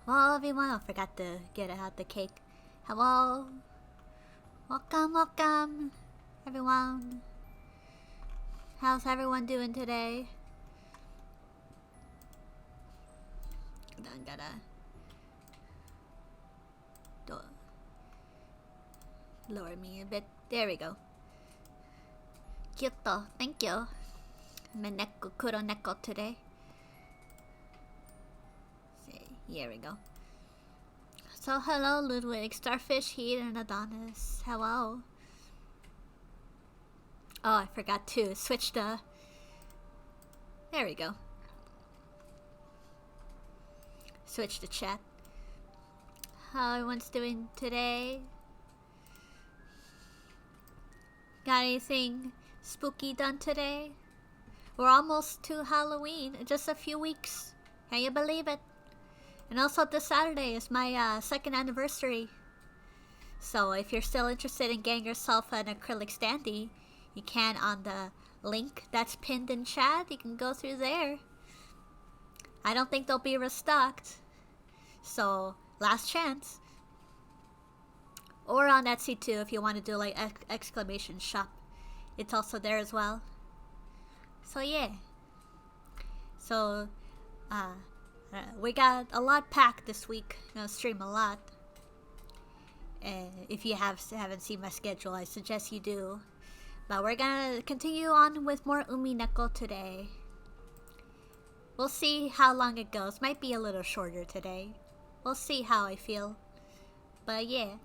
Well, everyone, I forgot to get out the cake. Hello. Welcome, everyone. How's everyone doing today? Gotta lower me a bit. There we go. Kyoto, thank you. Umineko Kuroneko today. See, here we go. So hello Ludwig, Starfish, Heat, and Adonis. Hello. Oh, I forgot to switch the... There we go. Switch the chat. How everyone's doing today? Got anything spooky done today? We're almost to Halloween. Just a few weeks. Can you believe it? And also this Saturday is my second anniversary. So if you're still interested in getting yourself an acrylic standee, you can on the link that's pinned in chat. You can go through there. I don't think they'll be restocked. So last chance. Or on Etsy too if you want to do like exclamation shop. It's also there as well. So yeah. So we got a lot packed this week. Gonna stream a lot. If you haven't seen my schedule, I suggest you do. But we're gonna continue on with more Umineko today. We'll see how long it goes. Might be a little shorter today. We'll see how I feel. But yeah.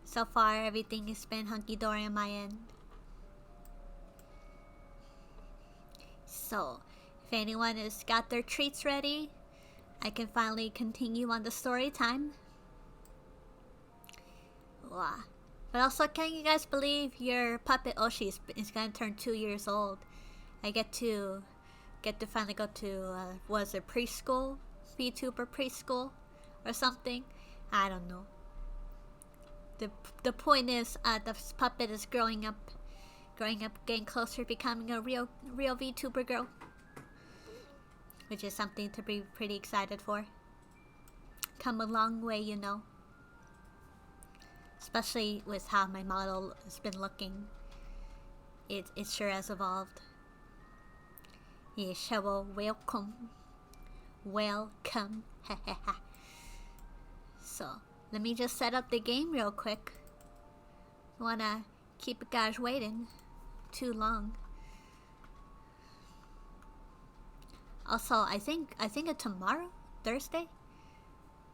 So far, everything has been hunky-dory on my end. So, if anyone has got their treats ready, I can finally continue on the story time. Wow. But also, can you guys believe your puppet Oshi is gonna turn 2 years old? I get to finally go to was it preschool, VTuber preschool, or something? I don't know. The point is, the puppet is growing up, getting closer, becoming a real VTuber girl, which is something to be pretty excited for. Come a long way, you know. Especially with how my model has been looking. It sure has evolved. Yes, well, welcome. Welcome. So, let me just set up the game real quick. Don't wanna keep you guys waiting too long. Also, I think it's tomorrow, Thursday.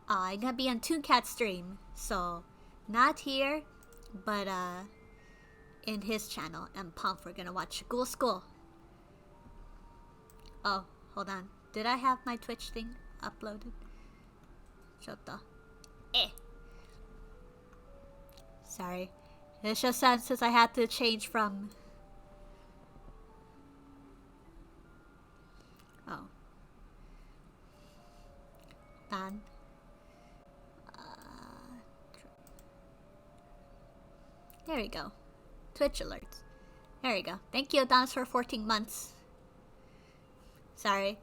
I'm gonna be on ToonCat stream, so not here, but in his channel. And Pomp, we're gonna watch Ghoul School. Oh, hold on. Did I have my Twitch thing uploaded? Chotto. Sorry. It's just since I had to change from... Oh. Done. There we go. Twitch alerts. There we go. Thank you, Adonis, for 14 months. Sorry.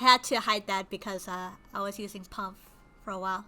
I had to hide that because I was using Pump for a while.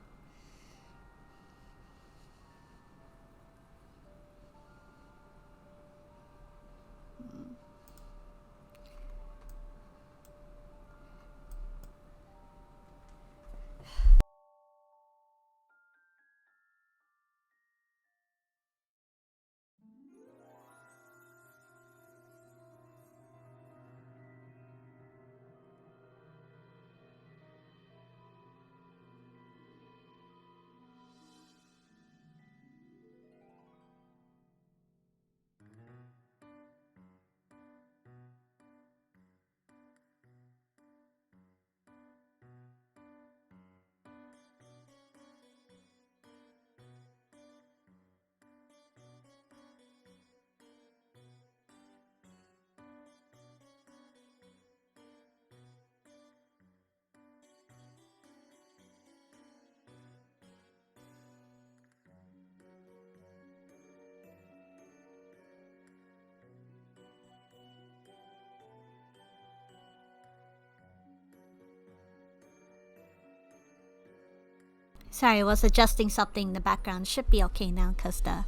Sorry, I was adjusting something in the background. Should be okay now because the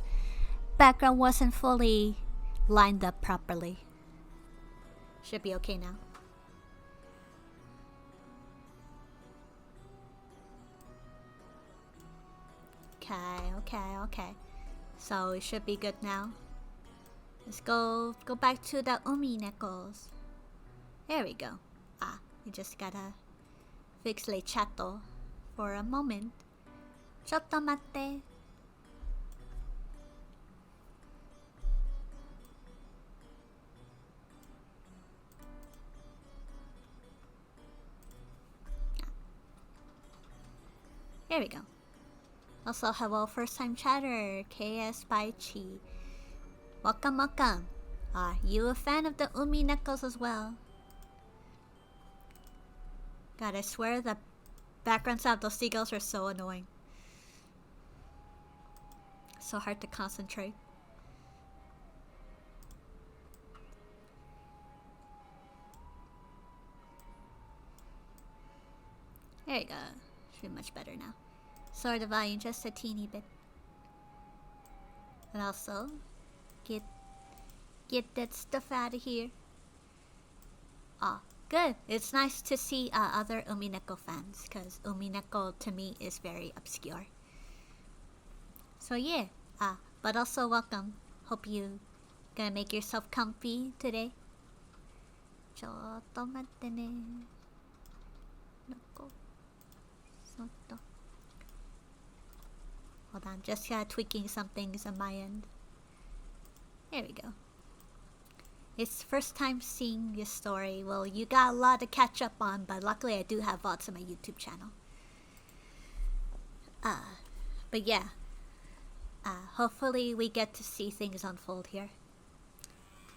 background wasn't fully lined up properly. Should be okay now. Okay. So it should be good now. Let's go back to the Uminekos. There we go. We just gotta fix le chato for a moment. Chotto matte. There we go. Also, hello, first time chatter, KS by Chi. Welcome. You a fan of the Uminekos as well? God, I swear the background sound of those seagulls are so annoying. So hard to concentrate. There you go. Should be much better now. Lower the volume just a teeny bit. And also, get that stuff out of here. Good. It's nice to see other Umineko fans, because Umineko to me is very obscure. So yeah, but also welcome. Hope you gonna make yourself comfy today. Chotto matte ne. Noko. Soto. Hold on, just tweaking some things on my end. There we go. It's first time seeing this story. Well, you got a lot to catch up on, but luckily I do have VODs on my YouTube channel. But yeah. Hopefully we get to see things unfold here.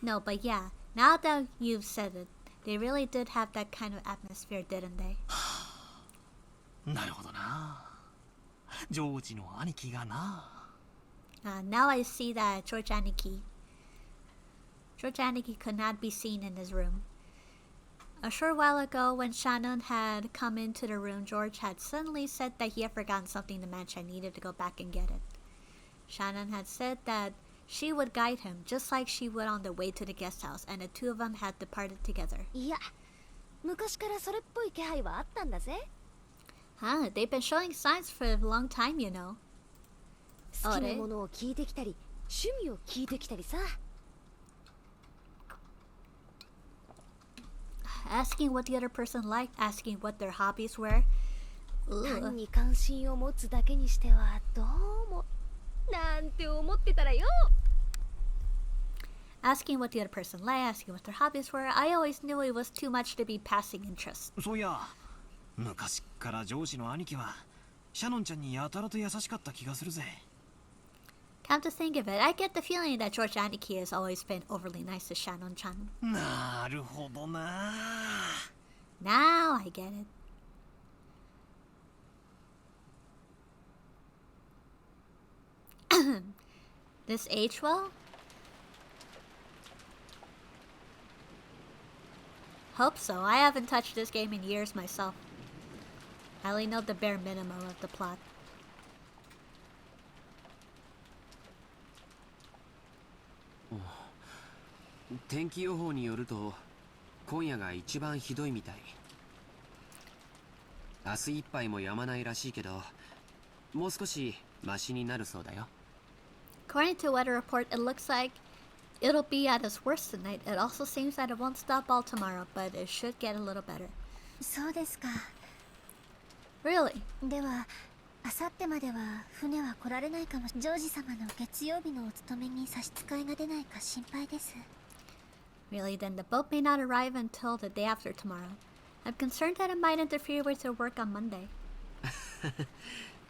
No, but yeah, now that you've said it, they really did have that kind of atmosphere, didn't they? なるほどな。ジョージの兄貴がな。Now I see that George Aniki could not be seen in his room. A short while ago, when Shannon had come into the room, George had suddenly said that he had forgotten something in the mansion and needed to go back and get it. Shannon had said that she would guide him, just like she would on the way to the guest house, and the two of them had departed together. いや、昔からそれっぽい気配はあったんだぜ。They've been showing signs for a long time, you know. 好きなものを聞いてきたり、趣味を聞いてきたりさ。Asking what the other person liked, asking what their hobbies were. 単に関心を持つだけにしてはどうもなんて思ってたらよ。Asking what the other person liked, asking what their hobbies were. I always knew it was too much to be passing interest. そういや、昔からジョージの兄貴はシャノンちゃんにやたらと優しかった気がするぜ。Come to think of it, I get the feeling that George Aniki has always been overly nice to Shannon-chan. なるほどな。Now I get it. This age well? Hope so. I haven't touched this game in years myself. I only know the bare minimum of the plot. 天気予報によると今夜が一番ひどいみたい。明日いっぱいも止まないらしいけど、もう少しマシになるそうだよ。According to weather report, it looks like it'll be at its worst tonight. It also seems that it won't stop all tomorrow, but it should get a little better. そうですか。Really? では、明後日までは船は来られないかも。ジョージ様の月曜日のお勤めに差し支えが出ないか心配です。Really? Then the boat may not arrive until the day after tomorrow. I'm concerned that it might interfere with your work on Monday.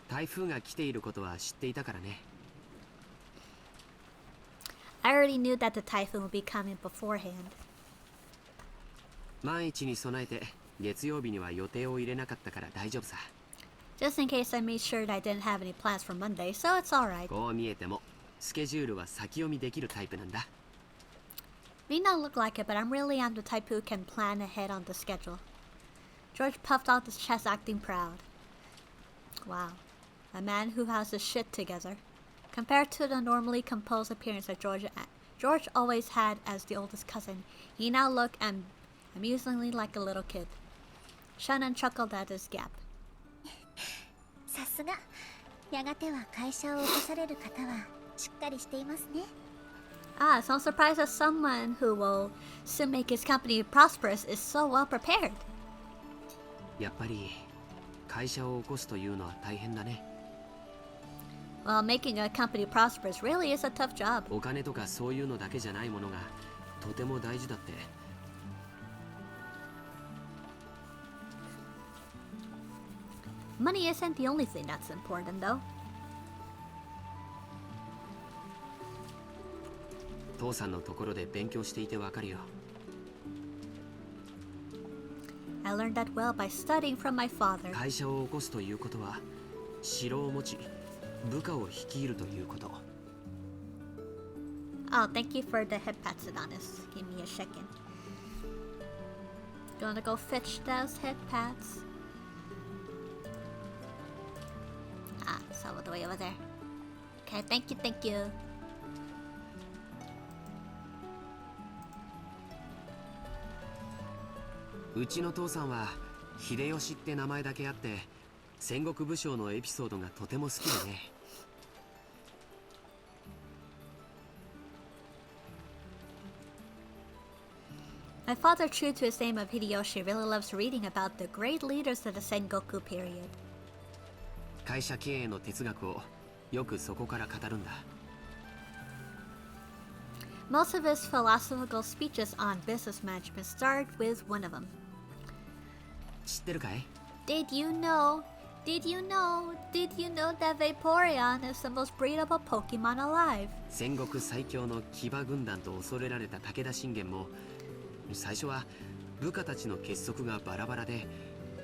台風が来ていることは知っていたからね。I already knew that the typhoon would be coming beforehand. 万一に備えて月曜日には予定を入れなかったから大丈夫さ。Just in case I made sure that I didn't have any plans for Monday, so it's alright. こう見えてもスケジュールは先読みできるタイプなんだ。May not look like it, but I'm really on the type who can plan ahead on the schedule. George puffed out his chest, acting proud. Wow. a man who has his shit together. Compared to the normally composed appearance that George always had as the oldest cousin, he now looked amusingly like a little kid. Shannon chuckled at his gap. さすが。やがては会社を起こされる方はしっかりしていますね。Ah, so I'm surprised that someone who will soon make his company prosperous is so well prepared. やっぱり会社を起こすというのは大変だね。 Well, making a company prosperous really is a tough job. お金とかそういうのだけじゃないものがとても大事だって。 Money isn't the only thing that's important, though. 父さんのところで勉強していてわかるよ。 I learned that well by studying from my father. 会社を起こすということは城を持ち部下を率いるということ。 Oh, thank you for the head pats, Adonis. Give me a second. Gonna go fetch those head pats. Ah, it's all the way over there. Okay, thank you, thank you. うちの父さんは秀吉って名前だけあって戦国武将のエピソードがとても好きでね。 My father, true to his name of Hideyoshi, really loves reading about the great leaders of the Sengoku period. 会社経営の哲学をよくそこから語るんだ。 Most of his philosophical speeches on business management start with one of them. 知ってるかい？ Did you know that Vaporeon is the most breedable Pokemon alive? 戦国最強の騎馬軍団と恐れられた武田信玄も最初は部下たちの結束がバラバラで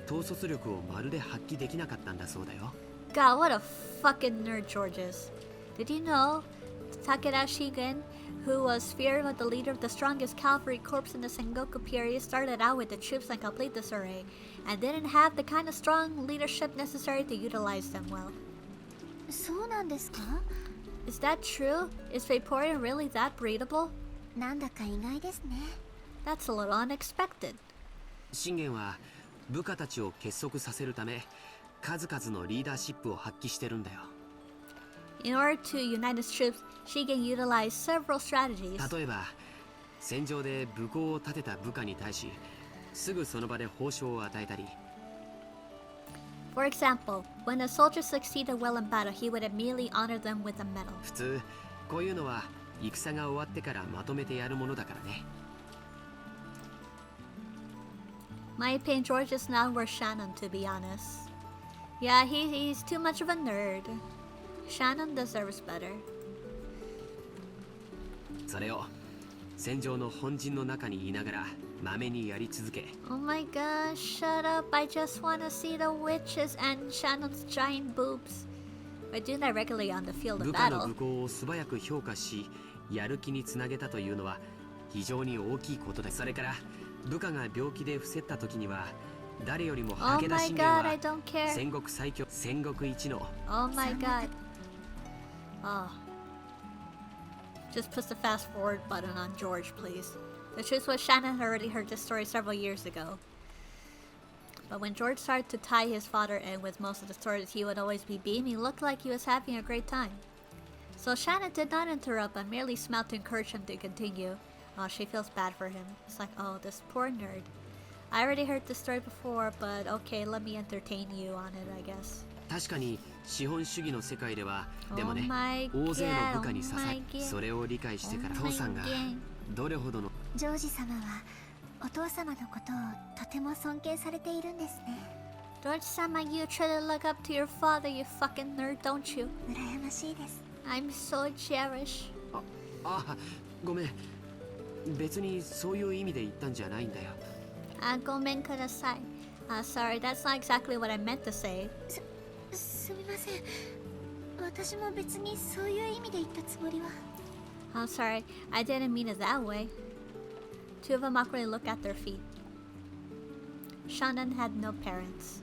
統率力をまるで発揮できなかったんだそうだよ。 God, what a fucking nerd George is. Did you know Takeda Shigen, who was feared as the leader of the strongest cavalry corps in the Sengoku period, started out with the troops in complete disarray and didn't have the kind of strong leadership necessary to utilize them well? そうなんですか？ Is that true? Is Vaporeon really that breedable? なんだか意外ですね。 That's a little unexpected. 信玄は部下たちを結束させるため数々のリーダーシップを発揮してるんだよ。 In order to unite his troops, Shigen utilized several strategies. 例えば戦場で武功を立てた部下に対しすぐその場で報奨を与えたり、 For example, when a soldier succeeded well in battle, he would immediately honor them with a medal. 普通こういうのは戦が終わってからまとめてやるものだからね。 My opinion, George is not worth Shannon, to be honest. Yeah, he's too much of a nerd. Shannon deserves better. それを戦場の本陣の中にいながらまめにやり続け、 Oh my god, shut up. I just want to see the witches and Shannon's giant boobs. I do that regularly on the field of 部下の battle. 武功を素早く評価しやる気につなげたというのは非常に大きいことです。それから部下が病気で伏せった時には誰よりも Oh 武田 my 信玄 god, は I don't care. 戦国最強戦国一の Oh my god. Oh. Just push the fast forward button on George, please. The truth was, Shannon had already heard this story several years ago. But when George started to tie his father in with most of the stories, he would always be beaming, looked like he was having a great time. So Shannon did not interrupt, but merely smiled to encourage him to continue. Oh, she feels bad for him. It's like, oh, this poor nerd. I already heard this story before, but okay, let me entertain you on it, I guess. 確かに資本主義の世界ではでも Oh ね my 大勢の god, 部下に oh 支 my え god. それを理解してから Oh 父さんが my god. どれほどのジョージ様はお父様のことをとても尊敬されているんですね。 George-sama, you try to look up to your father, you fucking nerd, don't you? 羨ましいです。 I'm so cherish. あごめん別にそういう意味で言ったんじゃないんだよ。 Gomen kudasai. Sorry, that's not exactly what I meant to say. すみません。私も別にそういう意味で言ったつもりは。 I'm sorry, I didn't mean it that way. Two of them awkwardly look at their feet. Shannon had no parents.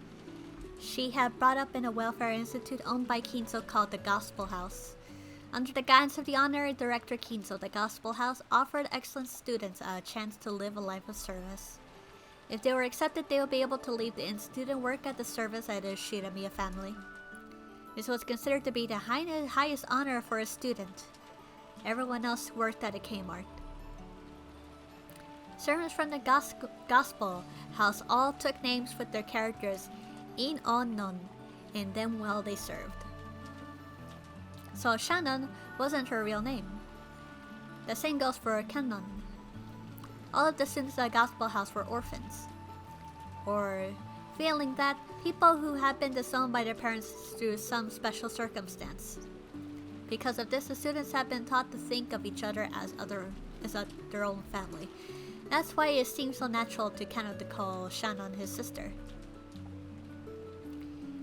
She had brought up in a welfare institute owned by Kinzo called the Gospel House. Under the guidance of the honorary director Kinzo, the Gospel House offered excellent students a chance to live a life of service. If they were accepted, they would be able to leave the institute and work at the service of the Shiramiya family. This was considered to be the highest honor for a student. Everyone else worked at a Kmart. Servants from the Gospel House all took names with their characters in Onnon, and then well they served. So Shannon wasn't her real name. The same goes for Kennon. All of the students at the Gospel House were orphans. Or, failing that, people who had been disowned by their parents through some special circumstance. Because of this, the students had been taught to think of each other as their own family. That's why it seems so natural to Kano to call Shannon his sister.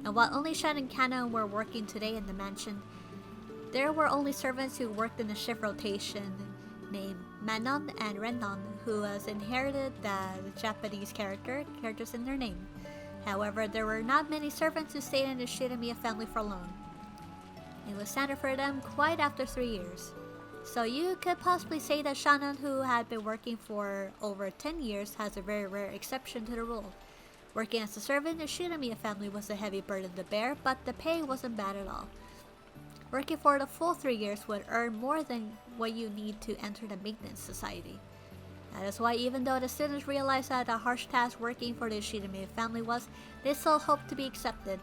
And while only Shannon and Kano were working today in the mansion, there were only servants who worked in the shift rotation named Manon and Renon, who has inherited the Japanese characters in their name. However, there were not many servants who stayed in the Shiramiya family for long. It was standard for them quite after 3 years. So you could possibly say that Shannon, who had been working for over 10 years, has a very rare exception to the rule. Working as a servant in the Shiramiya family was a heavy burden to bear, but the pay wasn't bad at all. Working for the full 3 years would earn more than what you need to enter the maintenance society. That is why even though the students realized that a harsh task working for the Shiramiya family was, they still hoped to be accepted.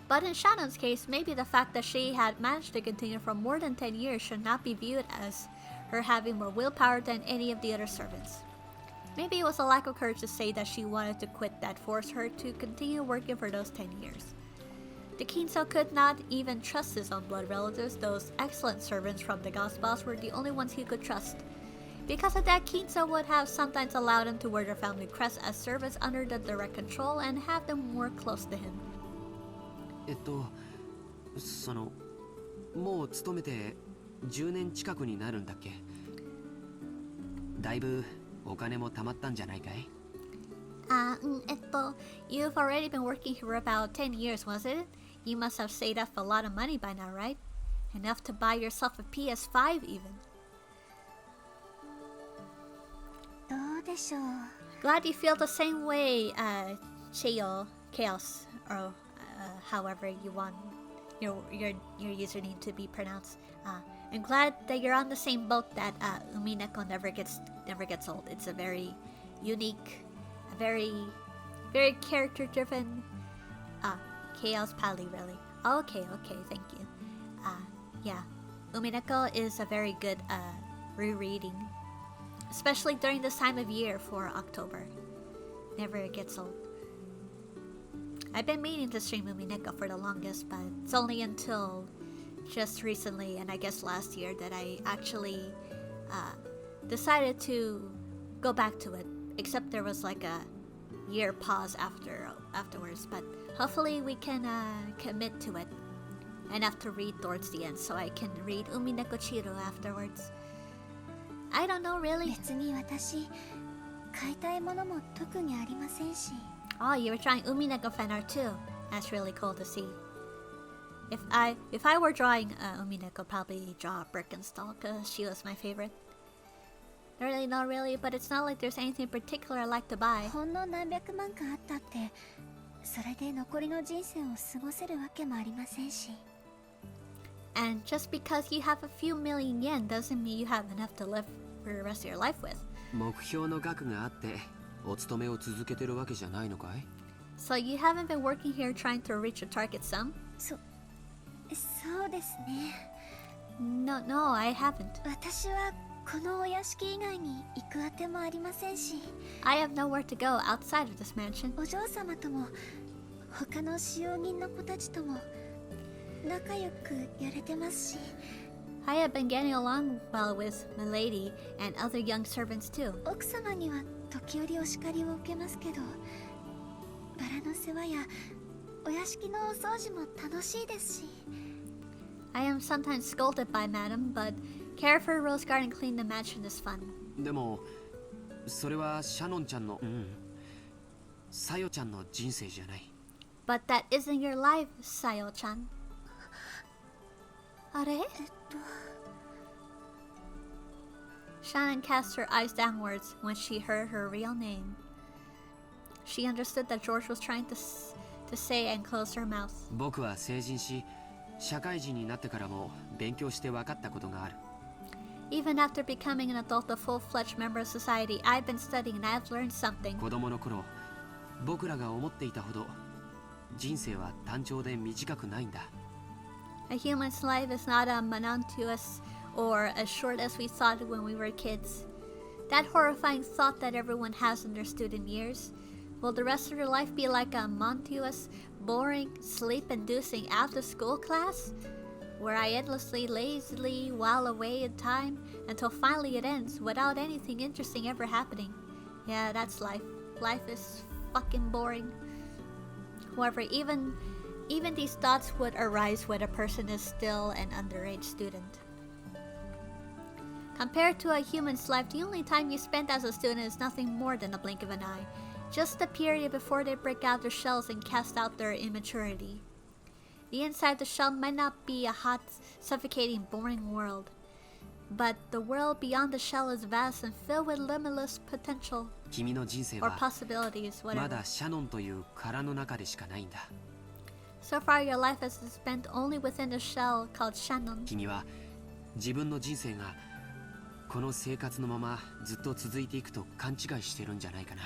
But in Shannon's case, maybe the fact that she had managed to continue for more than 10 years should not be viewed as her having more willpower than any of the other servants. Maybe it was a lack of courage to say that she wanted to quit that forced her to continue working for those 10 years. The Kinzo could not even trust his own blood relatives. Those excellent servants from the Gospels were the only ones he could trust. Because of that, Kinzo would have sometimes allowed them to wear their family crest as servants under the direct control and have them more close to him. もう勤めて10年近くになるんだっけ？だいぶお金も貯まったんじゃないかい？You've already been working here about 10 years, was it? You must have saved up a lot of money by now, right? Enough to buy yourself a PS5 even. どうでしょう。 Glad you feel the same way, Chaos, or however you want your username to be pronounced. I'm glad that you're on the same boat that Umineko never gets old. It's a very unique, a very character-driven Chaos Pally, really. Okay, thank you. Yeah, Umineko is a very good rereading, especially during this time of year for October. Never gets old. I've been meaning to stream Umineko for the longest, but it's only until just recently, and I guess last year, that I actually decided to go back to it. Except there was like a year pause afterwards, but hopefully we can commit to it. Enough to read towards the end, so I can read Umineko Chiro afterwards. I don't know, really. 別に私買いたいものも特にありませんし。 Oh, you were drawing Umineko fan art too. That's really cool to see. If I were drawing Umineko, probably draw Birkenstock, because she was my favorite. Really, not really, but it's not like there's anything in particular I like to buy. ほんの何百万かあったってそれで残りの人生を過ごせるわけもありませんし。 And just because you have a few million yen doesn't mean you have enough to live for the rest of your life with. 目標の額があってお勤めを続けてるわけじゃないのかい？ So you haven't been working here trying to reach a target sum? そうですね。 No, I haven't. 私はこのお屋敷以外に行くあてもありませんし。 I have nowhere to go outside of this mansion. お嬢様とも他の使用人の子たちとも仲良くやれてますし。 I have been getting along well with my lady and other young servants too. 奥様には時折お叱りを受けますけど、バラの世話やお屋敷のお掃除も楽しいですし。 I am sometimes scolded by madam, but care for a rose garden, clean the mansion is fun. でもそれはシャノンちゃんのさよちゃんの人生じゃない。 But that isn't your life, Sayo-chan. あれ? Shannon cast her eyes downwards when she heard her real name. She understood that George was trying to say and closed her mouth. 僕は成人し、社会人になってからも勉強して分かったことがある。 Even after becoming an adult, a full-fledged member of society, I've been studying and I've learned something. 子供の頃、僕らが思っていたほど人生は単調で短くないんだ。 A human's life is not as monotonous or as short as we thought when we were kids. That horrifying thought that everyone has in their student years. Will the rest of your life be like a monotonous, boring, sleep-inducing after-school class? Where I endlessly, lazily while away in time until finally it ends without anything interesting ever happening. Yeah, that's life. Life is fucking boring. However, even these thoughts would arise when a person is still an underage student. Compared to a human's life, the only time you spend as a student is nothing more than a blink of an eye. Just the period before they break out their shells and cast out their immaturity. The inside of the shell might not be a hot, suffocating, boring world, but the world beyond the shell is vast and filled with limitless potential 君の人生 or は possibilities, ま whatever. だシャノンという殻の中でしかないんだ。 So far, your life has been spent only within a shell called Shannon. 君は自分の人生がこの生活のままずっと続いていくと勘違いしてるんじゃないかな。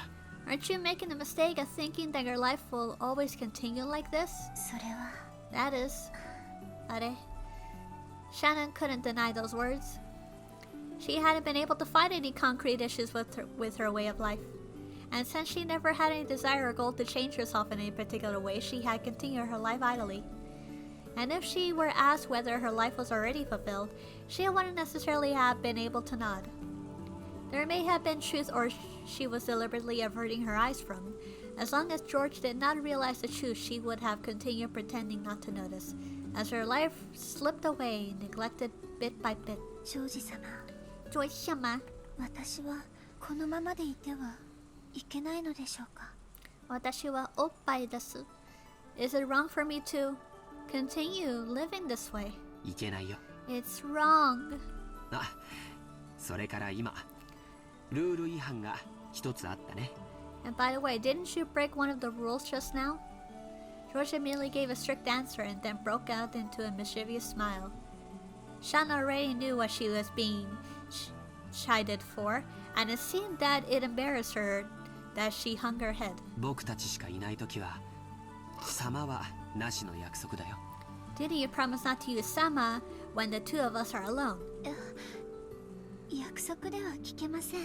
Aren't you making the mistake of thinking that your life will always continue like this? それは That is... Are? Shannon couldn't deny those words. She hadn't been able to find any concrete issues with her way of life. And since she never had any desire or goal to change herself in any particular way, she had continued her life idly. And if she were asked whether her life was already fulfilled, she wouldn't necessarily have been able to nod. There may have been truth or she was deliberately averting her eyes from. As long as George did not realize the truth, she would have continued pretending not to notice, as her life slipped away, neglected bit by bit. ジョージ様、 George-sama, 私はこのままでいてはいけないのでしょうか。 watashi wa oppai desu. Is it wrong for me to continue living this way? いけないよ。 It's wrong. あ、それから今ルール違反が一つあったね。 And by the way, didn't you break one of the rules just now? George immediately gave a strict answer and then broke out into a mischievous smile. Shanna already knew what she was being chided for, and it seemed that it embarrassed her that she hung her head. 僕たちしかいないときは様はなしの約束だよ。 Didn't you promise not to use Sama when the two of us are alone? 約束では聞けません。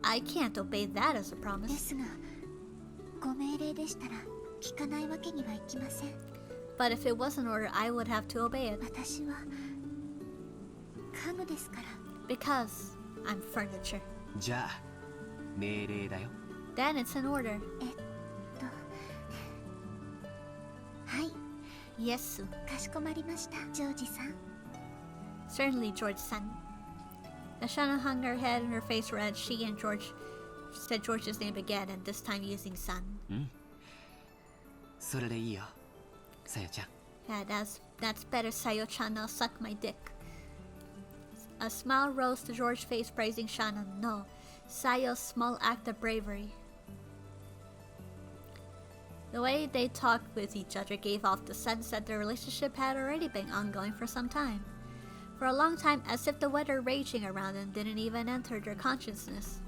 I can't obey that as a で promise. すが、ご命令でしたら聞かないわけにはいきません。 But if it was an order, I would have to obey it. 私は家具ですから。 Because I'm furniture. じゃあ命令だよ。 Then it's an order. はい、 Yes, かしこまりました、ジョージさん。 certainly, George-san. As Shanna hung her head and her face red, she and George said George's name again, and this time using son. それでいいよ、さよちゃん。 Yeah, that's better, Sayo-chan. Now suck my dick. A smile rose to George's face, praising Shanna. No, Sayo's small act of bravery. The way they talked with each other gave off the sense that their relationship had already been ongoing for some time. For a long time, as if the weather raging around them didn't even enter their consciousness.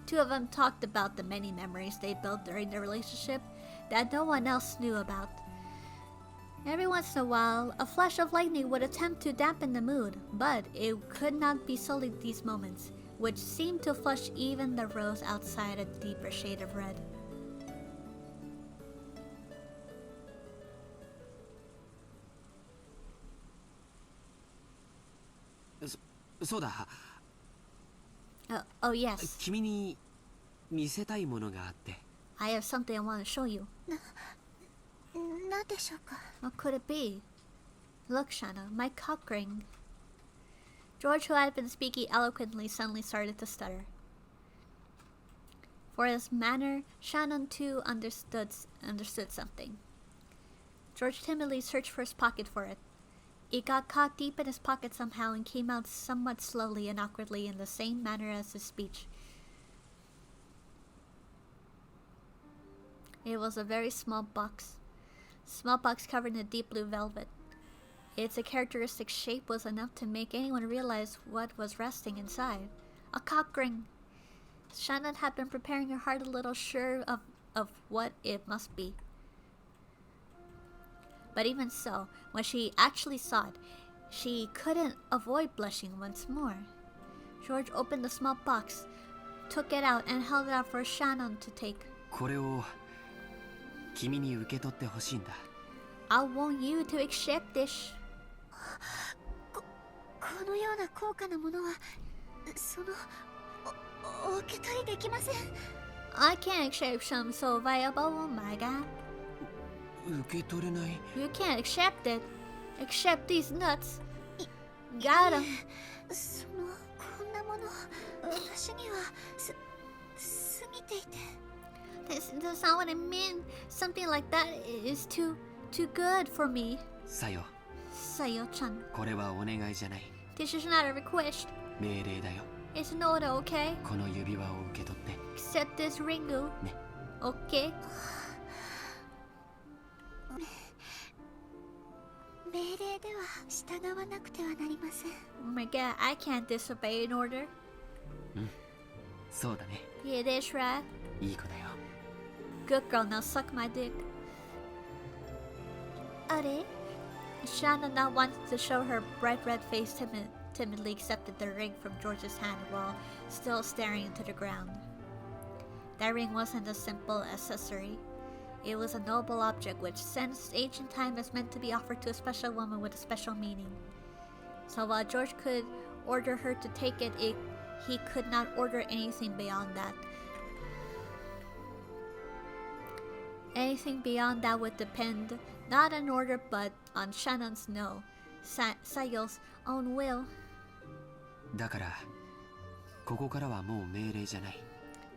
Two of them talked about the many memories they built during their relationship that no one else knew about. Every once in a while, a flash of lightning would attempt to dampen the mood, but it could not be sullied these moments, which seemed to flush even the rose outside a deeper shade of red. そうだ、 Oh yes, 君に見せたいものがあって。 I have something I want to show you. 何でしょうか。 What could it be? Look, Shanna, my cock ring. George, who had been speaking eloquently, suddenly started to stutter. For his manner, Shannon too understood something. George timidly searched for his pocket for it. It got caught deep in his pocket somehow and came out somewhat slowly and awkwardly in the same manner as his speech. It was a very small box covered in a deep blue velvet. Its characteristic shape was enough to make anyone realize what was resting inside. A cock ring! Shannon had been preparing her heart a little, sure of what it must be. But even so, when she actually saw it, she couldn't avoid blushing once more. George opened the small box, took it out, and held it out for Shannon to take. これを君に受け取ってほしいんだ。 I want you to accept this. このような高価なものはお受け取りできません。 I can't accept something so valuable, oh my god. 受け取れない。 You can't accept it. Accept these nuts. Got him. こんなもの私には過ぎていて。 That's not what I mean. Something like that is too good for me. さよ。 Sayo-chan. これはお願いじゃない。 This is not a request. 命令だよ。 It's an order, okay? この指輪を受け取って。 Accept this ringu. ね。 Okay? 命令では従わなくてはなりません。 Oh my god, I can't disobey an order. そうだね。 Yeah, that's right. いい子だよ。 Good girl, now suck my dick. あれ Shanna, not wanting to show her bright red face, timidly accepted the ring from George's hand while still staring into the ground. That ring wasn't a simple accessory. It was a noble object which, since ancient time, is meant to be offered to a special woman with a special meaning. So while George could order her to take it, he could not order anything beyond that. Anything beyond that would depend not on order but on Shannon's no, Sayo's own will. だからここからはもう命令じゃない。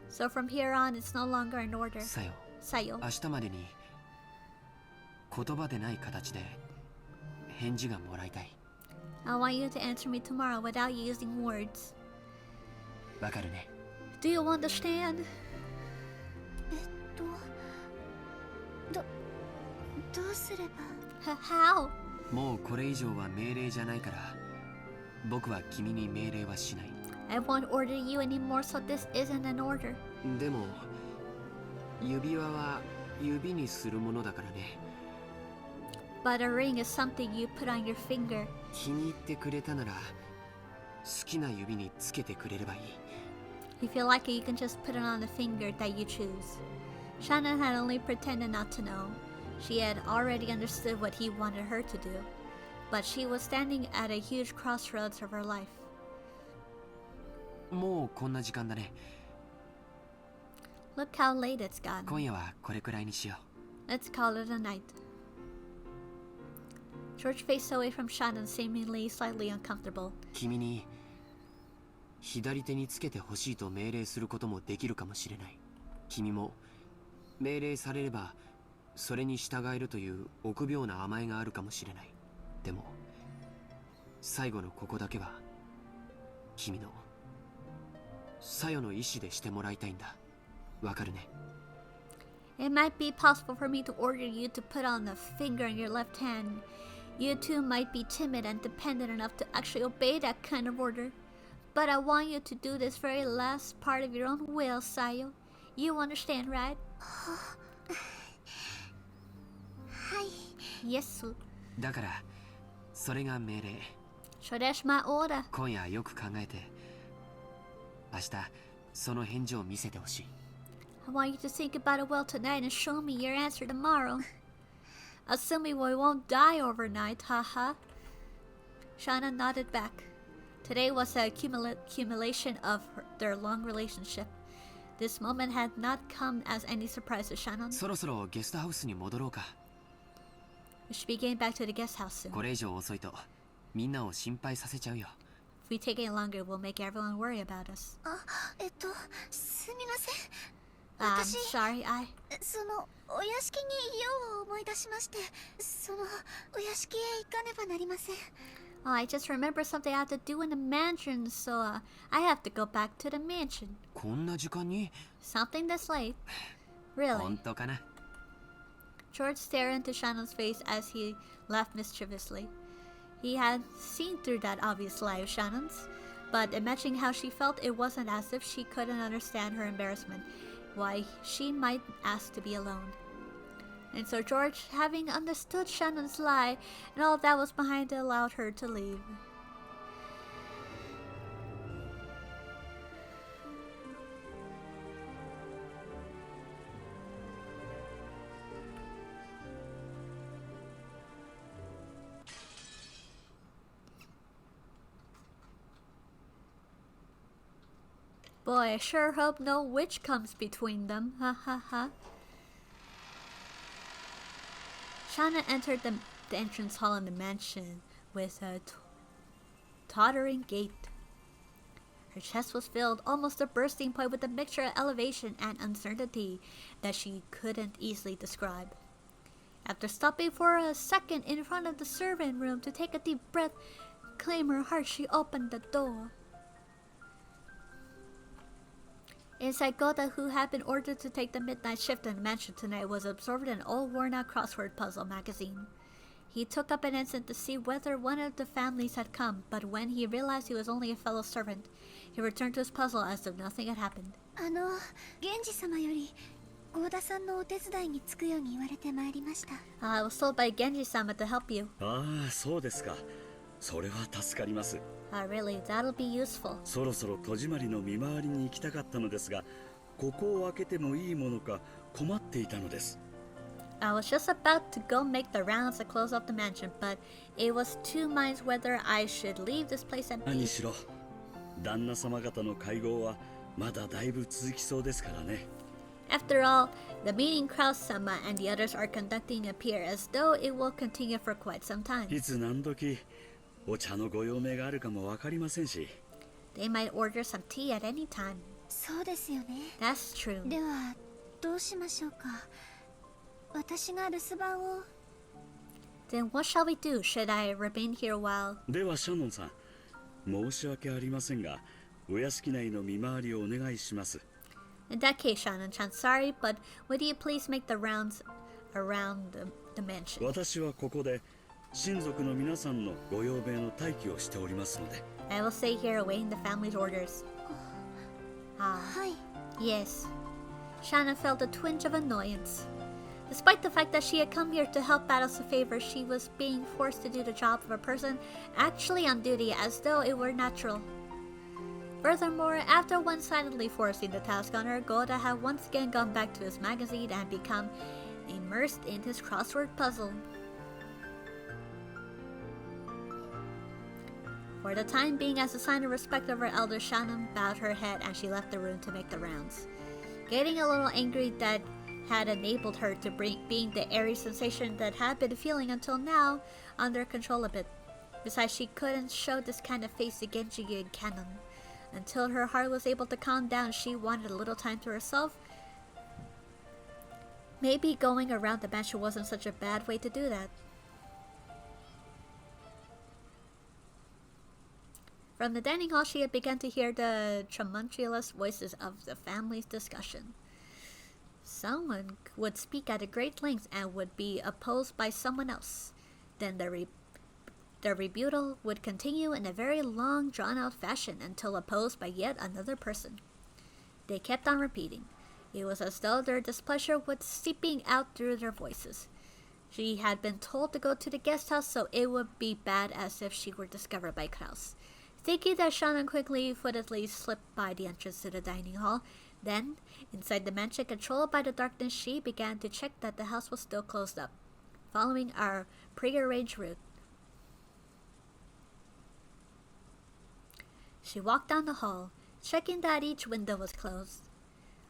So from here on, it's no longer an order. さよ。 Sayo, 明日までに言葉でない形で返事がもらいたい。 I want you to answer me tomorrow without using words. わかるね。 Do you understand? どうすれば How? もうこれ以上は命令じゃないから僕は君に命令はしない。 I won't order you anymore, so this isn't an order. でも指輪は指にするものだからね。 But a ring is something you put on your finger. 気に入ってくれたなら好きな指につけてくれればいい。 If you like it, you can just put it on the finger that you choose. Shannon had only pretended not to know. She had already understood what he wanted her to do. But she was standing at a huge crossroads of her life. もうこんな時間だね。 Look how late it's gotten. 今夜はこれくらいにしよ Let's call it a night. George faced away from Shannon, seemingly slightly uncomfortable. う。君に左手につけてほしいと命令することもできるかもしれない。君も命令されればそれに従えるという臆病な甘えがあるかもしれない。でも最後のここだけは君のさよの意志でしてもらいたいんだ。わかるね。 It might be possible for me to order you to put on a finger in your left hand. You too might be timid and dependent enough to actually obey that kind of order. But I want you to do this very last part of your own will, Sayo. You understand, right? はい Yes. だからそれが命令。 So that's my order. 今夜よく考えて明日その返事を見せてほしい。 I want you to think about it well tonight and show me your answer tomorrow. Assuming we won't die overnight, haha. Shanna nodded back. Today was an accumulation of their long relationship. This moment had not come as any surprise to Shannon. そろそろゲストハウスに戻ろうか。 We should be getting back to the guest house soon. これ以上遅いとみんなを心配させちゃうよ。 If we take any longer, we'll make everyone worry about us. すみません Sorry, そのお屋敷にいようを思い出しまして、そのお屋敷へ行かねばなりません。Oh, I just remembered something I have to do in the mansion, so I have to go back to the mansion. こんな時間に Something this late? Really? 本当かな。 George stared into Shannon's face as he laughed mischievously. He had seen through that obvious lie of Shannon's, but imagining how she felt, it wasn't as if she couldn't understand her embarrassment, why she might ask to be alone. And so George, having understood Shannon's lie and all that was behind it, allowed her to leave. Boy, I sure hope no witch comes between them. Ha ha ha. Shannon entered the entrance hall in the mansion with a tottering gait. Her chest was filled almost to bursting point with a mixture of elevation and uncertainty that she couldn't easily describe. After stopping for a second in front of the servant room to take a deep breath, claim her heart, she opened the door. Inside, Gota, who had been ordered to take the midnight shift in the mansion tonight, was absorbed in an old worn-out crossword puzzle magazine. He took up an instant to see whether one of the families had come, but when he realized he was only a fellow servant, he returned to his puzzle as if nothing had happened. 源氏様より郷田さんのお手伝いにつくように言われてまいりました。I was told by Genji-sama to help you. ああ、そうですか。それは助かります。Really, that'll be useful. そろそろ戸締まりの見回りに行きたかったのですが、ここを開けてもいいものか困っていたのです。I was just about to go make the rounds to close up the mansion, but it was two minds whether I should leave this place empty. 何しろ、旦那様方の会合はまだだいぶ続きそうですからね。After all, the meeting Kraus-sama and the others are conducting appear as though it will continue for quite some time. いつ何時お茶のご用命があるかもわかりませんし。They might order some tea at any time. そうですよね。That's true. ではどうしましょうか。私が留守番を。Then what shall we do? Should I remain here while... ではシャノンさん、申し訳ありませんが、お屋敷内の見回りをお願いします。In that case, Shannon-chan, sorry, but would you please make the rounds around the mansion? 私はここで親族の皆さんのご用命の待機をしておりますので。I will stay here awaiting the family's orders. はい。Yes. Shannon felt a twinge of annoyance. Despite the fact that she had come here to help out as a favor, she was being forced to do the job of a person actually on duty as though it were natural. Furthermore, after one-sidedly forcing the task on her, Goda had once again gone back to his magazine and become immersed in his crossword puzzle. For the time being, as a sign of respect of her elder, Shannon bowed her head and she left the room to make the rounds. Getting a little angry that had enabled her to bring being the airy sensation that had been feeling until now under control a bit. Besides, she couldn't show this kind of face to Genji and Canon. Until her heart was able to calm down, she wanted a little time to herself. Maybe going around the mansion wasn't such a bad way to do that. From the dining hall, she had begun to hear the tremulous voices of the family's discussion. Someone would speak at a great length and would be opposed by someone else. Then the rebuttal would continue in a very long, drawn-out fashion until opposed by yet another person. They kept on repeating. It was as though their displeasure was seeping out through their voices. She had been told to go to the guest house, so it would be bad as if she were discovered by Kraus. Thinking that, Shannon quickly, footedly slipped by the entrance to the dining hall. Then, inside the mansion controlled by the darkness, she began to check that the house was still closed up, following our prearranged route. She walked down the hall, checking that each window was closed.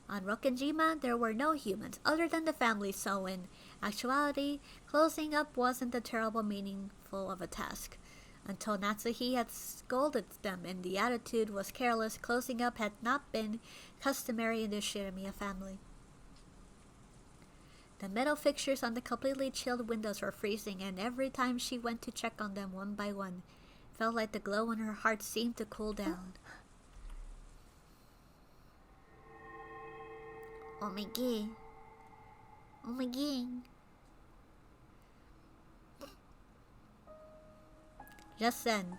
On Rokkenjima, there were no humans other than the family, so in actuality, closing up wasn't a terrible meaningful of a task. Until Natsuhi had scolded them and the attitude was careless, closing up had not been customary in the Shiramiya family. The metal fixtures on the completely chilled windows were freezing, and every time she went to check on them one by one, it felt like the glow in her heart seemed to cool down. Oh my god. Oh my god. Just then,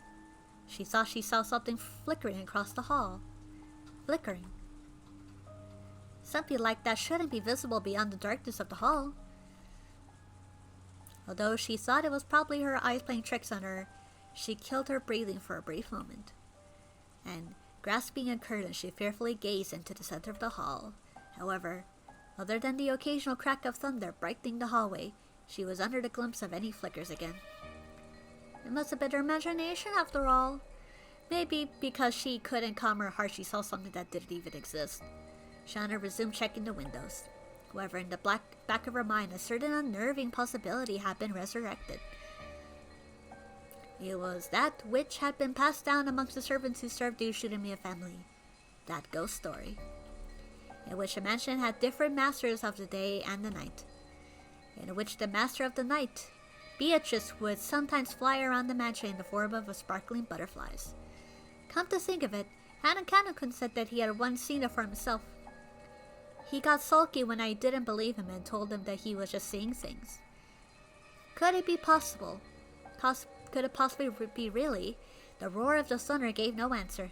she thought she saw something flickering across the hall. Flickering. Something like that shouldn't be visible beyond the darkness of the hall. Although she thought it was probably her eyes playing tricks on her, she killed her breathing for a brief moment. And, grasping a curtain, she fearfully gazed into the center of the hall. However, other than the occasional crack of thunder brightening the hallway, she was under the glimpse of any flickers again. It must have been her imagination after all. Maybe because she couldn't calm her heart, she saw something that didn't even exist. Shauna resumed checking the windows. However, in the back of her mind, a certain unnerving possibility had been resurrected. It was that which had been passed down amongst the servants who served the Ushirimiya family. That ghost story, in which the mansion had different masters of the day and the night, in which the master of the night, Beatrice, would sometimes fly around the mansion in the form of sparkling butterflies. Come to think of it, Hanakana-kun said that he had once seen it for himself. He got sulky when I didn't believe him and told him that he was just seeing things. Could it be possible? Could it possibly be really? The roar of the thunder gave no answer.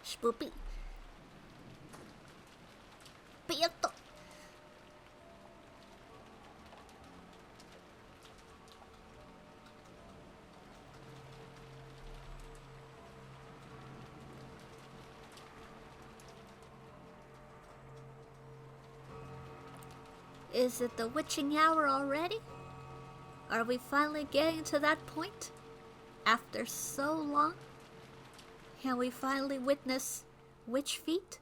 Spoopy. Piyato. Is it the witching hour already? Are we finally getting to that point? After so long? Can we finally witness witch feet?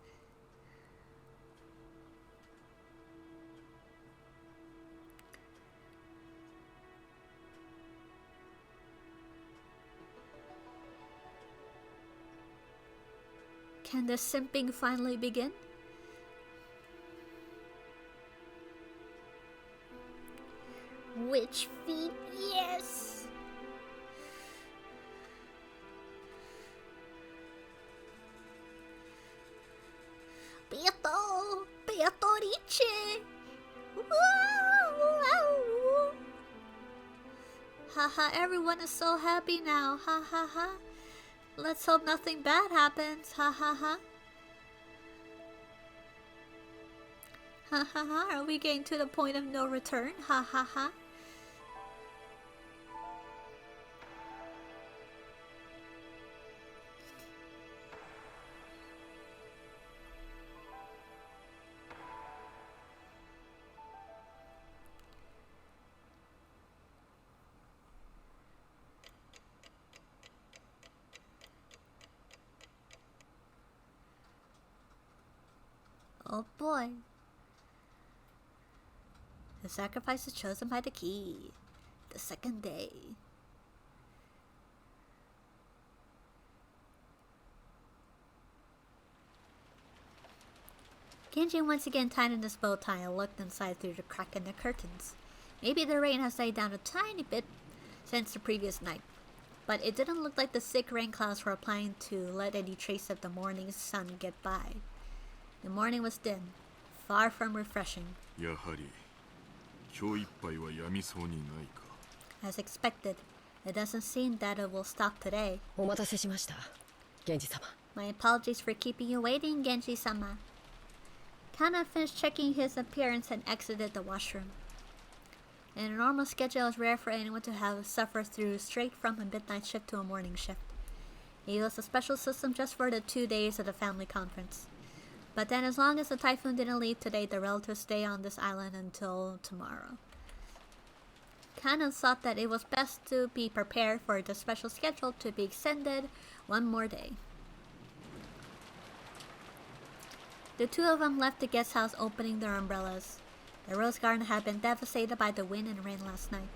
Can the simping finally begin? Witch feet, yes! Beatorice! Haha, everyone is so happy now. Ha ha ha. Let's hope nothing bad happens. Ha ha ha. Ha ha ha. Are we getting to the point of no return? Ha ha ha. Oh boy. The sacrifice is chosen by the key. The second day. Genji once again tied in his bow tie and looked inside through the crack in the curtains. Maybe the rain has died down a tiny bit since the previous night, but it didn't look like the thick rain clouds were applying to let any trace of the morning sun get by. The morning was dim, far from refreshing. As expected, it doesn't seem that it will stop today. My apologies for keeping you waiting, Genji-sama. Kana finished checking his appearance and exited the washroom. In a normal schedule, it's rare for anyone to have suffered through straight from a midnight shift to a morning shift. It was a special system just for the 2 days of the family conference. But then as long as the typhoon didn't leave today, the relatives stay on this island until tomorrow. Canon thought that it was best to be prepared for the special schedule to be extended one more day. The two of them left the guest house opening their umbrellas. The rose garden had been devastated by the wind and rain last night.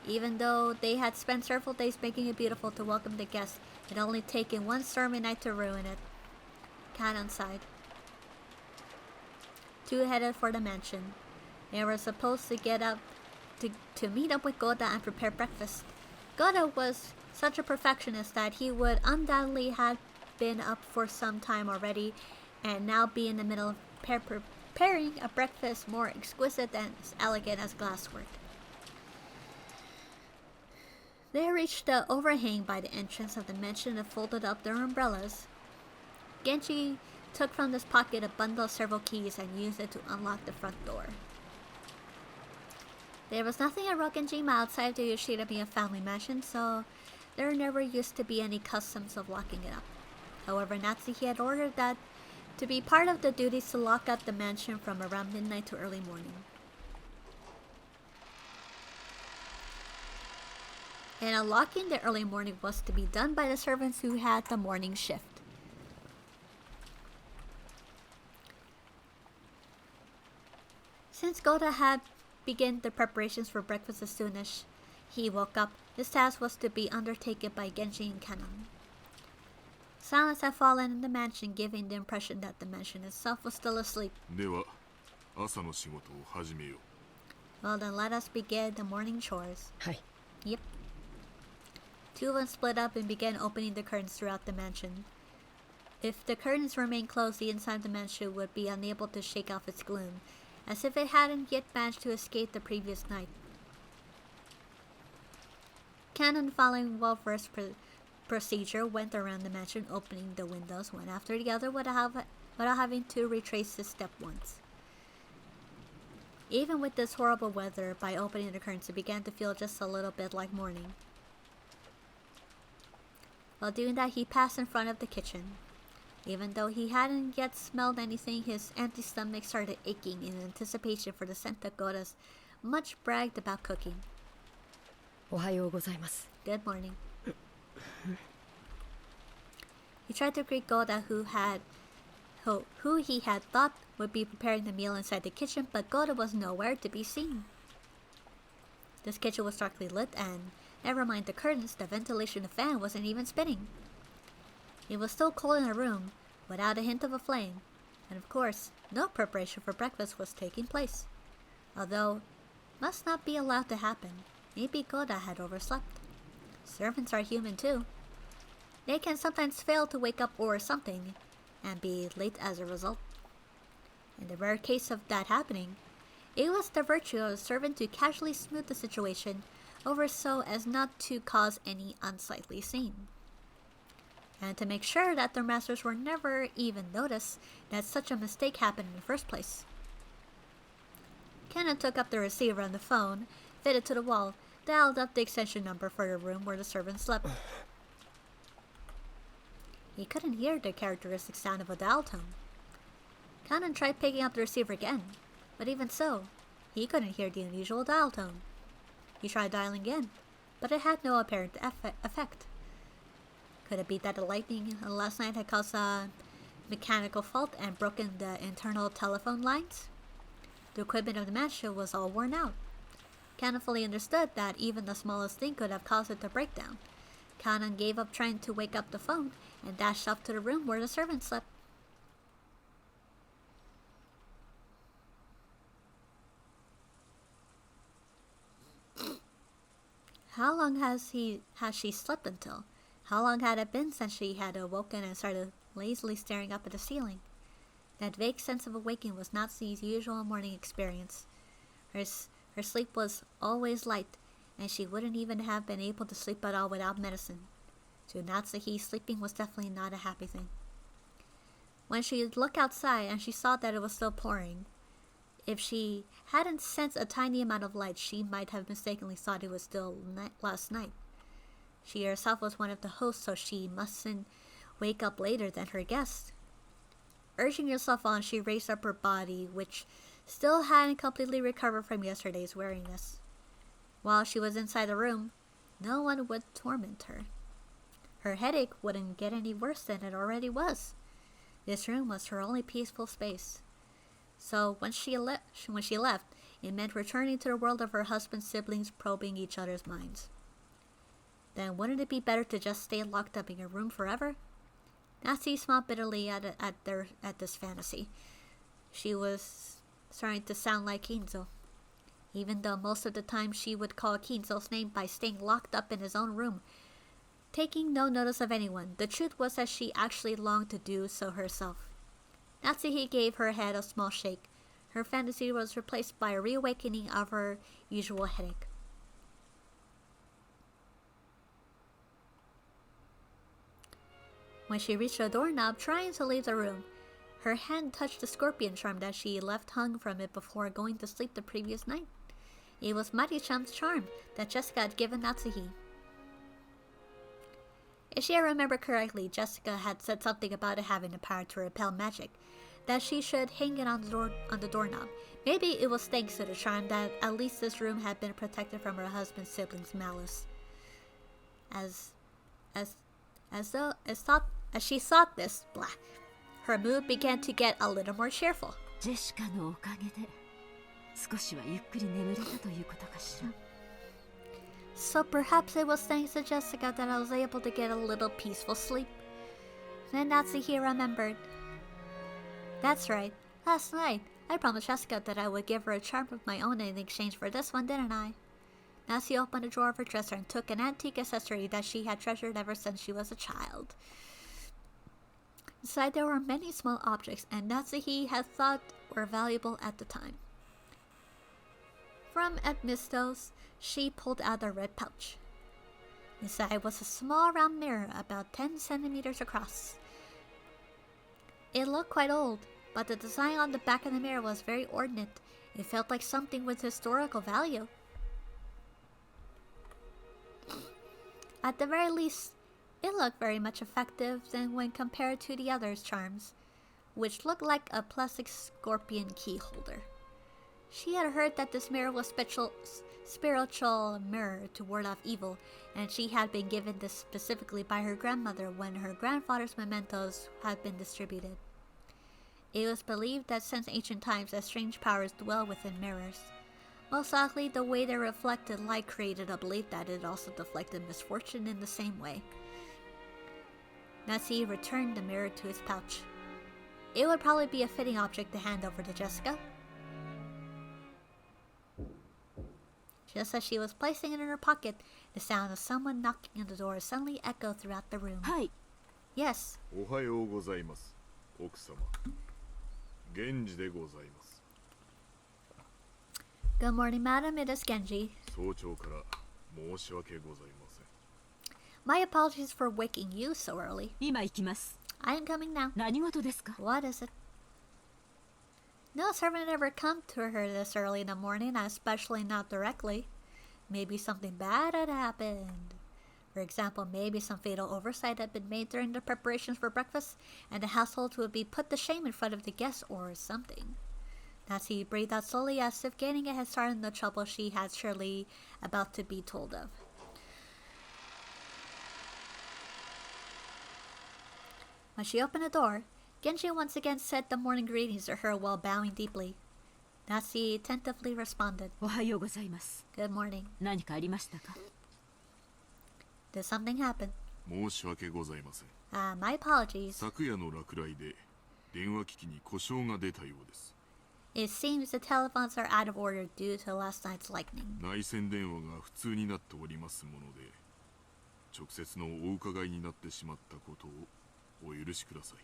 Even though they had spent several days making it beautiful to welcome the guests, it had only taken one stormy night to ruin it. Canon sighed. Two headed for the mansion. They were supposed to get up to meet up with Goda and prepare breakfast. Goda was such a perfectionist that he would undoubtedly have been up for some time already and now be in the middle of preparing a breakfast more exquisite and as elegant as glasswork. They reached the overhang by the entrance of the mansion and folded up their umbrellas. Genji took from his pocket a bundle of several keys and used it to unlock the front door. There was nothing in Rokenjima outside the Yoshida family mansion, so there never used to be any customs of locking it up. However, Natsuki had ordered that to be part of the duties to lock up the mansion from around midnight to early morning. And unlocking the early morning was to be done by the servants who had the morning shift. Since Goda had begun the preparations for breakfast as soon as he woke up, this task was to be undertaken by Genji and Kanon. Silence had fallen in the mansion, giving the impression that the mansion itself was still asleep. では、朝の仕事を始めよう。 Well, then let us begin the morning chores. はい。 Yep. Two of them split up and began opening the curtains throughout the mansion. If the curtains remained closed, the inside of the mansion would be unable to shake off its gloom, as if it hadn't yet managed to escape the previous night. Canon, following well-versed procedure, went around the mansion opening the windows one after the other without having to retrace his step once. Even with this horrible weather, by opening the curtains, it began to feel just a little bit like morning. While doing that, he passed in front of the kitchen. Even though he hadn't yet smelled anything, his empty stomach started aching in anticipation for the scent that Goda's much bragged about cooking. おはようございます。 Good morning. He tried to greet Goda, who he had thought would be preparing the meal inside the kitchen, but Goda was nowhere to be seen. This kitchen was darkly lit, and never mind the curtains, the ventilation fan wasn't even spinning. It was still cold in the room, without a hint of a flame, and of course, no preparation for breakfast was taking place. Although, must not be allowed to happen. Maybe Goda had overslept. Servants are human too. They can sometimes fail to wake up or something, and be late as a result. In the rare case of that happening, it was the virtue of the servant to casually smooth the situation over so as not to cause any unsightly scene, and to make sure that their masters were never even noticed that such a mistake happened in the first place. Kanon took up the receiver on the phone, fitted to the wall, dialed up the extension number for the room where the servant slept. He couldn't hear the characteristic sound of a dial tone. Kanon tried picking up the receiver again, but even so, he couldn't hear the unusual dial tone. He tried dialing again, but it had no apparent effect. Could it be that the lightning last night had caused a mechanical fault and broken the internal telephone lines? The equipment of the mansion was all worn out. Kanon fully understood that even the smallest thing could have caused it to break down. Kanon gave up trying to wake up the phone and dashed off to the room where the servant slept. How long has she slept until? How long had it been since she had awoken and started lazily staring up at the ceiling? That vague sense of awakening was Natsuki's usual morning experience. Her sleep was always light, and she wouldn't even have been able to sleep at all without medicine. To Natsuki, sleeping was definitely not a happy thing. When she looked outside and she saw that it was still pouring, if she hadn't sensed a tiny amount of light, she might have mistakenly thought it was still last night. She herself was one of the hosts, so she mustn't wake up later than her guests. Urging herself on, she raised up her body, which still hadn't completely recovered from yesterday's weariness. While she was inside the room, no one would torment her. Her headache wouldn't get any worse than it already was. This room was her only peaceful space. So when she left, it meant returning to the world of her husband's siblings, probing each other's minds. Then wouldn't it be better to just stay locked up in your room forever? Natsuki smiled bitterly at this fantasy. She was starting to sound like Kinzo, even though most of the time she would call Kinzo's name by staying locked up in his own room, taking no notice of anyone. The truth was that she actually longed to do so herself. Natsuki gave her head a small shake. Her fantasy was replaced by a reawakening of her usual headache. When she reached the doorknob, trying to leave the room, her hand touched the scorpion charm that she left hung from it before going to sleep the previous night. It was Mari-chan's charm that Jessica had given Natsuki. If she remembered correctly, Jessica had said something about it having the power to repel magic, that she should hang it on the doorknob. Maybe it was thanks to the charm that at least this room had been protected from her husband's siblings' malice. As she thought this, her mood began to get a little more cheerful. ジェシカのおかげで少しはゆっくり眠れたということかしら。 So perhaps it was thanks to Jessica that I was able to get a little peaceful sleep. Then Natsuki remembered. That's right. Last night, I promised Jessica that I would give her a charm of my own in exchange for this one, didn't I? Natsuki opened a drawer of her dresser and took an antique accessory that she had treasured ever since she was a child. Inside there were many small objects, and Natsuki had thought were valuable at the time. From Misto's, she pulled out a red pouch. Inside was a small round mirror about 10 centimeters across. It looked quite old, but the design on the back of the mirror was very ornate. It felt like something with historical value. At the very least, it looked very much effective than when compared to the other charms, which looked like a plastic scorpion key holder. She had heard that this mirror was spiritual mirror to ward off evil, and she had been given this specifically by her grandmother when her grandfather's mementos had been distributed. It was believed that since ancient times that strange powers dwell within mirrors. Most likely, the way they reflected light created a belief that it also deflected misfortune in the same way. Natsuki returned the mirror to its pouch. It would probably be a fitting object to hand over to Jessica. Just as she was placing it in her pocket, the sound of someone knocking on the door suddenly echoed throughout the room. Hi. Yes. おはようございます。奥様。源氏でございます。 Good morning, madam. It is Genji. 早朝から申し訳ございません。 My apologies for waking you so early. 今行きます。 I am coming now. 何事ですか？ What is it? No servant ever come to her this early in the morning, especially not directly. Maybe something bad had happened. For example, maybe some fatal oversight had been made during the preparations for breakfast, and the household would be put to shame in front of the guests or something. Natsuki breathed out slowly as if getting a head start on the trouble she had surely about to be told of. When she opened the door, Genji once again said the morning greetings to her while bowing deeply. Natsuki attentively responded. おはようございます。 Good morning. 何かありましたか？ Did something happen? 申し訳ございません。 My apologies. 昨夜の落雷で電話機器に故障が出たようです。 It seems the telephones are out of order due to last night's lightning. 内線電話が普通になっておりますもので、直接のお伺いになってしまったことをお許しください。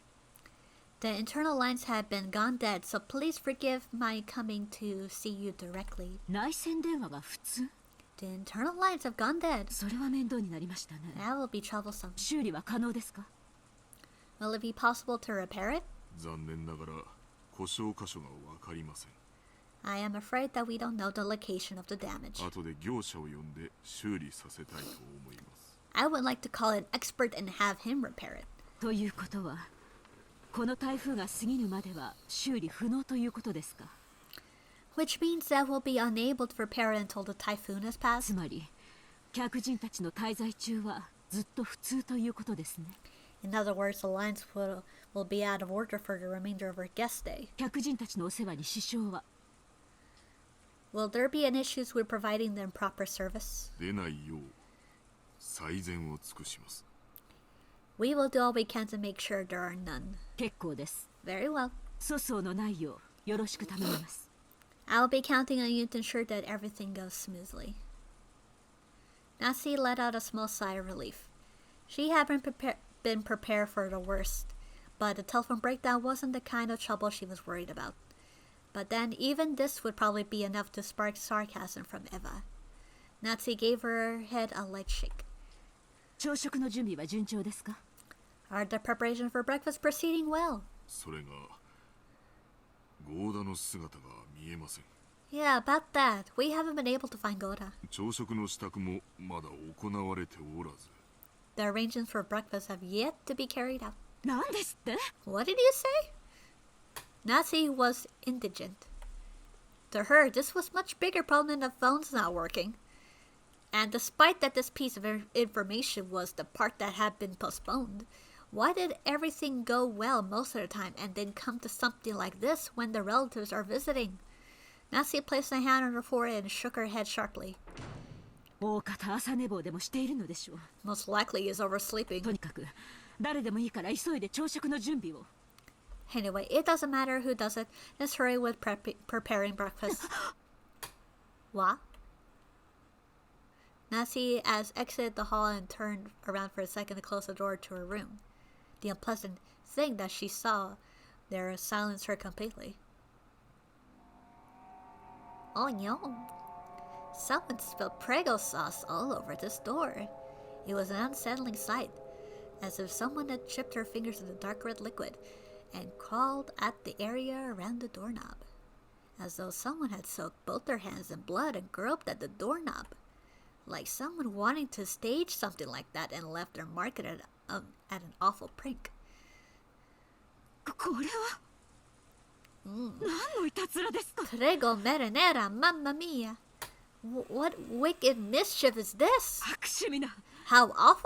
The internal lines had been gone dead, so please forgive my coming to see you directly. 内線電話が普通？ The internal lines have gone dead. それは面倒になりましたね。 That will be troublesome. 修理は可能ですか？ Will it be possible to repair it? 残念ながら故障箇所がわかりません。 I am afraid that we don't know the location of the damage. 後で業者を呼んで修理させたいと思います。I would like to call an expert and have him repair it. ということはこの台風が過ぎるまでは修理不能ということですか。 Which means that we'll be unable to repair it until the typhoon has つ passed. まり客人たちの滞在中はずっと普通ということですね。 In other words, the lines will be out of order for the remainder of our guest stay. 客人たちのお世話に支障は。 Will there be any issues with providing them proper service? 出ないよう最善を尽くします。 We will do all we can to make sure there are none. 結構です。 Very well. 粗相のないようよろしく頼みます。 I'll be counting on you to ensure that everything goes smoothly. Nasi let out a small sigh of relief. She had been prepared for the worst, but the telephone breakdown wasn't the kind of trouble she was worried about. But then even this would probably be enough to spark sarcasm from Eva. Natsu gave her head a light shake. 朝食の準備は順調ですか。 Are the preparations for breakfast proceeding well? それがゴーダの姿が見えません。 Yeah, about that. We haven't been able to find Goda. 朝食の支度もまだ行われておらず。 The arrangements for breakfast have yet to be carried out. なんですって。 What did you say? Natsu was indigent. To her, this was much bigger problem than the phones not working. And despite that this piece of information was the part that had been postponed, why did everything go well most of the time and then come to something like this when the relatives are visiting? Natsu placed a hand on her forehead and shook her head sharply. 大方朝寝坊でもしているのでしょう。 Most likely he is oversleeping. とにかく誰でもいいから急いで朝食の準備を。 Anyway, it doesn't matter who does it. Let's hurry with preparing breakfast. What? Nasi exited the hall and turned around for a second to close the door to her room. The unpleasant thing that she saw there silenced her completely. Oh no. Someone spilled Prego sauce all over this door. It was an unsettling sight, as if someone had chipped her fingers in the dark red liquid and crawled at the area around the doorknob, as though someone had soaked both their hands in blood and groped at the doorknob, like someone wanting to stage something like that and left their mark at an awful prank. これは何のいたずらですか。 Prego marinara, mamma mia. What wicked mischief is this? 悪趣味な。 How awful!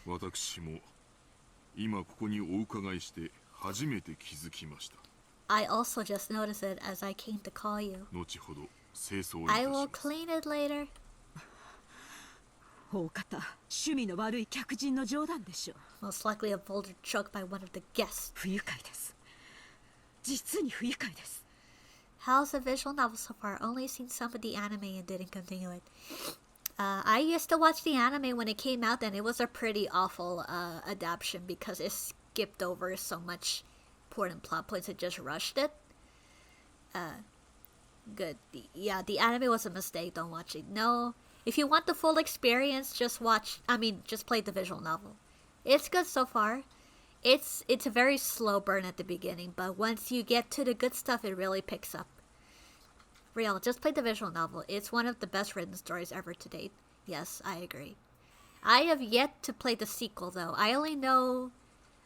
私も今ここにお伺いして初めて気づきました。 I also just noticed it as I came to call you. 後ほど清掃いたし I ま will す。 clean it later. 大方趣味の悪い客人の冗談でしょう。 Most likely a vulture choked by one of the guests. 不愉快です。実に不愉快です。 How's the visual novel so far? Only seen some of the anime and didn't continue it. I used to watch the anime when it came out, and it was a pretty awful adaptation because it skipped over so much important plot points. It just rushed it. Good. Yeah, the anime was a mistake. Don't watch it. No. If you want the full experience, just play the visual novel. It's good so far. It's a very slow burn at the beginning, but once you get to the good stuff, it really picks up. Real, just play the visual novel. It's one of the best written stories ever to date. Yes, I agree. I have yet to play the sequel, though. I only know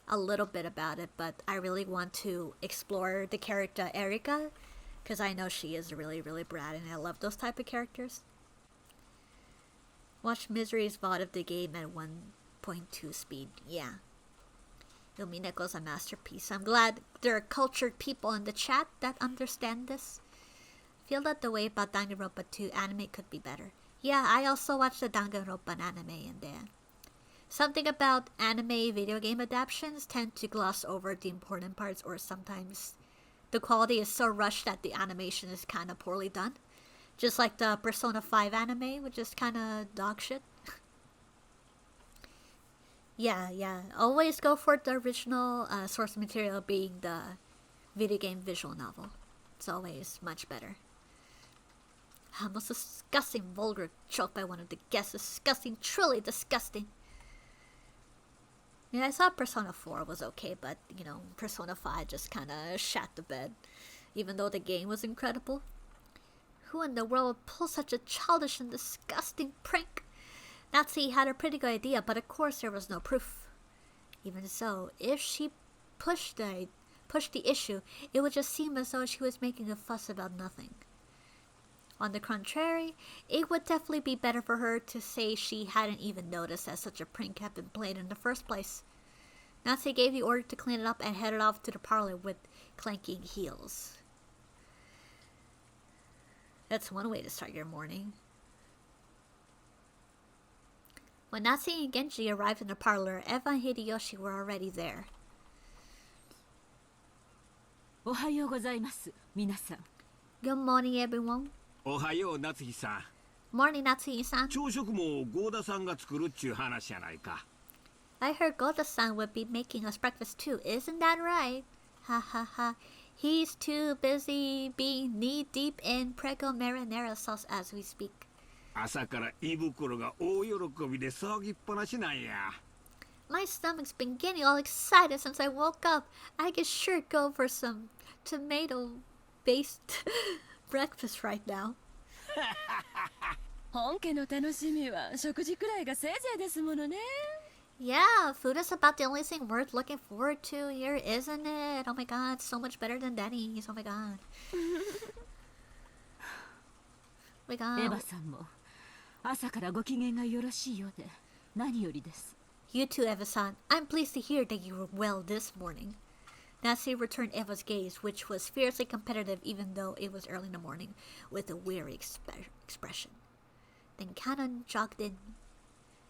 a little bit about it, but I really want to explore the character Erika, because I know she is really, really brat, and I love those type of characters. Watch Misery's VOD of the game at 1.2 speed. Yeah. Umineko's a masterpiece. I'm glad there are cultured people in the chat that understand this. Feel that the way about Danganronpa 2 anime could be better. Yeah, I also watched the Danganronpa anime, and something about anime video game adaptations tend to gloss over the important parts, or sometimes the quality is so rushed that the animation is kind of poorly done. Just like the Persona 5 anime, which is kind of dog shit. Yeah. Always go for the original source material being the video game visual novel. It's always much better. Most disgusting vulgar choke by one of the guests. Disgusting, truly disgusting. Yeah, I saw Persona 4 was okay, but, Persona 5 just kind of shat the bed. Even though the game was incredible. Who in the world would pull such a childish and disgusting prank? Natsu had a pretty good idea, but of course there was no proof. Even so, if she pushed the issue, it would just seem as though she was making a fuss about nothing. On the contrary, it would definitely be better for her to say she hadn't even noticed that such a prank had been played in the first place. Natsu gave the order to clean it up and headed off to the parlor with clanking heels. That's one way to start your morning. When Natsu and Genji arrived in the parlor, Eva and Hideyoshi were already there. おはようございます、皆さん。 Good morning, everyone. おはよう夏日さん。 Morning, Natsuki-san. 朝食も合田さんが作るっちゅう話やないか。 I heard Goda-san would be making us breakfast too, isn't that right? Ha ha ha. He's too busy being knee-deep in Prego marinara sauce as we speak. 朝から胃袋が大喜びで騒ぎっぱなしなんや。 My stomach's been getting all excited since I woke up. I could sure go for some tomato-based breakfast right now. 本家の楽しみは食事くらいがせいぜいですものね。 Yeah, food is about the only thing worth looking forward to here, isn't it? Oh my god, so much better than Denny's. Oh my god. Oh my エ god. ヴァさんも朝からご機嫌がよろしいようで何よりです。 You too, Eva-san. I'm pleased to hear that you were well this morning. Natsu returned Eva's gaze, which was fiercely competitive even though it was early in the morning, with a weary expression. Then Kanon jogged in.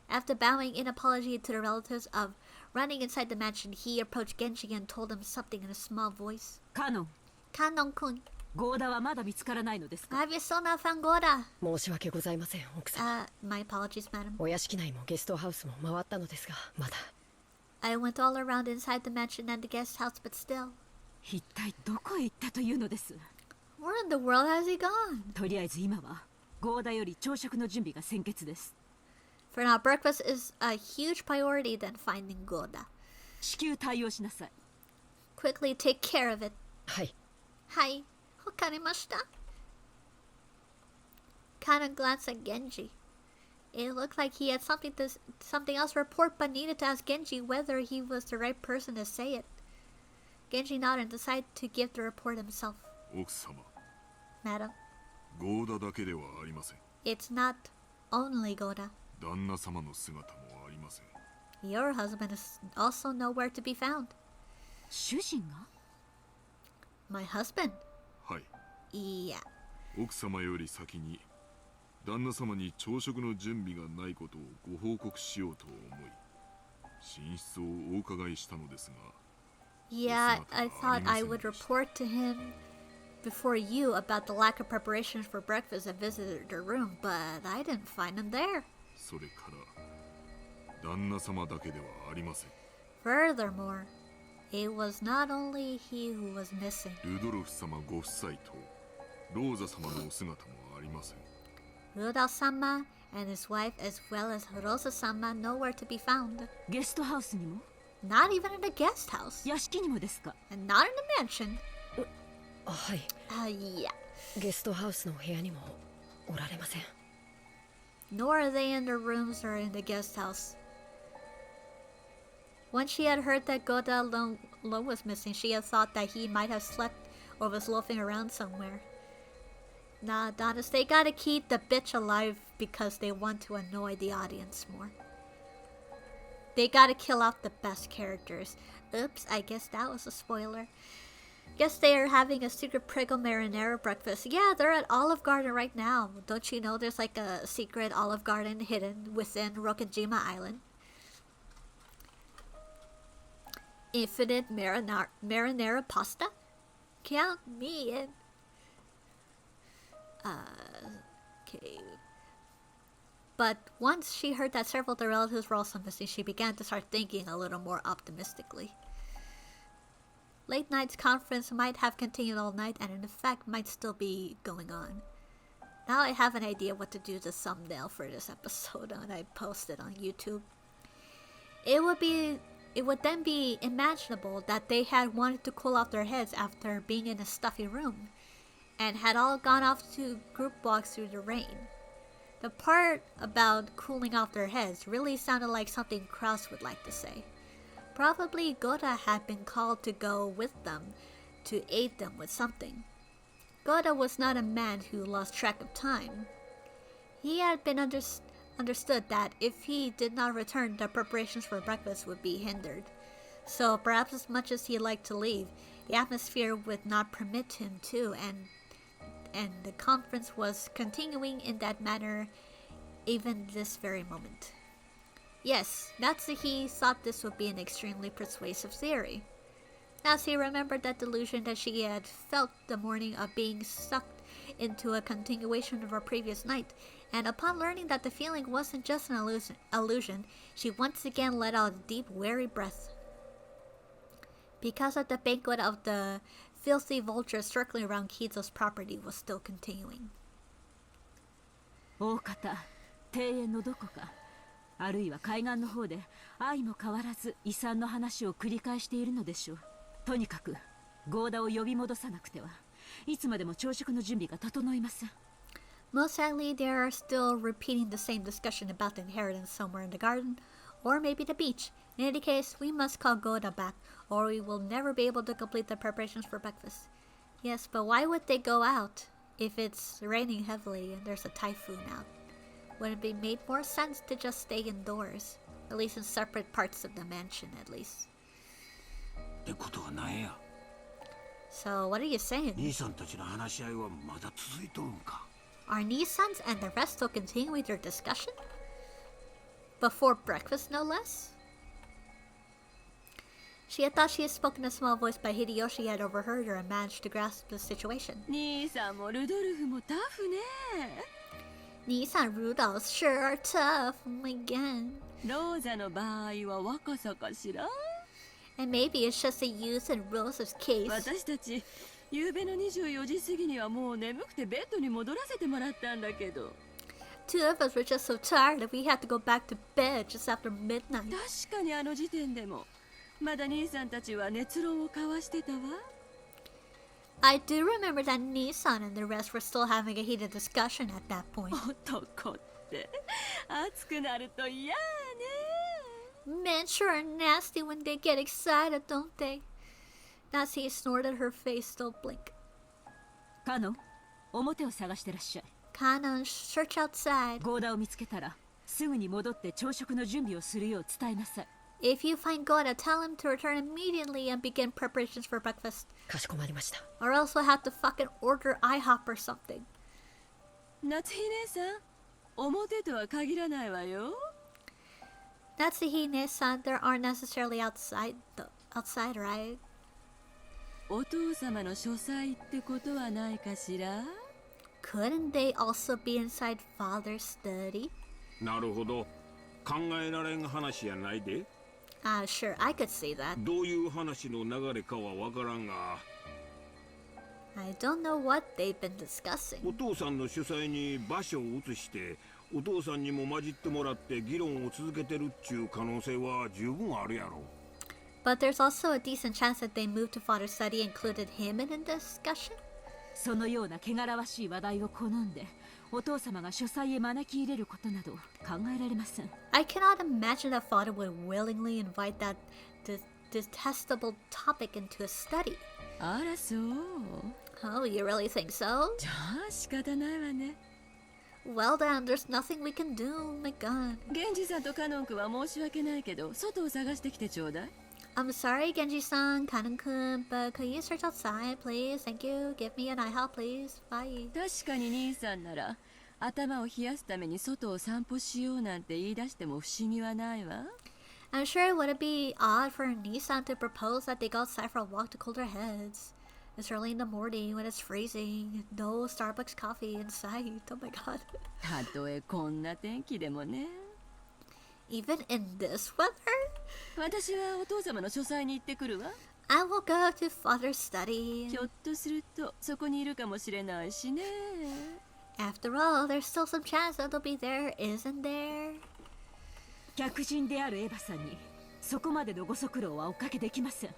After bowing in apology to the relatives of running inside the mansion, he approached Genji and told him something in a small voice. カノン、 Kanon-kun, ゴーダはまだ見つからないのですか。 have you still not found Goda? 申し訳ございません、奥さん。 My apologies, madam. お屋敷内もゲストハウスも回ったのですが、まだ。 I went all around inside the mansion and the guest house, but still. 一体どこへ行ったというのです。 Where in the world has he gone? とりあえず今はゴーダより朝食の準備が先決です。 For now, breakfast is a huge priority than finding Goda. 至急対応しなさい。 Quickly take care of it. はい。 Hi, wakarimashita? Kana glanced at Genji. It looked like he had something else to report, but needed to ask Genji whether he was the right person to say it. Genji nodded and decided to give the report himself. 奥様、 Madam, 合田だけではありません。 it's not only Goda. 旦那様の姿もありません。 Your husband is also nowhere to be found. 主人が My husband? はい。 Yeah. 奥様より先に旦那様に朝食の準備がないことをご報告しようと思い、寝室をお伺いしたのですが。 Yeah, I thought I would report to him before you about the lack of preparations for breakfast and visited her room, but I didn't find him there. それから旦那様だけではありません。 Furthermore, it was not only he who was missing. ルドルフ様ご夫妻とローザ様のお姿もありません。 Rudolph-sama and his wife, as well as Rosa-sama, nowhere to be found. ゲストハウスにも Not even in the guest house. 屋敷にもですか。 And not in the mansion. はい。 Yeah. ゲストハウスの部屋にもおられません。 Nor are they in their rooms or in the guest house. When she had heard that Goda Lo was missing, she had thought that he might have slept or was loafing around somewhere. Nah, Adonis, they gotta keep the bitch alive because they want to annoy the audience more. They gotta kill off the best characters. Oops, I guess that was a spoiler. Guess they are having a secret Prego marinara breakfast. Yeah, they're at Olive Garden right now. Don't you know there's like a secret Olive Garden hidden within Rokujima Island? Infinite marinara pasta? Count me in. Okay. But once she heard that several of the relatives were also missing, she began to start thinking a little more optimistically. Late night's conference might have continued all night and in fact might still be going on. Now I have an idea what to do the thumbnail for this episode and I post it on YouTube. It would then be imaginable that they had wanted to cool off their heads after being in a stuffy room and had all gone off to group walks through the rain. The part about cooling off their heads really sounded like something Kraus would like to say. Probably Goda had been called to go with them to aid them with something. Goda was not a man who lost track of time. He had been understood that if he did not return, the preparations for breakfast would be hindered. So perhaps as much as he liked to leave, the atmosphere would not permit him to, and the conference was continuing in that manner even this very moment. Yes, Natsuhi thought this would be an extremely persuasive theory. As he remembered that delusion that she had felt the morning of being sucked into a continuation of her previous night, and upon learning that the feeling wasn't just an illusion, she once again let out a deep, weary breath. Because of the banquet of the filthy vultures circling around Kizo's property was still continuing. 大方、庭園のどこか、あるいは海岸の方で相も変わらず遺産の話を繰り返しているのでしょう。とにかくゴーダを呼び戻さなくてはいつまでも朝食の準備が整いません。Most likely they are still repeating the same discussion about the inheritance somewhere in the garden, or maybe the beach. In any case, we must call Goda back, or we will never be able to complete the preparations for breakfast. Yes, but why would they go out if it's raining heavily and there's a typhoon out? Would it be made more sense to just stay indoors, at least in separate parts of the mansion, at least? ってことはなんや。 So what are you saying? 兄さんたちの話し合いはまだ続いとるんか。 Are Nisans and the rest still continuing their discussion? Before breakfast, no less? She had thought she had spoken in a small voice, but Hideyoshi had overheard her and managed to grasp the situation. 兄さんもルドルフもタフね。Nisan Rudolph sure are tough. Oh my god. ローザの場合は若さかしら。 And maybe it's just a youth in Rosa's case. 私たち、夕べの24時過ぎにはもう眠くてベッドに戻らせてもらったんだけど。Two of us were just so tired that we had to go back to bed just after midnight. 確かにあの時点でも、まだ兄さんたちは熱論を交わしてたわ。I do remember that Nissan and the rest were still having a heated discussion at that point. 男って熱くなると嫌ね。 Men sure are nasty when they get excited, don't they? Natsuhi snorted, her face still blank. カノン、表を探してらっしゃい。 Kanon, search outside. ゴーダを見つけたらすぐに戻って朝食の準備をするよう伝えなさい。 If you find Goda, tell him to return immediately and begin preparations for breakfast. かしこまりました。 Or else we'll have to fucking order IHOP or something. 夏日姉さん、表とは限らないわよ。 Natsuhi-san, there aren't necessarily outside, right? お父様の書斎ってことはないかしら。 Couldn't they also be inside father's study? なるほど。考えられん話やないで。Sure, I could see that. どういう話の流れかはわからんが。 I don't know what they've been discussing. お父さんの主催に場所を移して、お父さんにも混じってもらって議論を続けてるっちゅう可能性は十分あるやろ。 But there's also a decent chance that they moved to father's study and included him in the discussion. そのような汚らわしい話題を好んでお父様が書斎へ招き入れることなど考えられません。 I cannot imagine that father would willingly invite that detestable topic into a study. あらそう。 Oh, you really think so? じゃあ仕方ないわね。 Well then, there's nothing we can do. Oh my god. 源氏さんとカノン君は申し訳ないけど、外を探してきてちょうだい。 I'm sorry, Genji-san, Kanon-kun, but could you search outside, please? Thank you. Give me an IHOP, please. Bye. 確かに兄さんなら、頭を冷やすために外を散歩しようなんて言い出しても不思議はないわ。 I'm sure it wouldn't be odd for Nissan to propose that they go outside for a walk to cool their heads. It's early in the morning when it's freezing. No Starbucks coffee in sight. Oh my god. たとえこんな天気でもね。 Even in this weather? 私はお父様の書斎に行ってくるわ。 I will go to father's study. ひょっとするとそこにいるかもしれないしね。 After all, there's still some chance that they'll be there, isn't there? 客人であるエヴァさんにそこまでのご足労はおかけできません。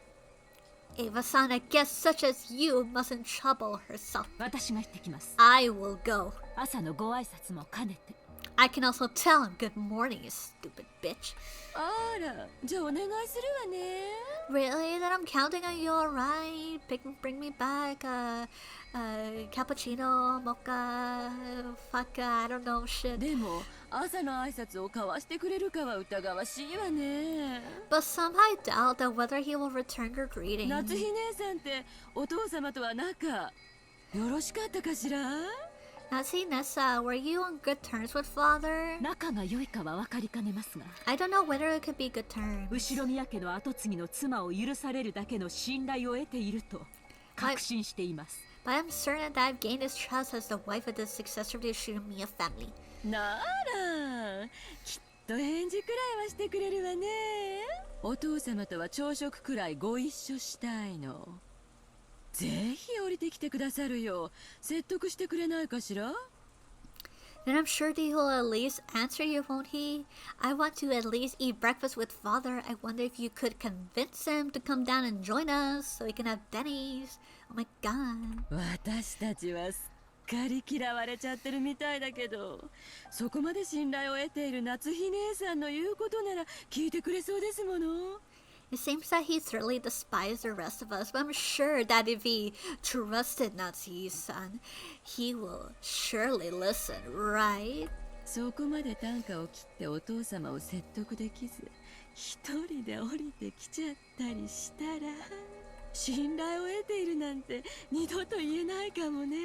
Eva-san, I guess such as you mustn't trouble herself. 私が行ってきます。 I will go. 朝のご挨拶も兼ねて。I can also tell him good morning, you stupid bitch. あら、じゃあお願いするわね。 Really? Then I'm counting on you, alright? Bring me back cappuccino, mocha, fuck, I don't know, shit. でも朝の挨拶を交わしてくれるかは疑わしいわね。 But somehow I doubt that whether he will return your greeting. 夏日姉さんってお父様とは仲よろしかったかしら？ Natsuhi Nessa, were you on good terms with father? 仲が良いかは分かりかねますが、 I don't know whether it could be good terms. 後宮家の跡継ぎの妻を許されるだけの信頼を得ていると確信しています。 But I'm certain that I've gained his trust as the wife of the successor of the Ushiramiya family. ならきっと返事くらいはしてくれるわね。お父様とは朝食くらいご一緒したいの。ぜひ降りてきてくださるよう説得してくれないかしら？ Then I'm sure that he'll at least answer you, won't he? I want to at least eat breakfast with father. I wonder if you could convince him to come down and join us so we can have Denny's. Oh my god. 私たちはすっかり嫌われちゃってるみたいだけど、そこまで信頼を得ている夏日姉さんの言うことなら聞いてくれそうですもの。 It seems that he thoroughly despised the rest of us, but I'm sure that if he trusted Natsuhi-san, he will surely listen, right? そこまで短歌を切ってお父様を説得できず、一人で降りてきちゃったりしたら、信頼を得ているなんて二度と言えないかもね。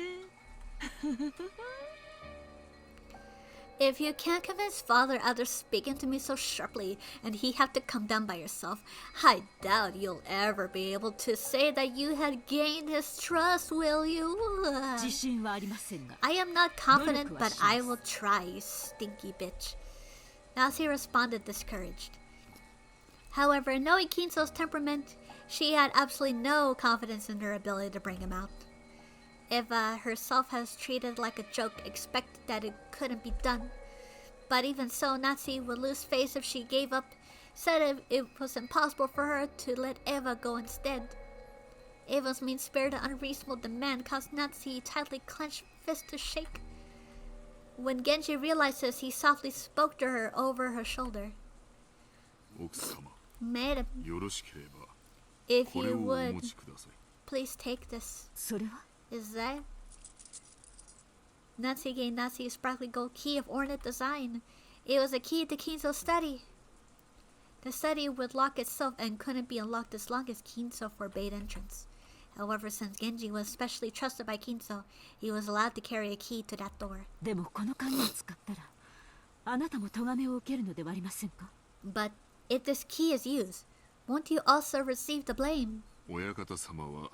If you can't convince father after speaking to me so sharply and he have to come down by yourself, I doubt you'll ever be able to say that you had gained his trust, will you? 自信はありませんが、 I am not confident, but I will try, you stinky bitch. Nasi responded discouraged. However, knowing Kinso's temperament, she had absolutely no confidence in her ability to bring him out. Eva herself has treated like a joke, expected that it couldn't be done. But even so, Natsuhi would lose face if she gave up, said it was impossible for her to let Eva go instead. Eva's mean-spirited, unreasonable demand caused Natsuhi tightly clenched fist to shake. When Genji realized this, he softly spoke to her over her shoulder. 奥様、 Madam, よろしければ if これ you をお would, 持ちください。 please take this. それは Is that? Natsuhi gave Natsuhi a sparkly gold key of ornate design. It was a key to Kinso's study. The study would lock itself and couldn't be unlocked as long as Kinso forbade entrance. However, since Genji was specially trusted by Kinso, he was allowed to carry a key to that door. でもこの鍵を使ったらあなたも咎めを受けるのではありませんか？ But if this key is used, won't you also receive the blame? 親方様は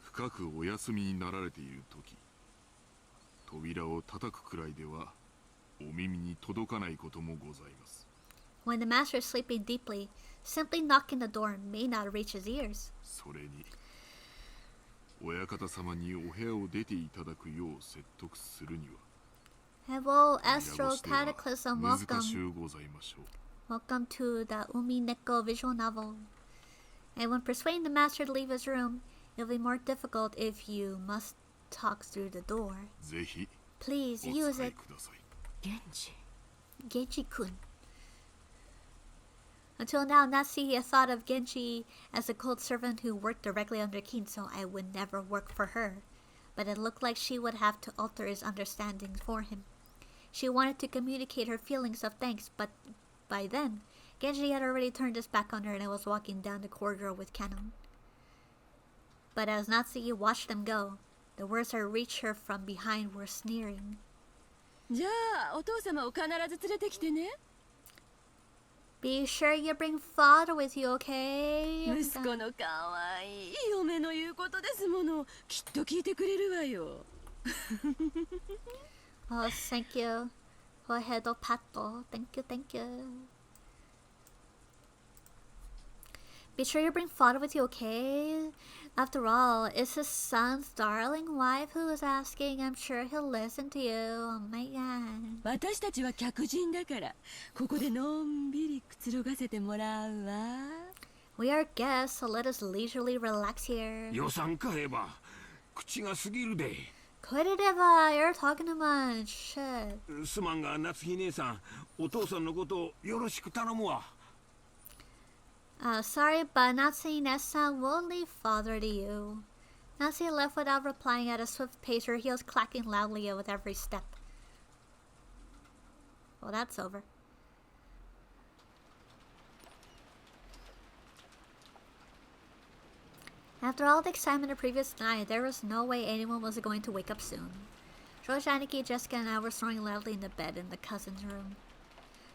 深くお休みになられている時、扉を叩くくらいではお耳に届かないこともございます。 When the master is sleeping deeply, simply knocking the door may not reach his ears. それに親方様にお部屋を出ていただくよう説得するには Hello, 親 Astro 御しでは Cataclysm. 難 Welcome. しゅうございましょう。 Welcome to the Umineko visual novel. And when persuading the master to leave his room, it'll be more difficult if you must talk through the door. ぜひ Please お use 使い it, ください。源氏 Genji-kun. Until now, Natsuhi had thought of Genji as a cold servant who worked directly under Kinso. I would never work for her. But it looked like she would have to alter his understanding for him. She wanted to communicate her feelings of thanks, but by then, Genji had already turned his back on her and was walking down the corridor with Canon. But as Natsuhi watched them go, the words that reached her from behind were sneering. じゃあお父様を必ず連れてきてね。 Be sure you bring father with you, okay? 息子のかわいい嫁の言うことですもの。きっと聞いてくれるわよ。 Oh, thank you. Hohedo pato. Thank you, thank you. Be sure you bring father with you, okay? After all, it's his son's darling wife who is asking. I'm sure he'll listen to you. Oh my god. 私たちは客人だからここでのんびりくつろがせてもらうわ。 We are guests, so let us leisurely relax here. 予算かえば口が過ぎるで。これでは you're talking too much. Shit. すまんが夏日姉さん、お父さんのことをよろしく頼むわ。Sorry, but Natsuki Nessa will leave father to you. Natsuki left without replying at a swift pace, her heels clacking loudly with every step. Well, that's over. After all the excitement the previous night, there was no way anyone was going to wake up soon. George, Aniki, Jessica, and I were snoring loudly in the bed in the cousin's room.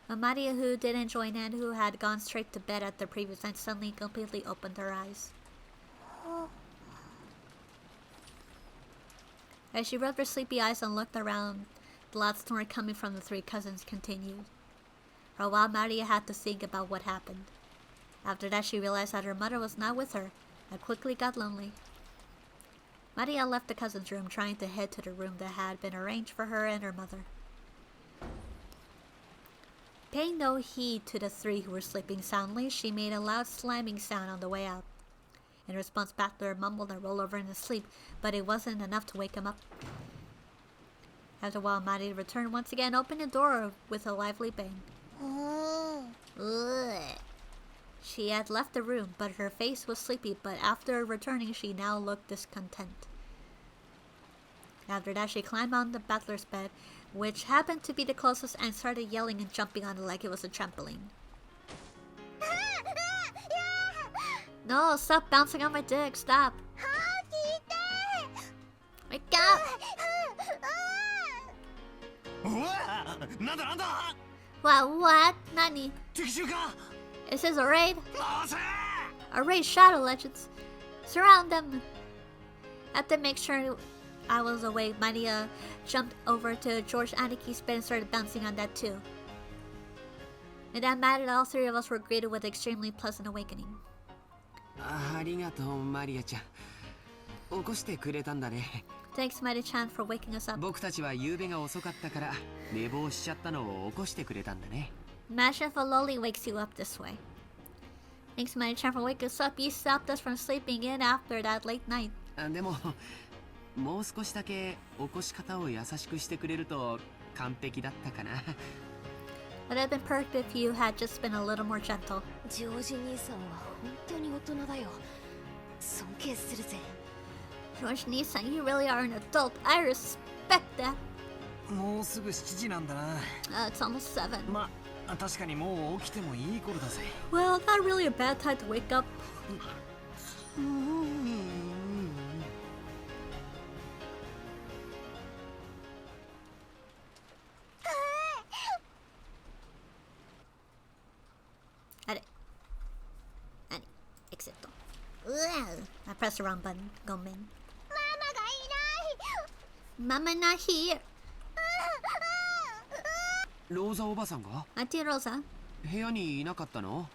But Maria, who didn't join and who had gone straight to bed at the previous night, suddenly completely opened her eyes. As she rubbed her sleepy eyes and looked around, the loud snoring coming from the three cousins continued. For a while, Maria had to think about what happened. After that, she realized that her mother was not with her, and quickly got lonely. Maria left the cousin's room, trying to head to the room that had been arranged for her and her mother. Paying no heed to the three who were sleeping soundly, she made a loud slamming sound on the way out. In response, Battler mumbled and rolled over in his sleep, but it wasn't enough to wake him up. After a while, Maria returned once again and opened the door with a lively bang. Ugh. She had left the room, but her face was sleepy, but after returning, she now looked discontent. After that, she climbed on the Battler's bed, which happened to be the closest, and started yelling and jumping on it like it was a trampoline. No, stop bouncing on my dick, stop. Wake up! What? Nani? Is this a raid? A raid, Shadow Legends. Surround them! After make sure I was awake, Maria jumped over to George Aniki's bed and started bouncing on that too. In that matter, all three of us were greeted with an extremely pleasant awakening. ありがとう、マリアちゃん。起こしてくれたんだね。Thanks, Maria-chan, for waking us up. 僕たちは夕べが遅かったから寝坊しちゃったのを起こしてくれたんだね。Imagine if a loli wakes you up this way. Thanks, Maria-chan, for waking us up. You stopped us from sleeping in after that late night. でも、もう少しだけ起こし方を優しくしてくれると完璧だったかな。Would have been perfect if you had just been a little more gentle. ジョージ兄さんは本当に大人だよ。尊敬するぜ。George Nissan, you really are an adult. I respect that. もうすぐ7時なんだな。It's almost 7. まあ、確かにもう起きてもいい頃だぜ。Well, not really a bad time to wake up. Exit. I pressed the wrong button. Go min. Mama not here. ローザおばさんが Auntie Rosa. 部屋にいなかったの？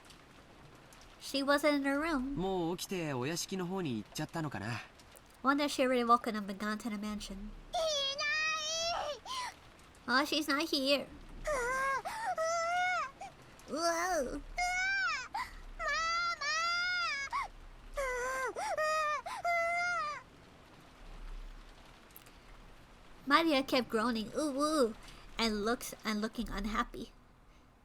She wasn't in her room. もう起きてお屋敷の方に行っちゃったのかな。 Wonder if she already woken up and gone to the mansion. Oh, she's not here. Whoa. Maria kept groaning, ooh, ooh, and looking unhappy.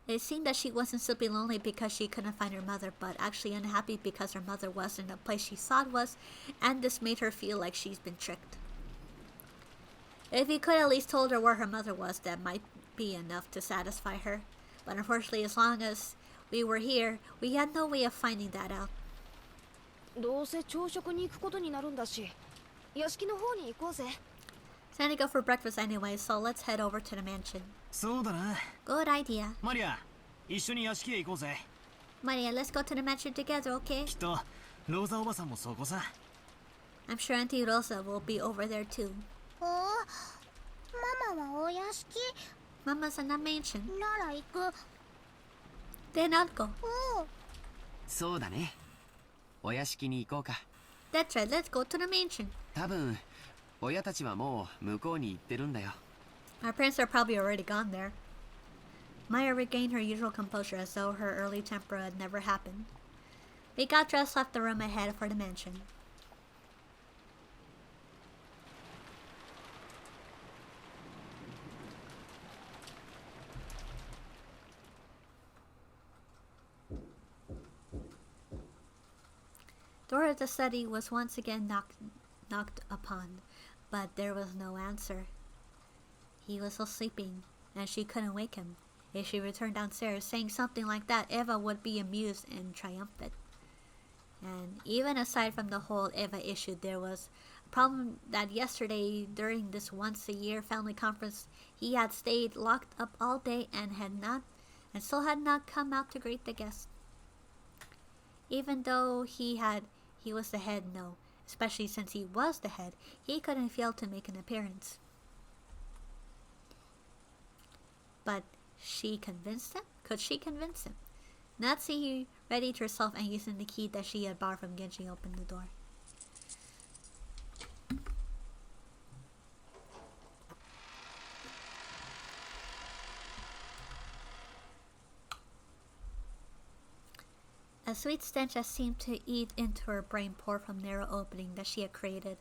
It seemed that she wasn't simply lonely because she couldn't find her mother, but actually unhappy because her mother wasn't in the place she thought was, and this made her feel like she's been tricked. If he could at least told her where her mother was, that might be enough to satisfy her. But unfortunately, as long as we were here, we had no way of finding that out. どうせ朝食に行くことになるんだし、屋敷の方に行こうぜ。Time to go for breakfast anyway, so let's head over to the mansion. そうだな。Good idea. マリア、一緒に屋敷へ行こうぜ。Maria, let's go to the mansion together, okay? きっとローザおばさんもそこさ。I'm sure Auntie Rosa will be over there too. ママはお屋敷 Mama's in the mansion. なら行く。 Then I'll go. そうだね。お屋敷に行こうか。 That's right, let's go to the mansion. 多分親たちはもう向こうに行ってるんだよ。 Our parents are probably already gone there. Maya regained her usual composure as though her early temper had never happened. We got dressed, left the room, and headed for the mansion. door of the study was once again knocked upon, but there was no answer. He was still sleeping, and she couldn't wake him. If she returned downstairs saying something like that, Eva would be amused and triumphant. And even aside from the whole Eva issue, there was a problem that yesterday during this once-a-year family conference, he had stayed locked up all day and still had not come out to greet the guests. Even though he was the head, no, especially since he was the head, he couldn't fail to make an appearance. But she convinced him? Could she convince him? Natsuki readied herself and using the key that she had borrowed from Genji opened the door. A sweet stench that seemed to eat into her brain poured from the narrow opening that she had created,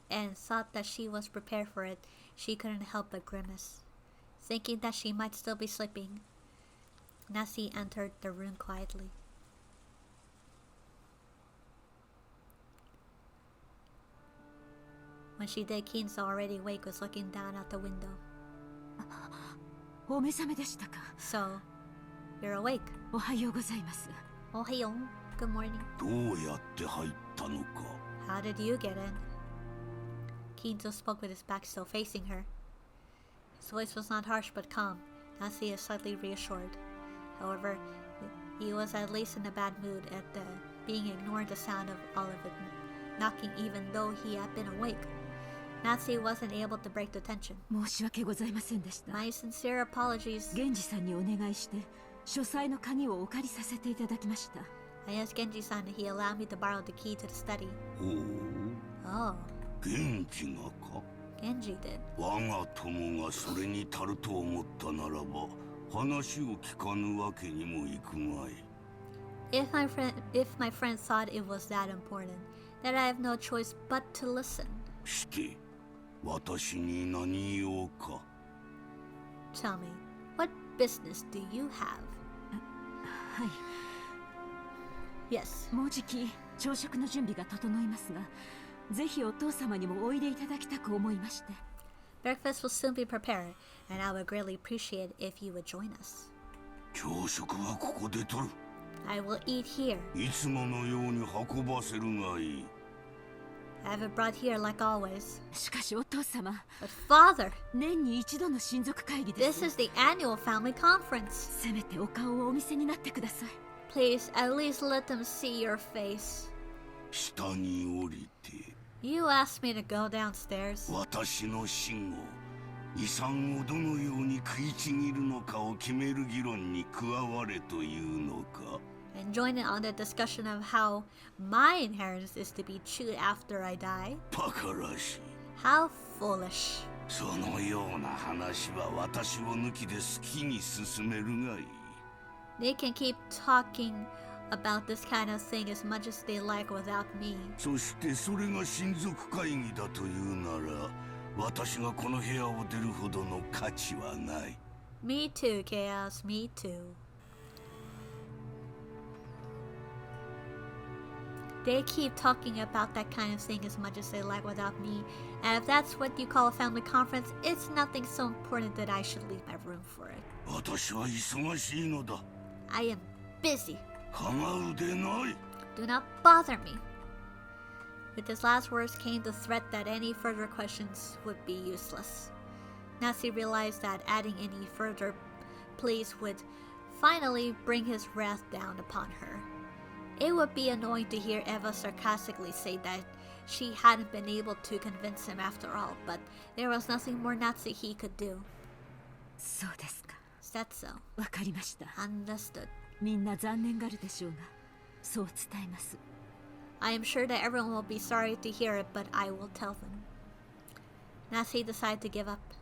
and thought that she was prepared for it. She couldn't help but grimace. Thinking that she might still be sleeping, Nasi entered the room quietly. When she did, Kinzo, already awake, was looking down out the window. So, you're awake. Ohayo. Good morning. How did you get in? Kinzo spoke with his back still facing her. His voice was not harsh but calm. Nasi is slightly reassured. However, he was at least in a bad mood at being ignored the sound of all of it knocking even though he had been awake. Natsuki wasn't able to break the tension. My sincere apologies. I asked Genji-san if he allowed me to borrow the key to the study. Oh. Genji did. If my friend thought it was that important, then I have no choice but to listen. Tell me, what business do you have? Yes. Breakfast will soon be prepared, and I would greatly appreciate if you would join us. I will eat here. I have it brought here like always. But father, this is the annual family conference. Please, at least let them see your face. You asked me to go downstairs. And join in on the discussion of how my inheritance is to be chewed after I die? How foolish. They can keep talking about this kind of thing as much as they like without me. Me too, Chaos, me too. They keep talking about that kind of thing as much as they like without me, and if that's what you call a family conference, it's nothing so important that I should leave my room for it. I am busy. Do not bother me. With his last words came the threat that any further questions would be useless. Nasi realized that adding any further pleas would finally bring his wrath down upon her. It would be annoying to hear Eva sarcastically say that she hadn't been able to convince him after all, but there was nothing more Natsuki could do. Is that so? Understood. I am sure that everyone will be sorry to hear it, but I will tell them. Natsuki decided to give up.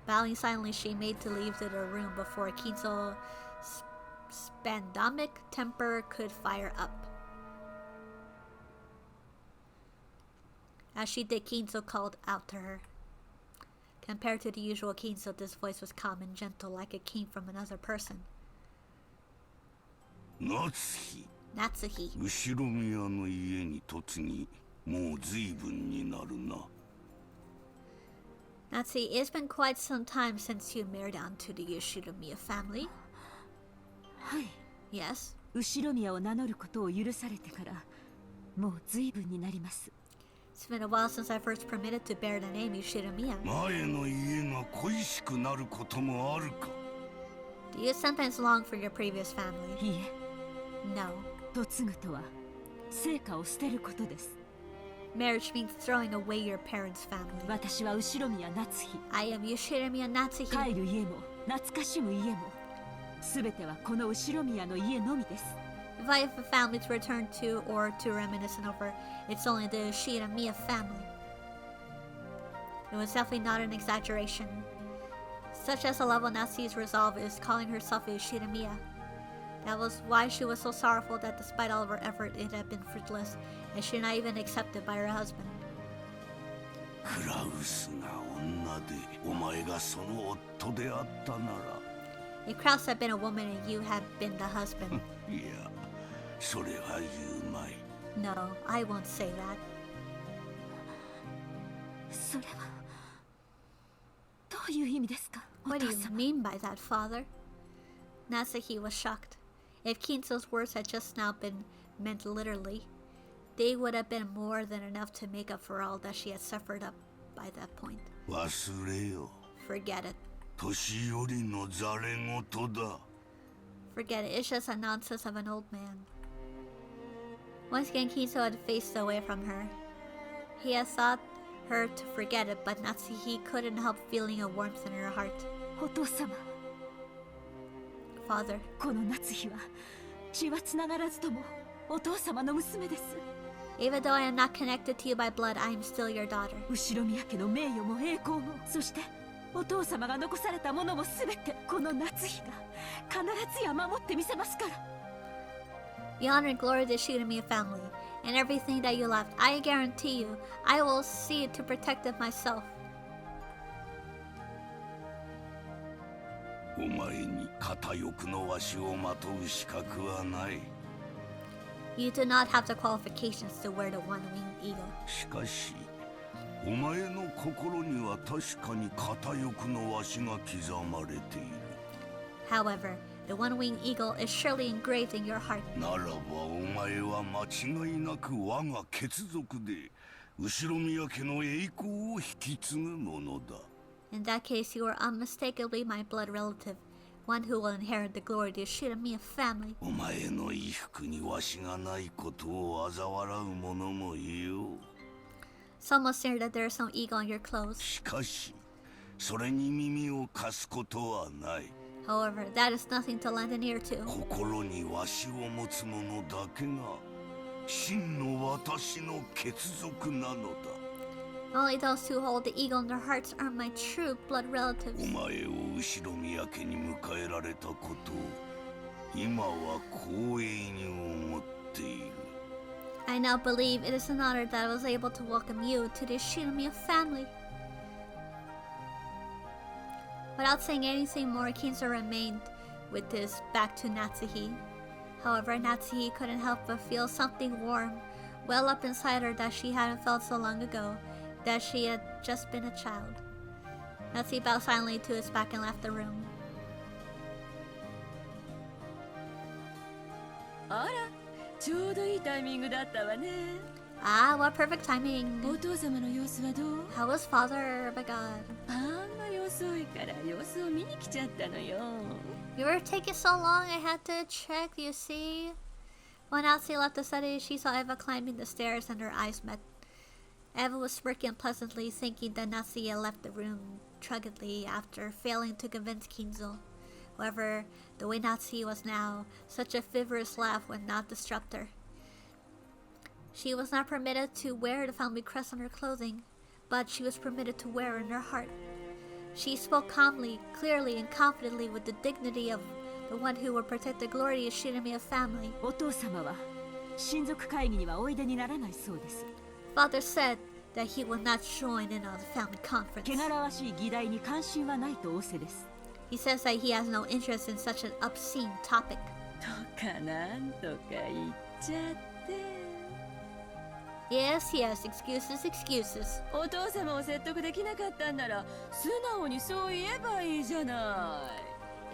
Bowing silently, she made to leave to the room before Kinzo's spasmodic temper could fire up. As she did, Kinzo called out to her. Compared to the usual Kinzo, this voice was calm and gentle, like it came from another person. Natsuhi. 後ろ宮の家に嫁ぎ、もう随分になるな。Natsuhi, it's been quite some time since you married onto the Yoshiromiya family. はい。 Yes. 後ろ宮を名乗ることを許されてからもう随分になります。 It's been a while since I first permitted to bear the name Yoshiromiya. 前の家が恋しくなることもあるか。 Do you sometimes long for your previous family? いいえ。 No. 嫁ぐとは成果を捨てることです。 Marriage means throwing away your parents' family. 私は後宮夏日。 I am Yoshiromiya 帰 Natsuhi. る家も懐かしむ家もすべてはこの後宮の家のみです。 If I have a family to return to or to reminiscent over, it's only the Yoshiromiya family. It was definitely not an exaggeration. Such as the level Natsuhi's resolve is calling herself a Yoshiromiya. That was why she was so sorrowful that despite all of her effort, it had been fruitless, and she not even accepted by her husband. クラウスが女で、お前がその夫であったなら。 If Kraus had been a woman and you had been the husband. いや、それは言うまい。 No, I won't say that. それはどういう意味ですか、お What 父 do you 様。 mean by that, father? Natsuhi was shocked. If Kinzo's words had just now been meant literally, they would have been more than enough to make up for all that she had suffered up by that point. 忘れよ。 Forget it. 年寄りのざれ言だ。 Forget it. It's just a nonsense of an old man. Once again, Kinzo had faced away from her. He had thought her to forget it, but Natsuhi couldn't help feeling a warmth in her heart. お父様、 Father, この夏日は血はつながらずともお父様の娘です。 even though I am not connected to you by blood, I am still your daughter. 後宮家の名誉も栄光も、そしてお父様が残されたものもすべてこの夏日が必ずや守ってみせますから。 The honor and glory of the Shinomiya family, and everything that you left, I guarantee you, I will see to protect it myself. お前に片翼のわしをまとう資格はない。 You do not have the qualifications to wear the one-winged eagle. しかし、お前の心には確かに片翼のわしが刻まれている。 However, the one-winged eagle is surely engraved in your heart. ならばお前は間違いなく我が血族で後宮家の栄光を引き継ぐものだ。 In that case, you are unmistakably my blood relative, one who will inherit the glory of the Shinomiya family. お前の衣服にわしがないことを嘲笑う者もいよう。 Some will sneer that there is no eagle on your clothes. しかし、それに耳を貸すことはない。 However, that is nothing to lend an ear to. 心にわしを持つ者だけが真の私の血族なのだ。 Only those who hold the eagle in their hearts are my true blood お relatives. 前を後宮家に迎えられたことを今は光栄に思っている。 I now believe it is an honor that I was able to welcome you to the Shinomiya family. Without saying anything more, Kinzo remained with his back to Natsuhi. However, Natsuhi couldn't help but feel something warm well up inside her that she hadn't felt so long ago, that she had just been a child. Natsuhi bowed silently to his back and left the room. あら、ちょうどいいタイミングだったわね。 Ah, what perfect timing. お父様の様子はどう？ How was father? Oh my god. あんまり遅いから様子を見に来ちゃったのよ。 You were taking so long, I had to check, you see? When Natsuhi left the study, she saw Eva climbing the stairs and her eyes met. Eva was smirking unpleasantly, thinking that Natsuhi had left the room tragically after failing to convince Kinzo. However, the way Natsuhi was now, such a frivolous laugh would not disrupt her. She was not permitted to wear the family crest on her clothing, but she was permitted to wear it in her heart. She spoke calmly, clearly, and confidently with the dignity of the one who would protect the glory of Shinomiya family. お父様は親族会議にはおいでにならないそうです。 Father said that he would not join in on the family conference. 汚らわしい議題に関心はないと仰せです。 He says that he has no interest in such an obscene topic. とかなんとか言っちゃって。Yes, yes, excuses, excuses. お父様を説得できなかったんなら素直にそう言えばいいじゃな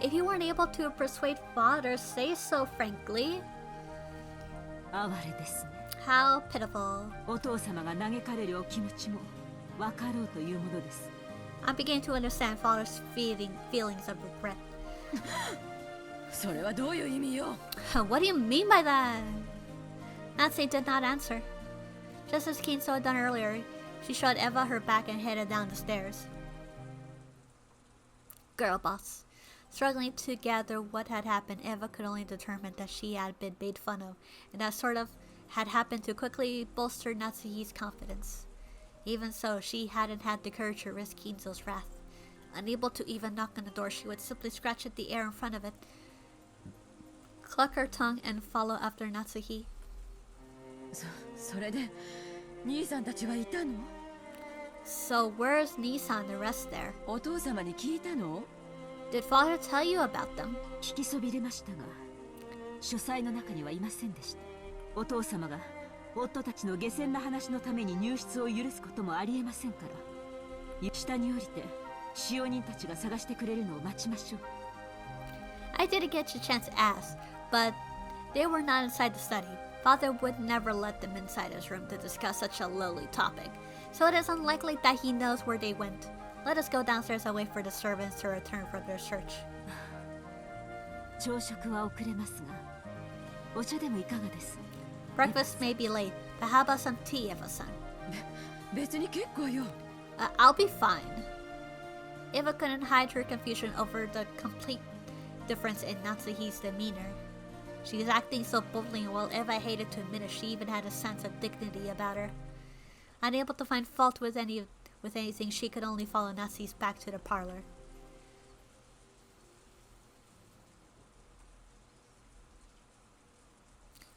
い。 If you weren't able to persuade father, say so frankly. 哀れですね。 How pitiful. お父様が嘆かれるお気持ちも分かろうというものです。 I'm beginning to understand father's feelings of regret. それはどういう意味よ。 What do you mean by that? Nancy did not answer. Just as Kinso had done earlier, she showed Eva her back and headed down the stairs. Girl boss. Struggling to gather what had happened, Eva could only determine that she had been made fun of, and that sort of had happened to quickly bolster Natsuhi's confidence. Even so, she hadn't had the courage to risk Kinso's wrath. Unable to even knock on the door, she would simply scratch at the air in front of it, cluck her tongue, and follow after Natsuhi. それで兄さんたちはいたの？ So where's Nissan and the rest there? お父様に聞いたの？ Did father tell you about them? 聞きそびれましたが、書斎の中にはいませんでした。お父様が夫たちの下船な話のために入室を許すこともありえませんから、下に降りて使用人たちが探してくれるのを待ちましょう。 I didn't get a chance to ask, but they were not inside the study. Father would never let them inside his room to discuss such a lowly topic, so it is unlikely that he knows where they went. Let us go downstairs and wait for the servants to return from their search. 朝食は遅れますが、お茶でもいかがです？ Breakfast may be late, but how about some tea, Eva-san? 別に結構よ。I'll be fine. Eva couldn't hide her confusion over the complete difference in Natsuhi's demeanor. She was acting so boldly, while Eva hated to admit it, she even had a sense of dignity about her. Unable to find fault with anything, she could only follow Natsuhi's back to the parlor.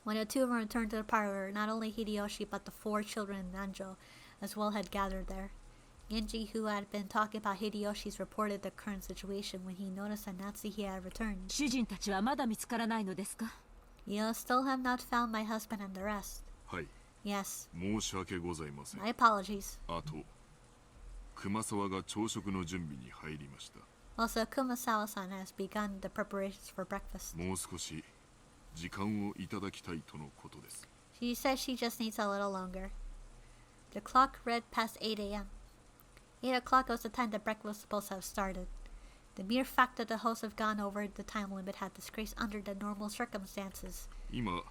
When the two of them returned to the parlor, not only Hideyoshi but the 4 children and Nanjo as well had gathered there. Genji, who had been talking about Hideyoshi's, reported the current situation when he noticed that Natsuhi had returned. 主人たちはまだ見つからないのですか？ You still have not found my husband and the rest. はい。 Yes. 申し訳ございません。 My apologies. あと、熊沢が朝食の準備に入りました。 Also, Kumasawa-san has begun the preparations for breakfast. もう少し時間をいただきたいとのことです。 She says she just needs a little longer. The clock read past 8 a.m. 8 o'clock was the time that breakfast was supposed to have started. The mere fact that the hosts have gone over the time limit had disgraced under the normal circumstances. 今、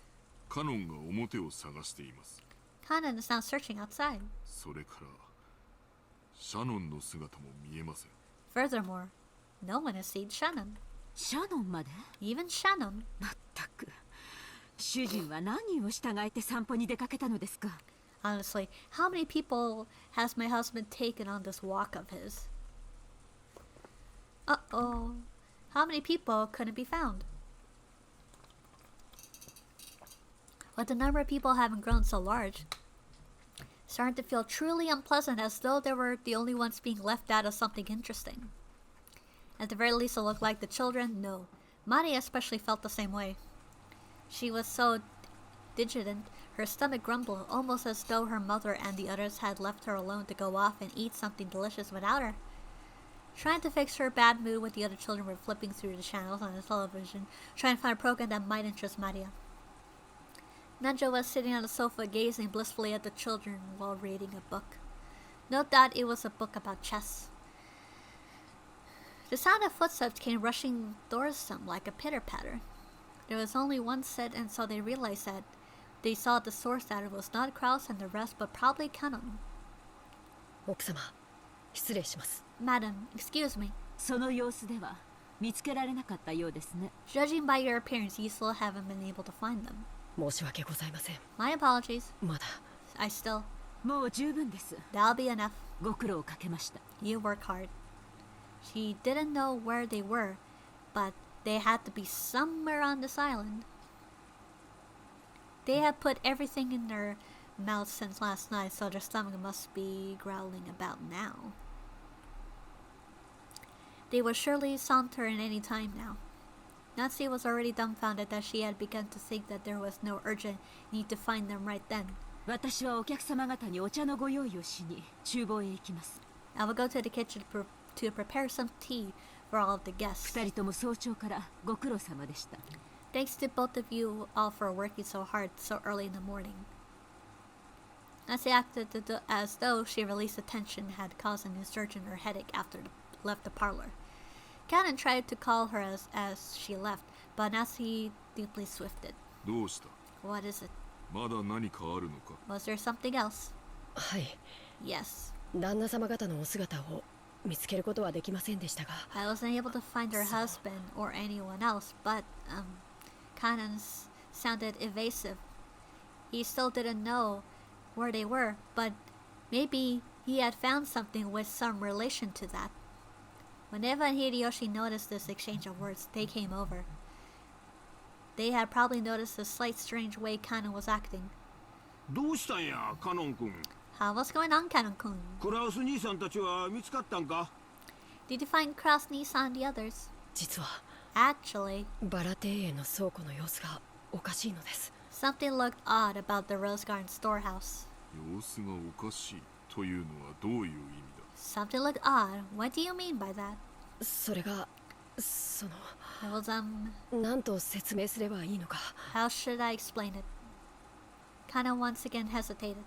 カノンが表を探しています。 Kanan is now searching outside. それから、シャノンの姿も見えません。 Furthermore, no one has seen Shannon. シャノンまで？ Even Shannon. まったく、主人は何人を従えて散歩に出かけたのですか？ Honestly, how many people has my husband taken on this walk of his? Uh-oh. How many people couldn't be found? With the number of people having grown so large, starting to feel truly unpleasant, as though they were the only ones being left out of something interesting. At the very least, it looked like the children. No. Maria especially felt the same way. She was so diligent, her stomach grumbled, almost as though her mother and the others had left her alone to go off and eat something delicious without her. Trying to fix her bad mood, with the other children were flipping through the channels on the television, trying to find a program that might interest Maria. Nanjo was sitting on the sofa gazing blissfully at the children while reading a book. Note that it was a book about chess. The sound of footsteps came rushing towards them like a pitter-patter. There was only one set, and so they realized that they saw the source that it was not Kraus and the rest, but probably Canon. 奥様、失礼します。 Madam, excuse me. その様子では見つけられなかったようですね。 Judging by your appearance, you still haven't been able to find them. 申し訳ございません。 My apologies. まだ。I still. もう十分です。 That'll be enough. ご苦労をかけました。 You work hard. She didn't know where they were, but they had to be somewhere on this island. They had put everything in their mouths since last night, so their stomach must be growling about now. They would surely saunter in any time now. Nancy was already dumbfounded that she had begun to think that there was no urgent need to find them right then. 私はお客様方にお茶のご用意をしに厨房へ行きます。 I will go to the kitchen to prepare some tea for all of the guests. 二人とも早朝からご苦労様でした。 Thanks to both of you all for working so hard so early in the morning. Nancy acted as though she released the tension had caused an surge in her headache after left the parlor. Cannon tried to call her as she left, but Nancy deeply swifted. どうした？ What is it? まだ何かあるのか？ Was there something else? はい。 Yes. 旦那様方のお姿を見つけることはできませんでしたが。 I wasn't able to find her husband or anyone else, but Cannon sounded evasive. He still didn't know where they were, but maybe he had found something with some relation to that. When Eva and Hideyoshi noticed this exchange of words, they came over. They had probably noticed the slight strange way Cannon was acting. どうしたんや、カノン君。 What's going on, Cannon-kun? クラウス兄さんたちは見つかったんか？ Did you find Kraus, Nisa, and the others? 実は Actually, バラ庭園の倉庫の様子がおかしいのです。 something looked odd about the Rose Garden storehouse. 様子がおかしいというのはどういう意味だ？ Something looked odd? What do you mean by that? それがその It was, 何と説明すればいいのか。 how should I explain it? Kana once again hesitated.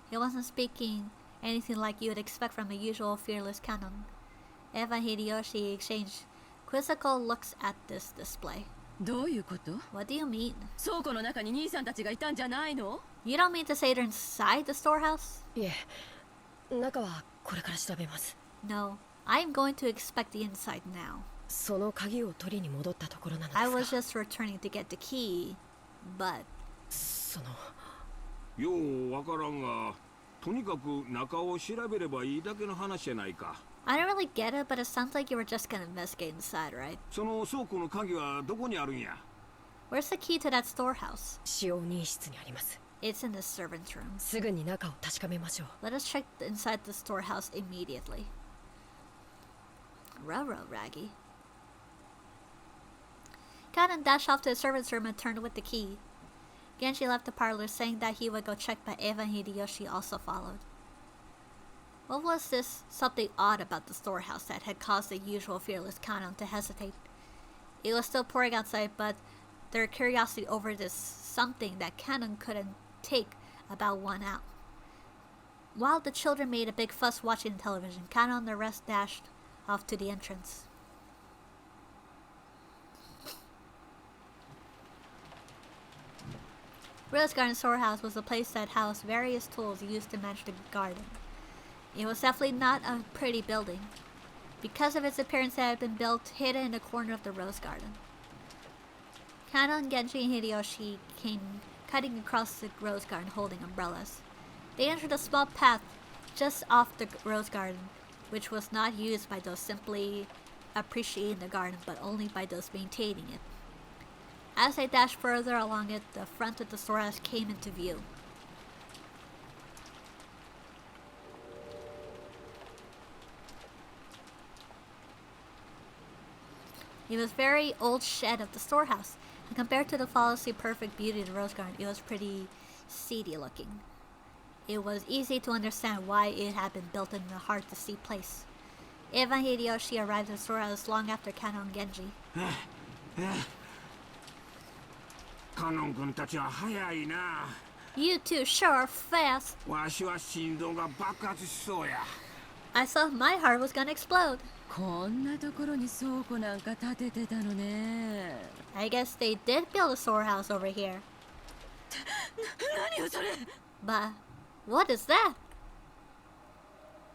He wasn't speaking anything like you would expect from a usual fearless Canon. Eva and Hideyoshi exchanged quizzical looks at this display. どういうこと？ What do you mean? 倉庫の中に兄さんたちがいたんじゃないの？ You don't mean to say they're inside the storehouse? いえ、中はこれから調べます。 No, I'm going to inspect the inside now. その鍵を取りに戻ったところなの I で was すが。 just returning to get the key, but そのようわからんが、とにかく中を調べればいいだけの話じゃないか。 I don't really get it, but it sounds like you were just gonna investigate inside, right? その倉庫の鍵はどこにあるんや？ Where's the key to that storehouse? 使用人室にあります。 It's in the servant's room. すぐに中を確かめましょう。 Let us check inside the storehouse immediately. Ruh-roh, Raggy. Kanan dashed off to the servant's room and turned with the key. Genji left the parlor saying that he would go check, but Eva and Hideyoshi also followed. What was this something odd about the storehouse that had caused the usual fearless Kanan to hesitate? It was still pouring outside, but their curiosity over this something that Kanan couldn't take about won out. While the children made a big fuss watching television, Kanan and the rest dashed off to the entrance. Rose Garden Storehouse was a place that housed various tools used to manage the garden. It was definitely not a pretty building. Because of its appearance, it had been built hidden in the corner of the Rose Garden. Kanon, Genji, and Hideyoshi came cutting across the Rose Garden holding umbrellas. They entered a small path just off the Rose Garden, which was not used by those simply appreciating the garden, but only by those maintaining it. As they dashed further along it, the front of the storehouse came into view. It was very old shed of the storehouse, and compared to the flawlessly perfect beauty of the Rose Garden, it was pretty seedy looking. It was easy to understand why it had been built in a hard-to-see place. Eva and Hideyoshi arrived at the storehouse long after Kanon and Genji. カノン君たちは早いな。 You two sure are fast. わしは心臓が爆発しそうや。 I thought my heart was gonna explode. こんなところに倉庫なんか建ててたのね。 I guess they did build a storehouse over here. 何よそれ。 But what is that?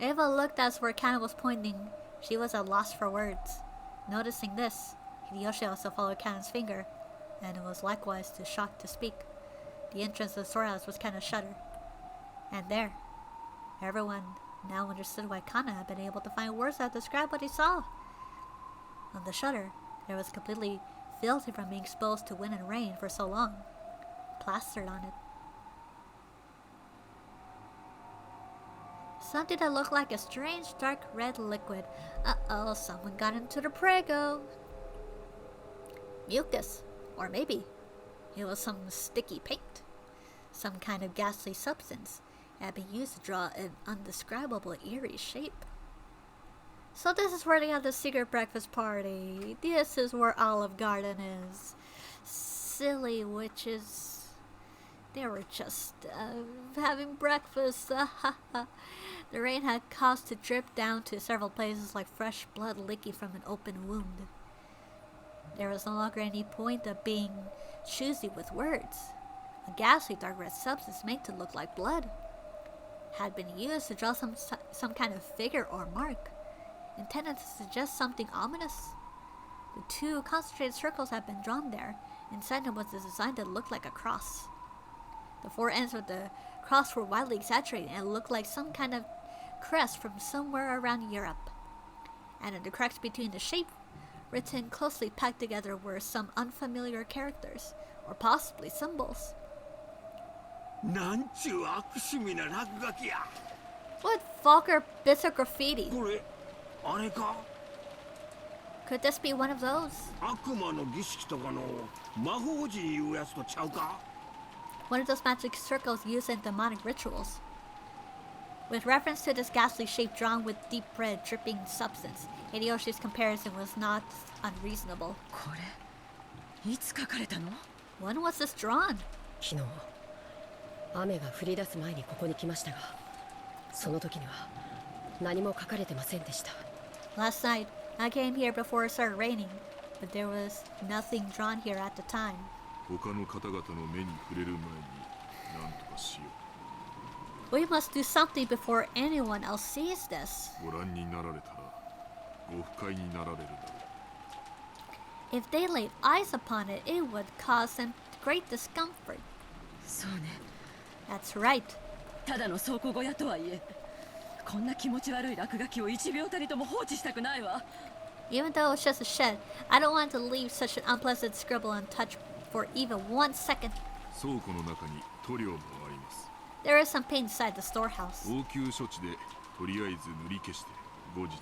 Eva looked as where Kanon was pointing. She was at loss for words. Noticing this, Hideyoshi also followed Kanon's finger, and was likewise too shocked to speak. The entrance to the storehouse was kind of shuttered. And there, everyone now understood why Kana had been able to find words that describe what he saw. On the shutter, there was completely filthy from being exposed to wind and rain for so long, plastered on it. Something that looked like a strange dark red liquid. Uh-oh, someone got into the Prego. Mucus. Or maybe it was some sticky paint. Some kind of ghastly substance had been used to draw an undescribable eerie shape. So this is where they have the secret breakfast party. This is where Olive Garden is. Silly witches. They were just having breakfast. The rain had caused to drip down to several places like fresh blood leaking from an open wound. There was no longer any point of being choosy with words. A ghastly dark red substance made to look like blood had been used to draw some kind of figure or mark, intended to suggest something ominous. The two concentrated circles had been drawn there. Inside them was a design that looked like a cross. The four ends of the cross were widely exaggerated and looked like some kind of crest from somewhere around Europe. And in the cracks between the shape, written closely packed together, were some unfamiliar characters, or possibly symbols. What vulgar bits of graffiti? Could this be one of those? One of those magic circles used in demonic rituals. With reference to this ghastly shape drawn with deep red dripping substance, Hideyoshi's comparison was not unreasonable. When was this drawn? 昨日雨が降り出す前にここに来ましたが、その時には何も書かれてませんでした。 Last night, I came here before it started raining, but there was nothing drawn here at the time. 他の方々の目に触れる前に何とかしよ We must do something before anyone else sees this. う。ご覧になられたらご不快になられるだろう。 If they laid eyes upon it, it would cause them great discomfort. そうね。 That's right. ただの倉庫小屋とはいえ、こんな気持ち悪い落書きを1秒たりとも放置したくないわ。 Even though it's just a shed, I don't want to leave such an unpleasant scribble untouched for even 1 second. 倉庫の中に塗料もあります。 There is some paint inside the storehouse. 応急処置でとりあえず塗り消して後日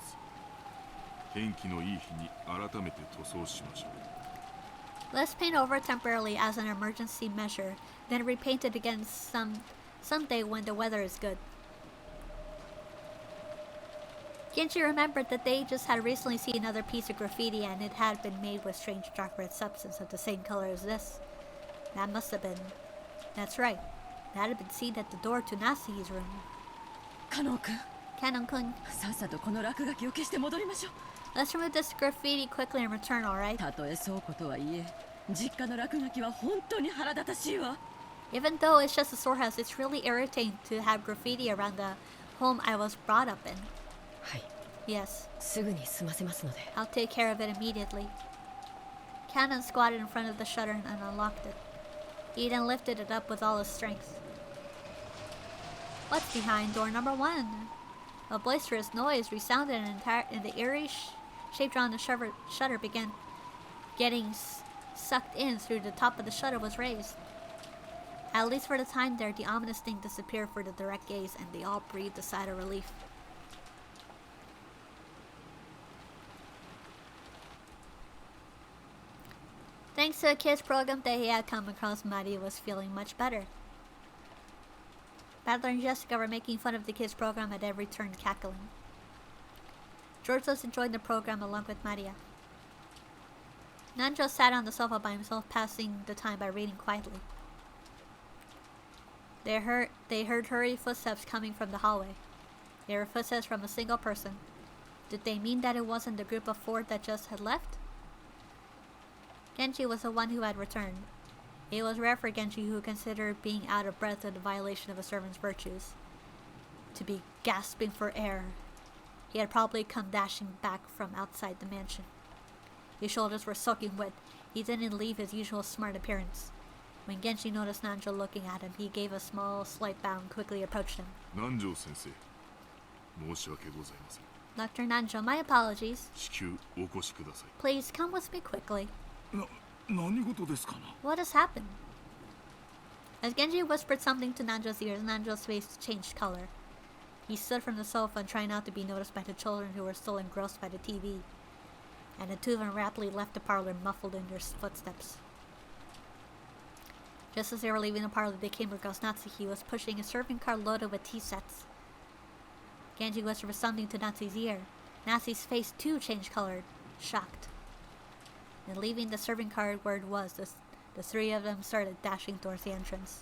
天気のいい日に改めて塗装しましょう。 Let's paint over it temporarily as an emergency measure, then repaint it again someday when the weather is good. Genji remembered that they just had recently seen another piece of graffiti and it had been made with strange dark red substance of the same color as this. That must have been... That's right. That had been seen at the door to Nasi's room. カノン君、 Canon-kun, さっさとこの落書きを消して戻りましょう。 let's remove this graffiti quickly and return, alright? たとえ倉庫とはいえ、実家の落書きは本当に腹立たしいわ。 Even though it's just a storehouse, it's really irritating to have graffiti around the home I was brought up in. はい、 Yes, すぐに済ませますので。 I'll take care of it immediately. Cannon squatted in front of the shutter and unlocked it. He then lifted it up with all his strength. What's behind door number 1? A boisterous noise resounded and the eerie shape drawn on the shutter began getting sucked in through the top of the shutter was raised. At least for the time there, the ominous thing disappeared for the direct gaze and they all breathed a sigh of relief. Thanks to a kids program that he had come across, Maddie was feeling much better. Battler and Jessica were making fun of the kids program at every turn, cackling. George was enjoying the program along with Maria. Nanjo sat on the sofa by himself, passing the time by reading quietly. They heard hurried footsteps coming from the hallway. They were footsteps from a single person. Did they mean that it wasn't the group of 4 that just had left? Genji was the one who had returned. It was rare for Genji, who considered being out of breath a violation of a servant's virtues, to be gasping for air. He had probably come dashing back from outside the mansion. His shoulders were soaking wet. He didn't leave his usual smart appearance. When Genji noticed Nanjo looking at him, he gave a small, slight bow and quickly approached him. Nanjo sensei, 申し訳ございません。 Dr. Nanjo, my apologies. 至急お越しください。 Please come with me quickly. 何事ですかな。 What has happened? As Genji whispered something to Nanjo's ears, Nanjo's face changed color. He stood from the sofa and tried not to be noticed by the children who were still engrossed by the TV. and the two of them rapidly left the parlor, muffled in their footsteps. Just as they were leaving the parlor, they came across Natsuki was pushing a serving cart loaded with tea sets. Genji whispered something to Natsuki's ear. Natsuki's face too changed color, shocked. And leaving the serving cart where it was, the three of them started dashing towards the entrance.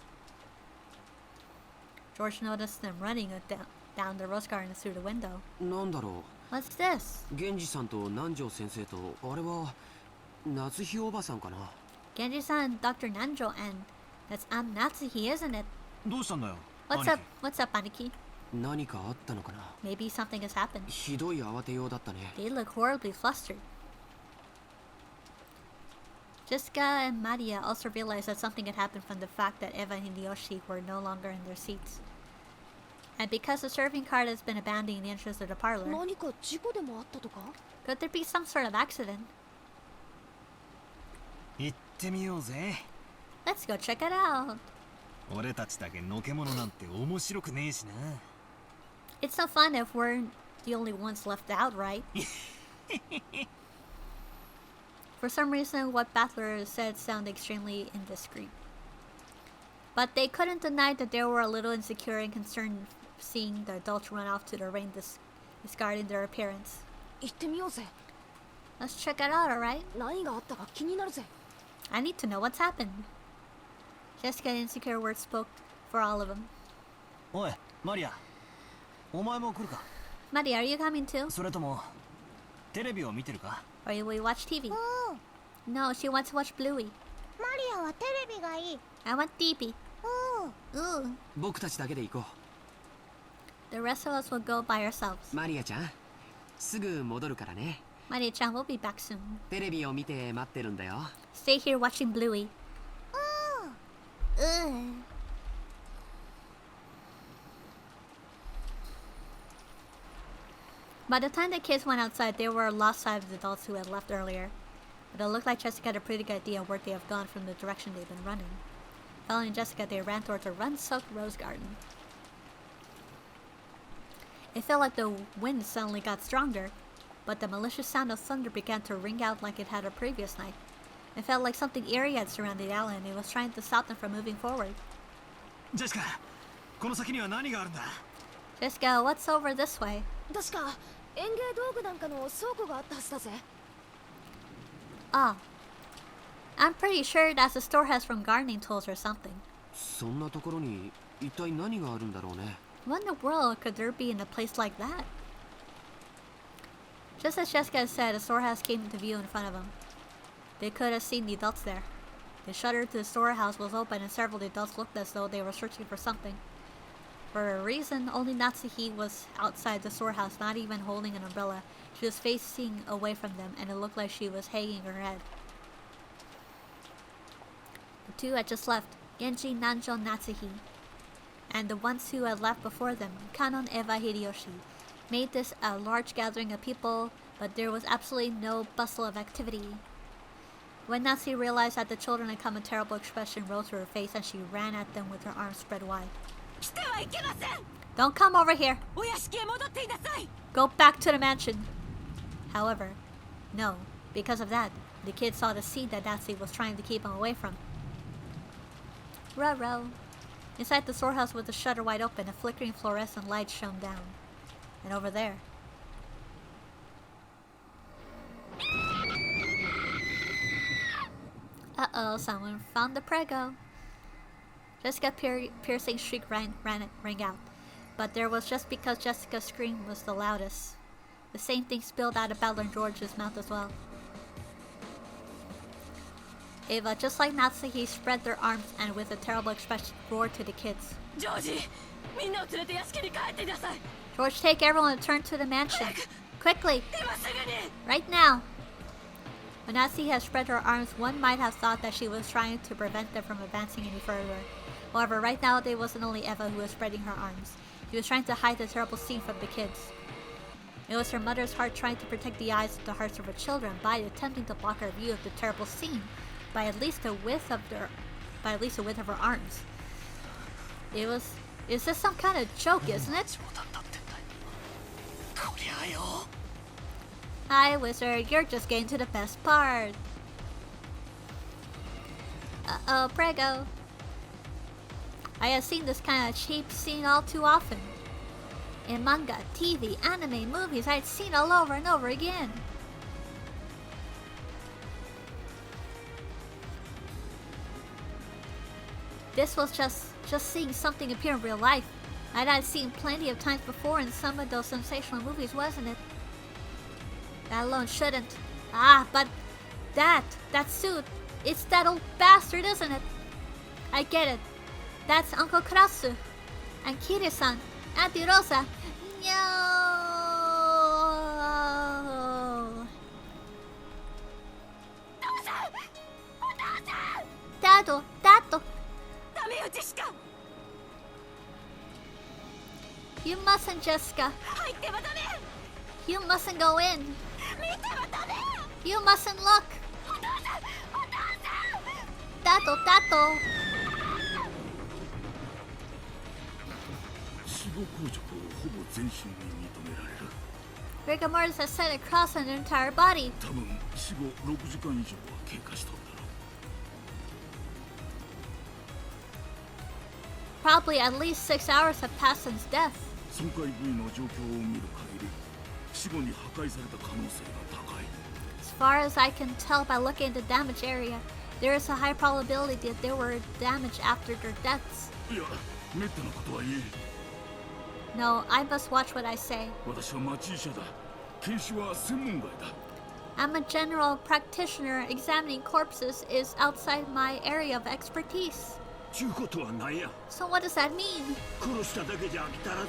George noticed them running down the rose garden through the window. なんだろう。 What's this? 源氏さんと南條先生とあれは夏日おばさんかな。 Genji-san, Dr. Nanjo, and that's Natsuki, isn't it? どうしたんだよ What's up? What's up, Aniki? 何かあったのかな。 Maybe something has happened. ひどい慌てようだったね。 They look horribly flustered. Jessica and Maria also realized that something had happened from the fact that Eva and Hideyoshi were no longer in their seats. And because the serving cart has been abandoning the entrance of the parlor, 何か事故でもあったとか？ could there be some sort of accident? 行ってみようぜ Let's go check it out. 俺たちだけのけ者なんて面白くねえしな It's so fun if we're the only ones left out, right? For some reason, what Battler said sounded extremely indiscreet. But they couldn't deny that they were a little insecure and concerned seeing the adults run off to the rain discarding their appearance. 行ってみようぜ。 Let's check it out, alright? 何があったか気になるぜ。 I need to know what's happened. Jessica and Insecure words spoke for all of them. おいマリアお前も来るか Maddie, are you coming too? それともテレビを見てるか Or will we watch TV? うん。 No, she wants to watch Bluey. マリアはテレビがいい。 I want TV. うん。 Ooh. 僕たちだけで行こ The rest of us will go by ourselves. う。マリアちゃん、すぐ戻るからね。 Maria-chan will be back soon. テレビを見て待ってるんだよ。 Stay here watching Bluey. Ugh. By the time the kids went outside, they were lost sight of the adults who had left earlier. But it looked like Jessica had a pretty good idea of where they have gone from the direction they've been running. Following Jessica, they ran towards a run-soaked rose garden. It felt like the wind suddenly got stronger, but the malicious sound of thunder began to ring out like it had a previous night. It felt like something eerie had surrounded the alley and it was trying to stop them from moving forward. ジェシカこの先には何があるんだ Jessica, what's over this way? 確か園芸道具なんかの倉庫があったはずだぜ。 Ah. I'm pretty sure that's a storehouse from gardening tools or something. そんなところに一体何があるんだろうね。 What in the world could there be in a place like that? Just as Jessica had said, a storehouse came into view in front of them. They could have seen the adults there. The shutter to the storehouse was open and several of the adults looked as though they were searching for something. For a reason, only Natsuki was outside the storehouse, not even holding an umbrella. She was facing away from them, and it looked like she was hanging her head. The two had just left, Genji, Nanjo, and Natsuki. And the ones who had left before them, Kanon, Eva, Hideyoshi, made this a large gathering of people, but there was absolutely no bustle of activity. When Natsuki realized that the children had come, a terrible expression rose to her face and she ran at them with her arms spread wide. 来てはいけません。 Don't come over here! お屋敷へ戻っていなさい。 Go back to the mansion! However, no, because of that, the kids saw the scene that Natsuki was trying to keep them away from. Ruh-roh. Inside the storehouse with the shutter wide open, a flickering fluorescent light shone down. And over there... Uh-oh, someone found the prego. Jessica's piercing shriek rang out, but there was just because Jessica's scream was the loudest. The same thing spilled out of Battler George's mouth as well. Ava, just like Natsuki, spread their arms and with a terrible expression roared to the kids. ジョージ、みんなを連れて屋敷に帰っていなさい。 George, take everyone and turn to the mansion. Quickly! 今すぐに。 Right now! When Natsuki had spread her arms, one might have thought that she was trying to prevent them from advancing any further. However, right now it wasn't only Eva who was spreading her arms. She was trying to hide the terrible scene from the kids. It was her mother's heart trying to protect the eyes and the hearts of her children by attempting to block her view of the terrible scene by at least the width of her arms. Is this some kind of joke, isn't it? Hi, wizard. You're just getting to the best part. Uh-oh, prego. I have seen this kind of cheap scene all too often. In manga, TV, anime, movies, I'd seen all over and over again. This was just seeing something appear in real life. And I'd seen plenty of times before in some of those sensational movies, wasn't it? That alone shouldn't. Ah, but that suit, it's that old bastard, isn't it? I get it. That's Uncle Karasu. And Kiri-san. Auntie Rosa. No. Dado. You mustn't, Jessica. You mustn't go in. You mustn't look. Tato. 死後硬直をほぼ全身に認められる。 Rigor mortis has set across an entire body. 多分死後6時間以上は経過しとるだろう。 Probably at least 6 hours have passed since death. 損壊部位の状況を見る限り、死後に破壊された可能性が高い。 As far as I can tell by looking at the damage area, there is a high probability that they were damaged after their deaths. いや、めったなことは言え。 No, I must watch what I say. 私は町医者だ。検視は専門外だ。 I'm a general practitioner. Examining corpses is outside my area of expertise. ちゅうことは何や。 So what does that mean? 殺しただけじゃ飽き足らず、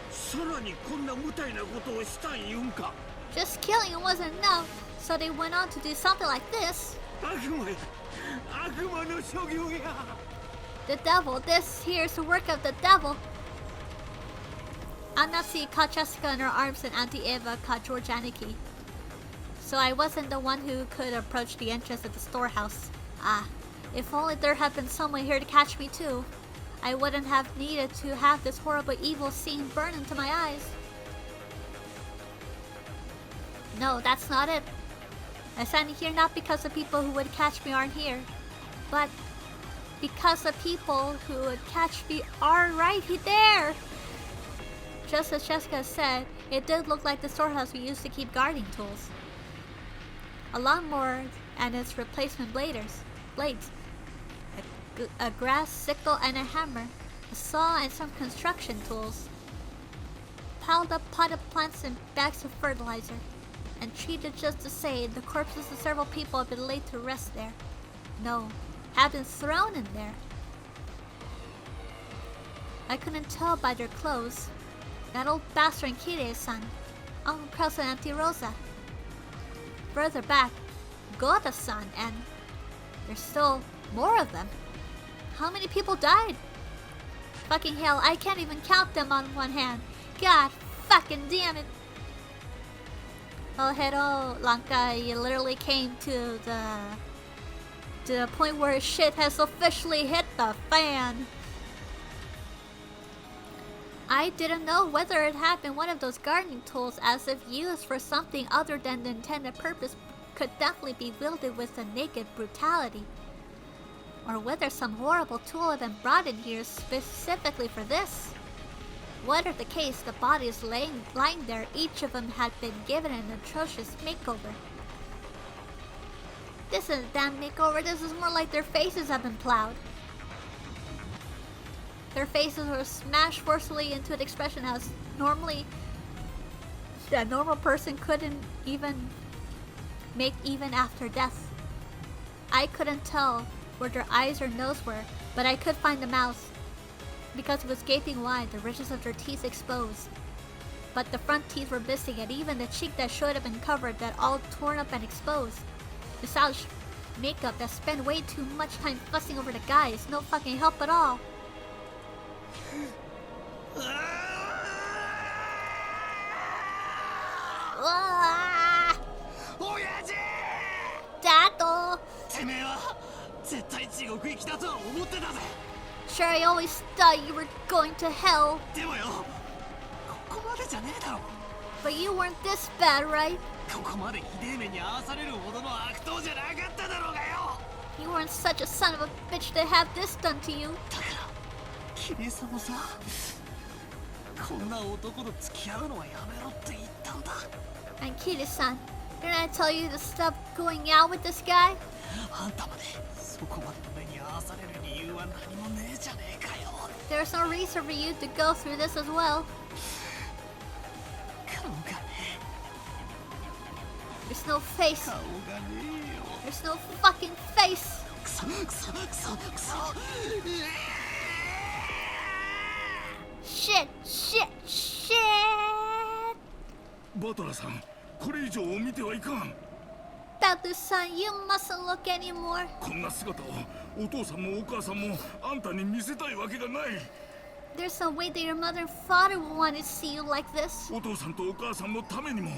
さらにこんな無体なことをしたん言うんか。 Just killing him wasn't enough, so they went on to do something like this. 悪魔の所業や。 The devil. This here's the work of the devil. Anasi caught Jessica in her arms and Auntie Eva caught George Aniki. So I wasn't the one who could approach the entrance of the storehouse. Ah, if only there had been someone here to catch me too. I wouldn't have needed to have this horrible evil scene burn into my eyes. No, that's not it. I stand here not because the people who would catch me aren't here, but because the people who would catch me are right there. Just as Jessica said, it did look like the storehouse we used to keep gardening tools. A lawnmower and its replacement blades, a grass sickle and a hammer, a saw and some construction tools, piled up potted plants and bags of fertilizer, and treated just to say the corpses of several people have been laid to rest there. No, have been thrown in there. I couldn't tell by their clothes. That old bastard and Kirie-san, Uncle Krause and Auntie Rosa. Further back, Goda-san, and there's still more of them. How many people died? Fucking hell, I can't even count them on one hand. God fucking damn it. Oh, hello, Lanka, you literally came to the point where shit has officially hit the fan. I didn't know whether it had been one of those gardening tools, as if used for something other than the intended purpose could definitely be wielded with a naked brutality. Or whether some horrible tool had been brought in here specifically for this. Whatever the case, the bodies lying there, each of them had been given an atrocious makeover. This isn't a damn makeover, this is more like their faces have been plowed. Their faces were smashed forcefully into an expression as normally a normal person couldn't even make even after death. I couldn't tell where their eyes or nose were, but I could find the mouth because it was gaping wide, the ridges of their teeth exposed. But the front teeth were missing, and even the cheek that should have been covered, that all torn up and exposed. Besides makeup that spent way too much time fussing over the guys, no fucking help at all. Dato! Sure, I always thought you were going to hell. But you weren't this bad, right? ここまでひでえ目に遭わされるほどの悪党じゃなかっただろうがよ。 You weren't such a son of a bitch to have this done to you. だからキリエさんもさ、こんな男と付き合うのはやめろって言ったんだ。 And Kiri-san, didn't I tell you to stop going out with this guy? あんたまでそこまでの目に遭わされる理由は何もねえじゃねえかよ。 There's no reason for you to go through this as well. 顔がね There's no face. え、顔がねえよ。 There's no fucking face. クソクソクソクソ。 Shit, shit, shit. バトラさん、これ以上見てはいかん。 Batu-san, you mustn't look anymore. こんな姿をお父さんもお母さんもあんたに見せたいわけがない。 There's no way that your mother and father would want to see you like this. お父さんとお母さんのためにも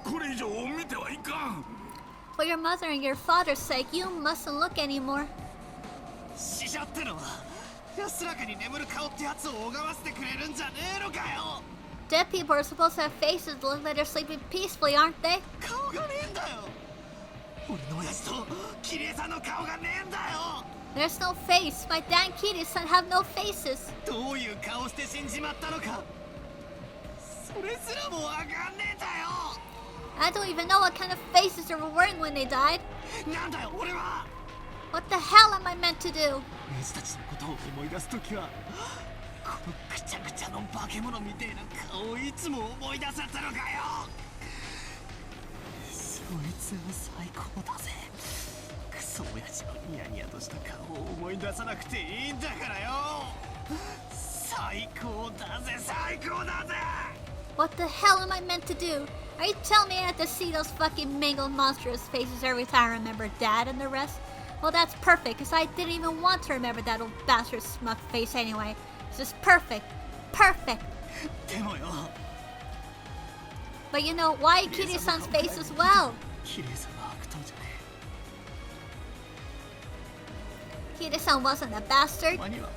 これ以上見てはいかん。 For your mother and your father's sake, you mustn't look anymore. 死者ってのは安らかに眠る顔ってやつを拝ませてくれるんじゃねえのかよ。 Dead people are supposed to have faces to look like they're sleeping peacefully, aren't they? 顔がねえんだよ。俺の親父とキリエさんの顔がねえんだよ。 There's no face. My dad and Kiri-san have no faces. どういう顔して死んじまったのか、それすらもわかんねえんだよ。 I don't even know what kind of faces they were wearing when they died. なんだよ俺は。 What the hell am I meant to do? 親父たちのことを思い出すときはこのくちゃくちゃの化け物みてえな顔をいつも思い出せたのかよ。そいつは最高だぜ。クソ親父のニヤニヤとした顔を思い出さなくていいんだからよ。最高だぜ最高だぜ。 What the hell am I meant to do? Are you telling me I have to see those fucking mangled monstrous faces every time I remember Dad and the rest? Well, that's perfect, because I didn't even want to remember that old bastard smug face anyway. This is perfect. Perfect. でもよ、 But you know, why Kiri-san's face as well? キリエさんは悪党じゃね Kiri-san wasn't a え。 bastard. たまにはム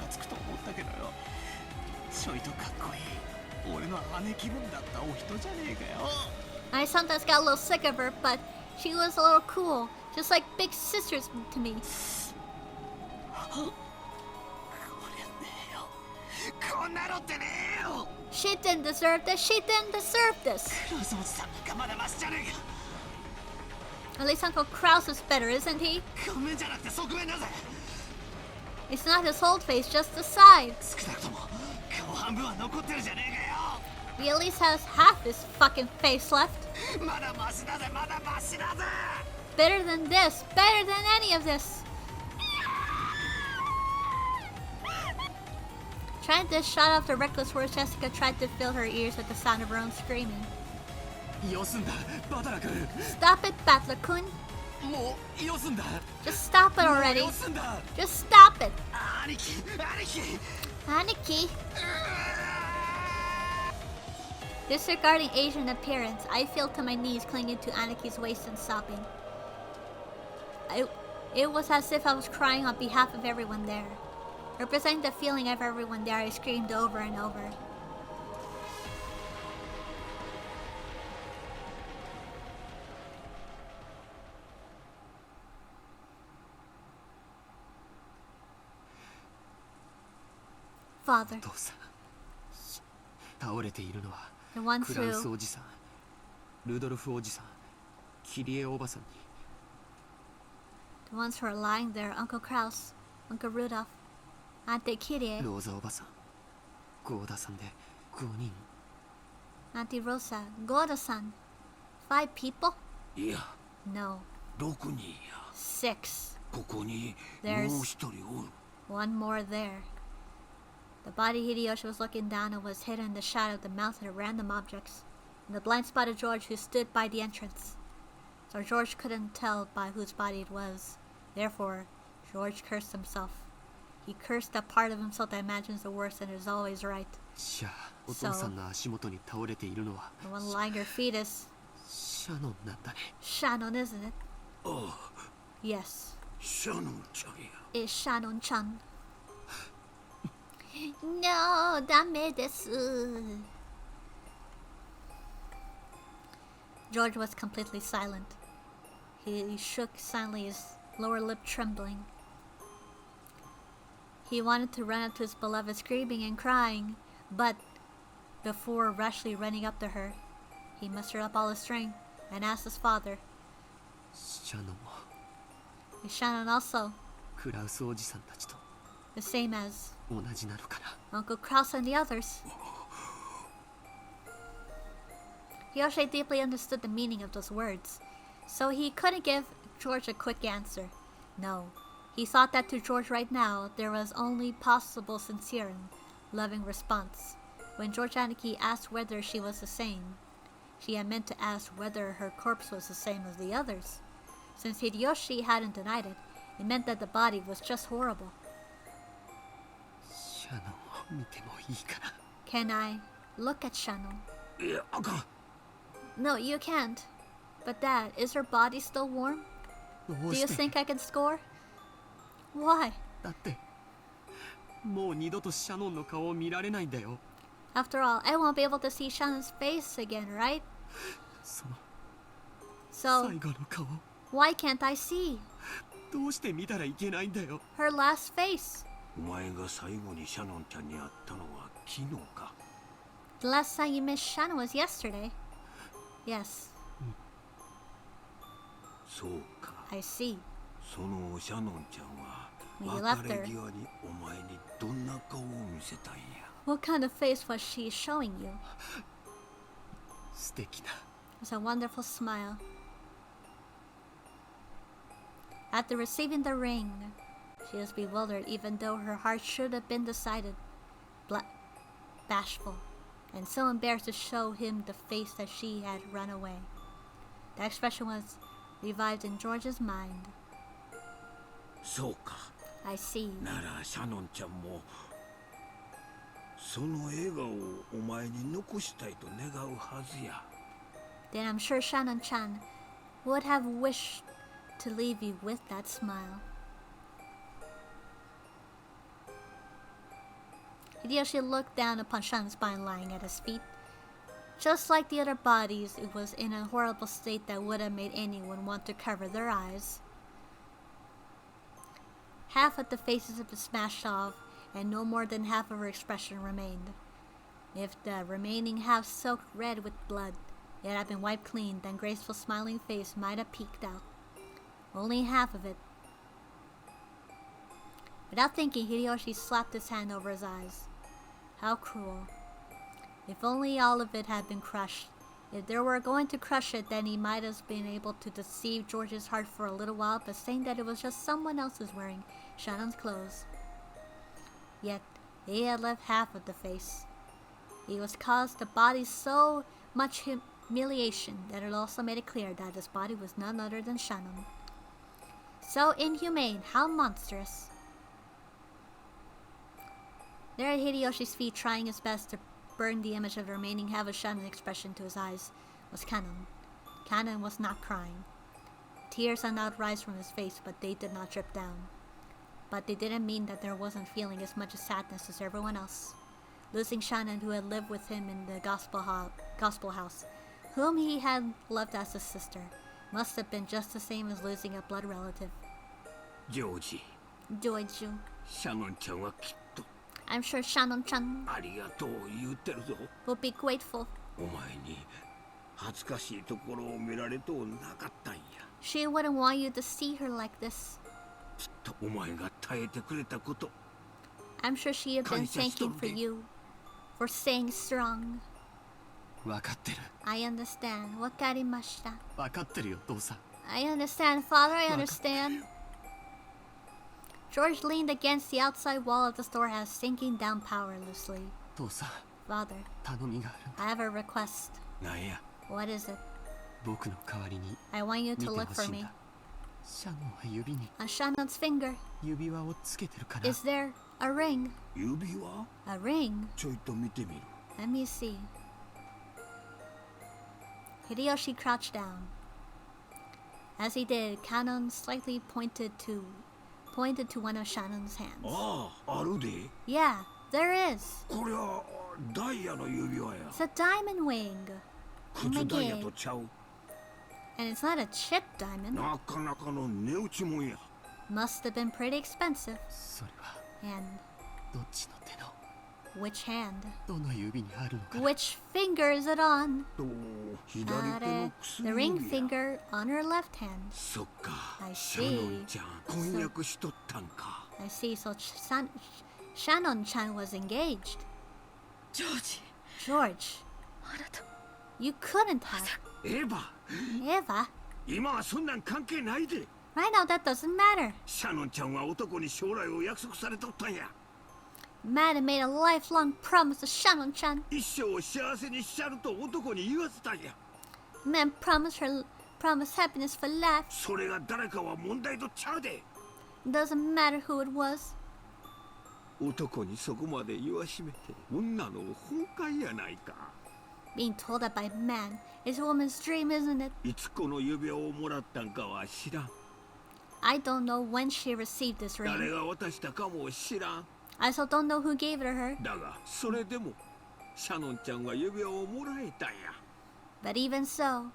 カつくと思ったけどよ、ちょいとかっこいい俺の姉気分だったお人じゃねえかよ。 I sometimes got a little sick of her, but she was a little cool, just like big sisters to me. こんなのってねえよ。 She didn't deserve this. She didn't deserve this. クロスおじさんなんかまだマシじゃねえか。 At least Uncle Kraus is better, isn't he? 顔面じゃなくて側面だぜ。 It's not his whole face, just the side. 少なくとも顔半分は残ってるじゃねえかよ。 He at least has half his fucking face left. まだマシだぜまだマシだぜ。 Better than this. Better than any of this. Trying to shut off the reckless words, Jessica tried to fill her ears with the sound of her own screaming. よすんだバタラ君。 Stop it, Battler-kun. もうよすんだ。 Just stop it もう already. よすんだ。 Just stop it. 兄貴兄貴。 Aniki. Disregarding Asian appearance, I fell to my knees, clinging to Aniki's waist and sobbing. It was as if I was crying on behalf of everyone there. Representing the feeling of everyone there, I screamed over and over. Father, 父さん、倒れているのは the ones クラウス who おじさん、ルドルフおじさん、キリエおばさんに the ones who are lying there, Uncle Kraus, Uncle Rudolph, Auntie Kirie, ローザおばさん、ゴーダさんで5人。 Auntie Rosa, Goda-san. 5 people? いや No, 6人や。 6. ここに There's もう一人おる。 one more there. The body Hideyoshi was looking down and was hidden in the shadow of the mountain of random objects, and the blind spot of George who stood by the entrance. So George couldn't tell by whose body it was. Therefore, George cursed himself. He cursed that part of himself that imagines the worst and is always right. じゃあ、お父さんの足元に倒れているのは The one lying at her feet is シャノンなんだね。 Shannon, isn't it? ああ、 Yes, シャノンちゃんや。 it's Shannon-chan. No, ダメです. George was completely silent. He shook silently, his lower lip trembling. He wanted to run up to his beloved, screaming and crying, but before rashly running up to her, he mustered up all his strength and asked his father. シャノンも Shannon also, クラウスおじさんたちと the same as 同じなのかな。 Uncle Kraus and the others. Hiroshi deeply understood the meaning of those words, so he couldn't give George a quick answer. No, he thought that to George right now there was only possible sincere and loving response. When George Aniki asked whether she was the same, she had meant to ask whether her corpse was the same as the others. Since Hideyoshi hadn't denied it, it meant that the body was just horrible. シャノンを見てもいいかな。 Can I look at Shannon? いや、あかん。 No, you can't. But Dad, is her body still warm? ど Do う you して think I can score? Why? だってもう二度とシャノンの顔を見られないんだよ。 After all, I won't be able to see Shannon's face again, right? その So, 最後の顔 why can't I see どうして見たらいけないんだよ。 her last face? お前が最後にシャノンちゃんに会ったのは昨日か。 The last time you missed Shannon was yesterday. Yes, そうか。 I see. そのシャノンちゃんは When you left 別れ her, 際にお前にどんな顔を見せたんや。 what kind of face was she showing you? 素敵な It was a wonderful smile. After receiving the ring, she was bewildered even though her heart should have been decided. Bashful, and so embarrassed to show him the face that she had run away. The expression was revived in George's mind. そうか。 I see. ならシャノンちゃんもその笑顔をお前に残したいと願うはずや。 Then I'm sure Shannon-chan would have wished to leave you with that smile. Hideyoshi looked down upon Shannon's body lying at his feet. Just like the other bodies, it was in a horrible state that would have made anyone want to cover their eyes. Half of the faces had been smashed off, and no more than half of her expression remained. If the remaining half soaked red with blood, it had been wiped clean, then graceful smiling face might have peeked out. Only half of it. Without thinking, Hideyoshi slapped his hand over his eyes. How cruel. If only all of it had been crushed. If they were going to crush it, then he might have been able to deceive George's heart for a little while by saying that it was just someone else's wearing Shannon's clothes. Yet, he had left half of the face. He was caused the body so much humiliation that it also made it clear that this body was none other than Shannon. So inhumane, how monstrous. There at Hideyoshi's feet, trying his best to burn the image of the remaining half of Shannon's expression to his eyes, was Kanon. Kanon was not crying. Tears had not rise from his face, but they did not drip down. But they didn't mean that there wasn't feeling as much sadness as everyone else. Losing Shannon, who had lived with him in the gospel house, whom he had loved as his sister, must have been just the same as losing a blood relative. ジョージ、 George, シャノンちゃんはきっと I'm sure Shannon-chan ありがとう言ってるぞ。 will be grateful. お前に恥ずかしいところを見られとうなかったんや。 She wouldn't want you to see her like this. きっとお前が耐えてくれたこと、 I'm sure she had been thanking for you, for staying strong. 分かってる I understand. わかりました。分かってるよ父さん。 I understand, Father, I understand. George leaned against the outside wall of the storehouse, sinking down powerlessly. 父さん Father, 頼みがある。 I have a request. なんや。 What is it? 僕の代わりに I want you 見て to ほ look し for いん me. だ。シャノンは指に On Shannon's finger, 指輪をつけてるから。 is there a ring? 指輪？ A ring? ちょいと見てみる。 Let me see. Hideyoshi crouched down. As he did, Kanon slightly pointed to one of Shannon's hands. ああ、あるで。 Yeah, there is. こりゃダイヤの指輪や。 It's a diamond ring. 靴ダイヤとちゃう。And it's not a chip diamond. なかなかの値打ちもんや。 Must have been pretty expensive. それは And どっちの手の which hand? どの指にあるのかな。 Which finger is it on? と左手の薬 The 指 ring や。 finger on her left hand. そっか。 I シャノン see. ちゃん婚約しとったんか。 I see. So Shannon-chan was engaged. ジョージ George, あなた you couldn't have. エヴァ、 Eva? 今はそんなん関係ないで。 Right now, that doesn't matter. シャノンちゃんは男に将来を約束されとったんや。 Madam made a lifelong promise to Shannon-chan. 一生を幸せにしちゃると男に言わせたんや。 Man promised happiness for life. それが誰かは問題とちゃうで。 Doesn't matter who it was. 男にそこまで言わしめて女の崩壊やないか。 Being told that by man is a woman's dream, isn't it? いつこの指輪をもらったんかは知らん。 I don't know when she received this 誰 ring. が渡したかも知らん。 I also don't know who gave it to her. だがそれでもシャノンちゃんは指輪をもらえたんや。 But even so,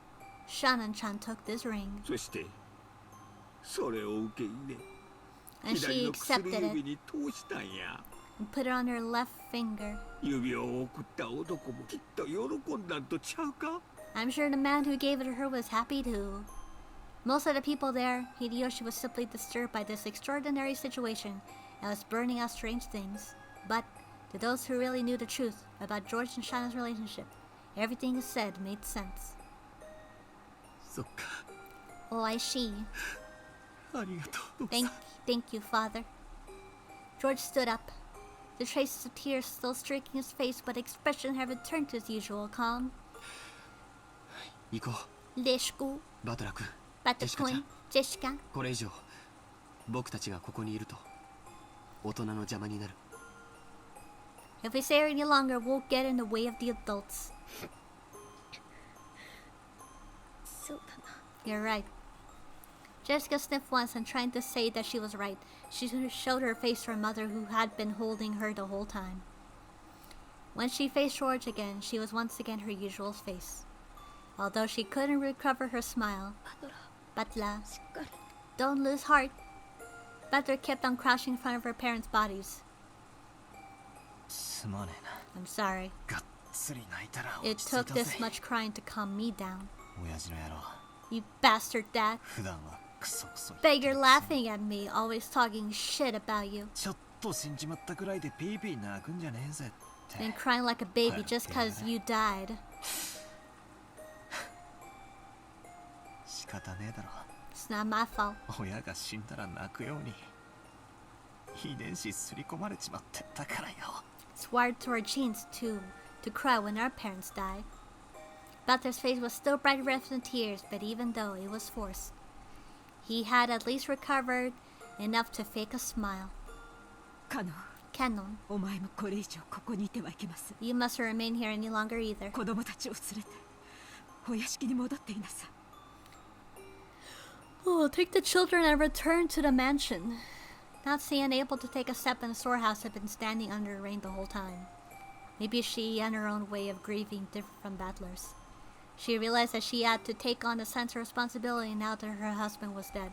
Shannon-chan took this ring. そしてそれを受け入れ And 左 she の薬 accepted 指 it に通したんや。 and put it on her left finger. 指輪を送った男もきっと喜んだんとちゃうか。 I'm sure the man who gave it to her was happy too. Most of the people there, Hideyoshi was simply disturbed by this extraordinary situation and was burning out strange things. But to those who really knew the truth about George and Shannon's relationship, everything he said made sense. そっか。 Oh, I see. ありがとう、お父さん。 Thank you, Father. George stood up. The traces of tears still streaking his face, but expression had returned to his usual calm. 行こ Let's go. う、バトラ君。 But ジェ the シカちゃん point, Jessica. これ以上僕たちがここにいると大人の邪魔になる。 If we stay here any longer, we'll get in the way of the adults. そうだな。 You're right. Jessica sniffed once and trying to say that she was right. She showed her face to her mother who had been holding her the whole time. When she faced George again, she was once again her usual face. Although she couldn't recover her smile. バトラ Butler, しっかり。 don't lose heart. Butler kept on crouching in front of her parents' bodies. すまねえ I'm sorry. な。がっつり泣いたら It 落ち着い took た this ぜ。 much crying to calm me down. 親父の野郎。 You bastard dad. 普段はクソクソ Bet you're laughing at me, always talking shit about you. ちょっと死んじまったくらいでピーピー泣くんじゃねえぜって。 And crying like a baby just cause you died. 仕方ねえだろ。 It's not my fault. 親が死んだら泣くように遺伝子すり込まれちまってたからよ。 It's wired to our genes to cry when our parents died. Butler's face was still bright red from tears, but even though it was forced, he had at least recovered enough to fake a smile. カノン Canon, お前もこれ以上ここにいてはいけません。 you mustn't remain here any longer either. 子供たちを連れてお屋敷に戻っていなさい。 Oh, take the children and return to the mansion. Natsuki, unable to take a step in the storehouse, had been standing under the rain the whole time. Maybe she had her own way of grieving different from battlers. She realized that she had to take on a sense of responsibility now that her husband was dead.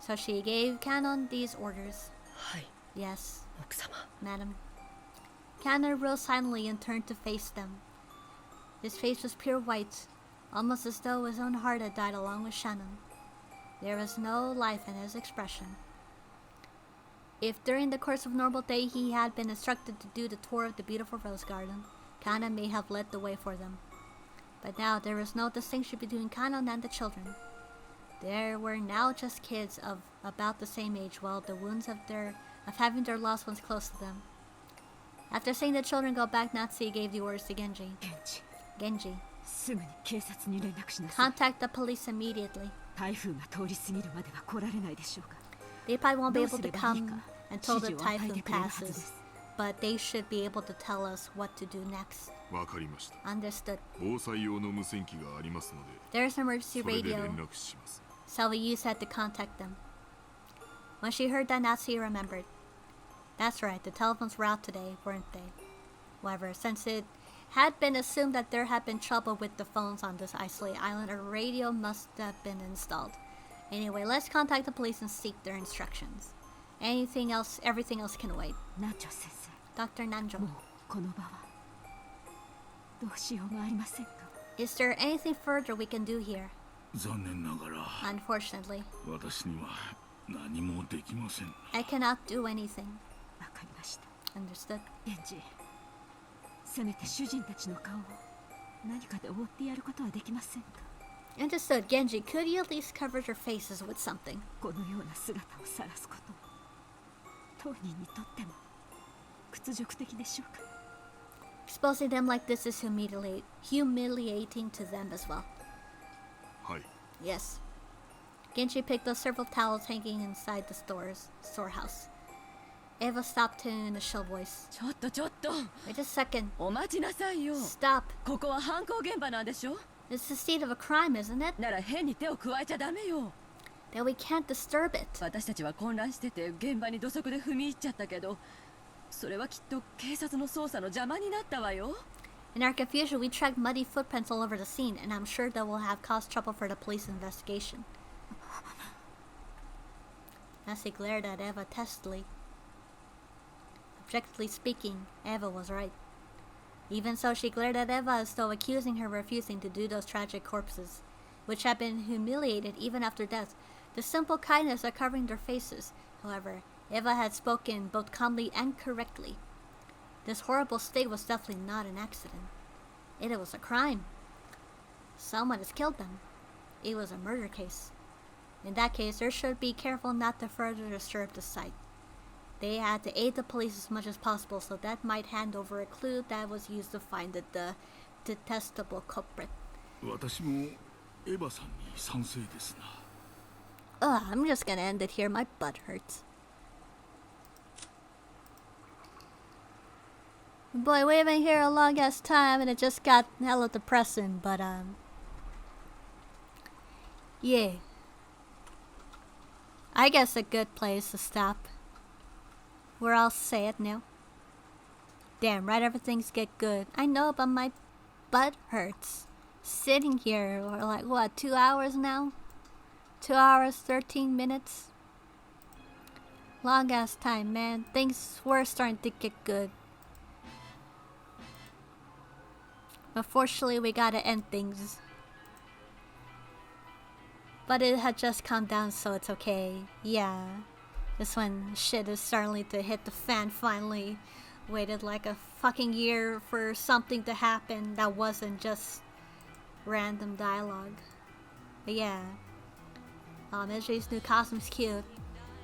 So she gave Canon these orders. はい、 Yes, 奥様。 madam. Canon rose silently and turned to face them. His face was pure white, almost as though his own heart had died along with Shannon. There was no life in his expression. If during the course of a normal day he had been instructed to do the tour of the beautiful rose garden, Canon may have led the way for them. But now there was no distinction between Canon and the children. There were now just kids of about the same age, while the wounds of having their lost ones close to them. After seeing the children go back, Natsuki gave the orders to Genji. 源氏 Genji, すぐに警察に連絡しなさい。 contact the police immediately. 台風が通り過ぎるまでは来られないでしょうか。 They probably won't be able to どうすればいいか come until the 指示を与え typhoon てくれるはずで passes, す。 but they should be able to tell us what to do next. わかりました。 Understood. 防災用の無線機がありますので There's an emergency それで radio, 連絡します。 so we used that to contact them. When she heard that, Natsuki remembered. That's right, the telephones were out today, weren't they? However, since it had been assumed that there had been trouble with the phones on this isolated island. A radio must have been installed. Anyway, let's contact the police and seek their instructions. Everything else can wait. Nanjo sensei. Dr. Nanjo. もうこの場はどうしようもありませんか。 Is there anything further we can do here? 残念ながら Unfortunately, 私には何もできません。 I cannot do anything. わかりました。 Understood. 源氏、せめて主人たちの顔を何かで覆ってやることはできませんか。 Understood. Genji, could you at least cover your faces with something? このような姿を晒すことは当人にとっても屈辱的でしょうか。 Exposing them like this is humiliating to them as well. はい。 Yes. Genji picked up several towels hanging inside the storehouse. Eva stopped him in a shrill voice. ちょっとちょっと Wait a second. お待ちなさいよ。 Stop. ここは犯行現場なんでしょ。 This is the scene of a crime, isn't it? なら変に手を加えちゃダメよ。 Then we can't disturb it. 私たちは混乱してて現場に土足で踏み入っちゃったけど、それはきっと警察の捜査の邪魔になったわよ。 In our confusion, we tracked muddy footprints all over the scene, and I'm sure that will have caused trouble for the police investigation. As he glared at Eva testily. Objectively speaking, Eva was right. Even so, she glared at Eva as though accusing her of refusing to do those tragic corpses, which had been humiliated even after death, the simple kindness of covering their faces. However, Eva had spoken both calmly and correctly. This horrible state was definitely not an accident. It was a crime. Someone has killed them. It was a murder case. In that case, they should be careful not to further disturb the site. They had to aid the police as much as possible, so that might hand over a clue that was used to find the detestable culprit. 私もエヴァさんに賛成ですな。I'm just gonna end it here. My butt hurts. Boy, we've been here a long ass time and it just got hella depressing, but yeah. I guess a good place to stop. We're all sad now. Damn, right, everything's get good. I know, but my butt hurts. Sitting here for like, what, 2 hours now? 2 hours, 13 minutes? Long ass time, man. Things were starting to get good. Unfortunately, we gotta end things. But it had just calmed down, so it's okay. Yeah. This when shit is starting to hit the fan finally. Waited like a fucking year for something to happen that wasn't just random dialogue. But yeah. Midge's new costume's cute.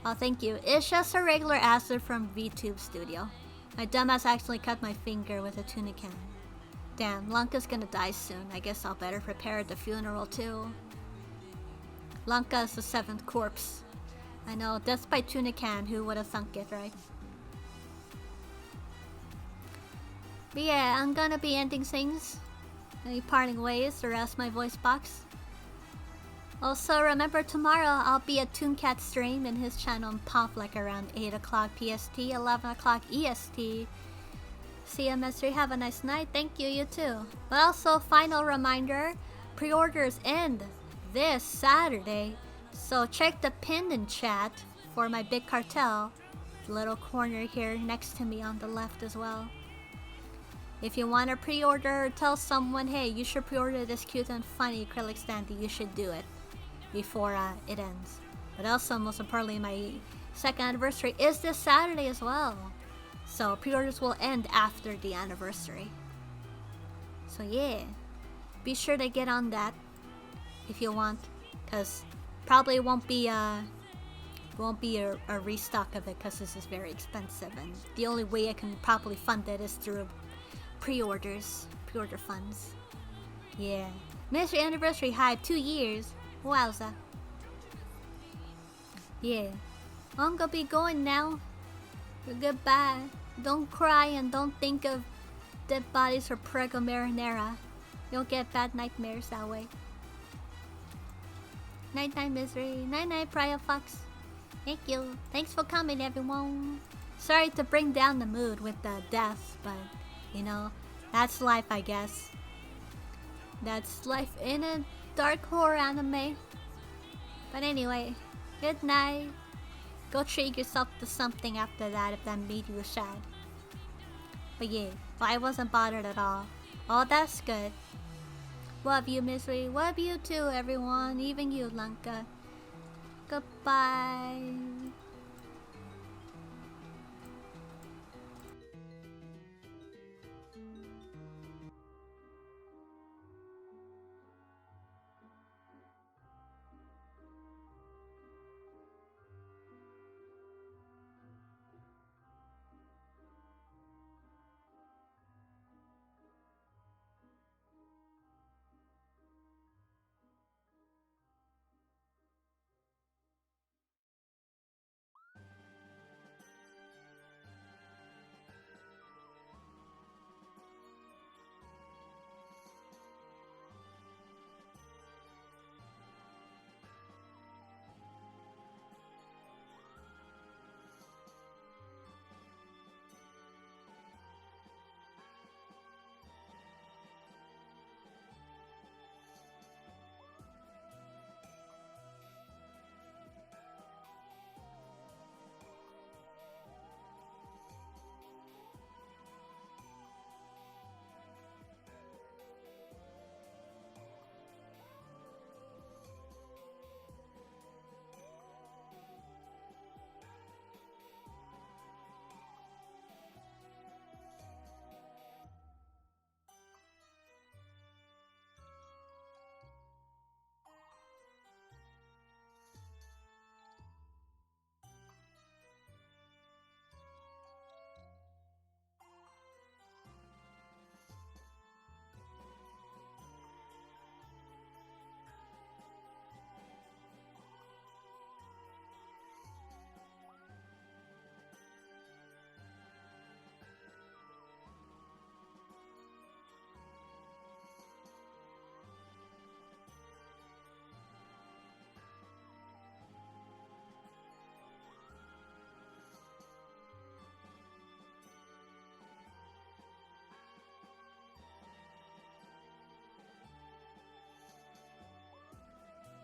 Oh, thank you. It's just a regular acid from VTube Studio. My dumbass accidentally cut my finger with a tuna can. Damn, Lanka's gonna die soon. I guess I'll better prepare the funeral too. Lanka is the 7th corpse. I know, death by tuna can, who would have thunk it, right? But yeah, I'm gonna be ending things. Any parting ways to rest my voice box. Also, remember tomorrow I'll be at Tooncat stream in his channel and pop like around 8 o'clock PST, 11 o'clock EST. See you, Mystery. Have a nice night. Thank you, you too. But also, final reminder, pre-orders end this Saturday. So check the pinned chat for my big cartel. Little corner here next to me on the left as well. If you want to pre-order, tell someone, hey, you should pre-order this cute and funny acrylic standee. You should do it before it ends. But also, most importantly, my 2nd anniversary is this Saturday as well. So pre-orders will end after the anniversary. So yeah, be sure to get on that if you want, cause probably won't be a restock of it, cause this is very expensive, and the only way I can probably fund it is through pre-order funds. Yeah, Mystery Anniversary Hype 2 years. Wowza. Yeah, I'm gonna be going now. Goodbye. Don't cry and don't think of dead bodies or Prego Marinara. You'll get bad nightmares that way. Night night, Misery. Night night, Prior Fox. Thank you. Thanks for coming, everyone. Sorry to bring down the mood with the death, but you know, That's life, I guess. That's life in a dark horror anime. But anyway, good night. Go treat yourself to something after that if that made you sad. But yeah, well, I wasn't bothered at all. Oh, that's good. Love you, Misery. Love you too, everyone. Even you, Lanka. Goodbye.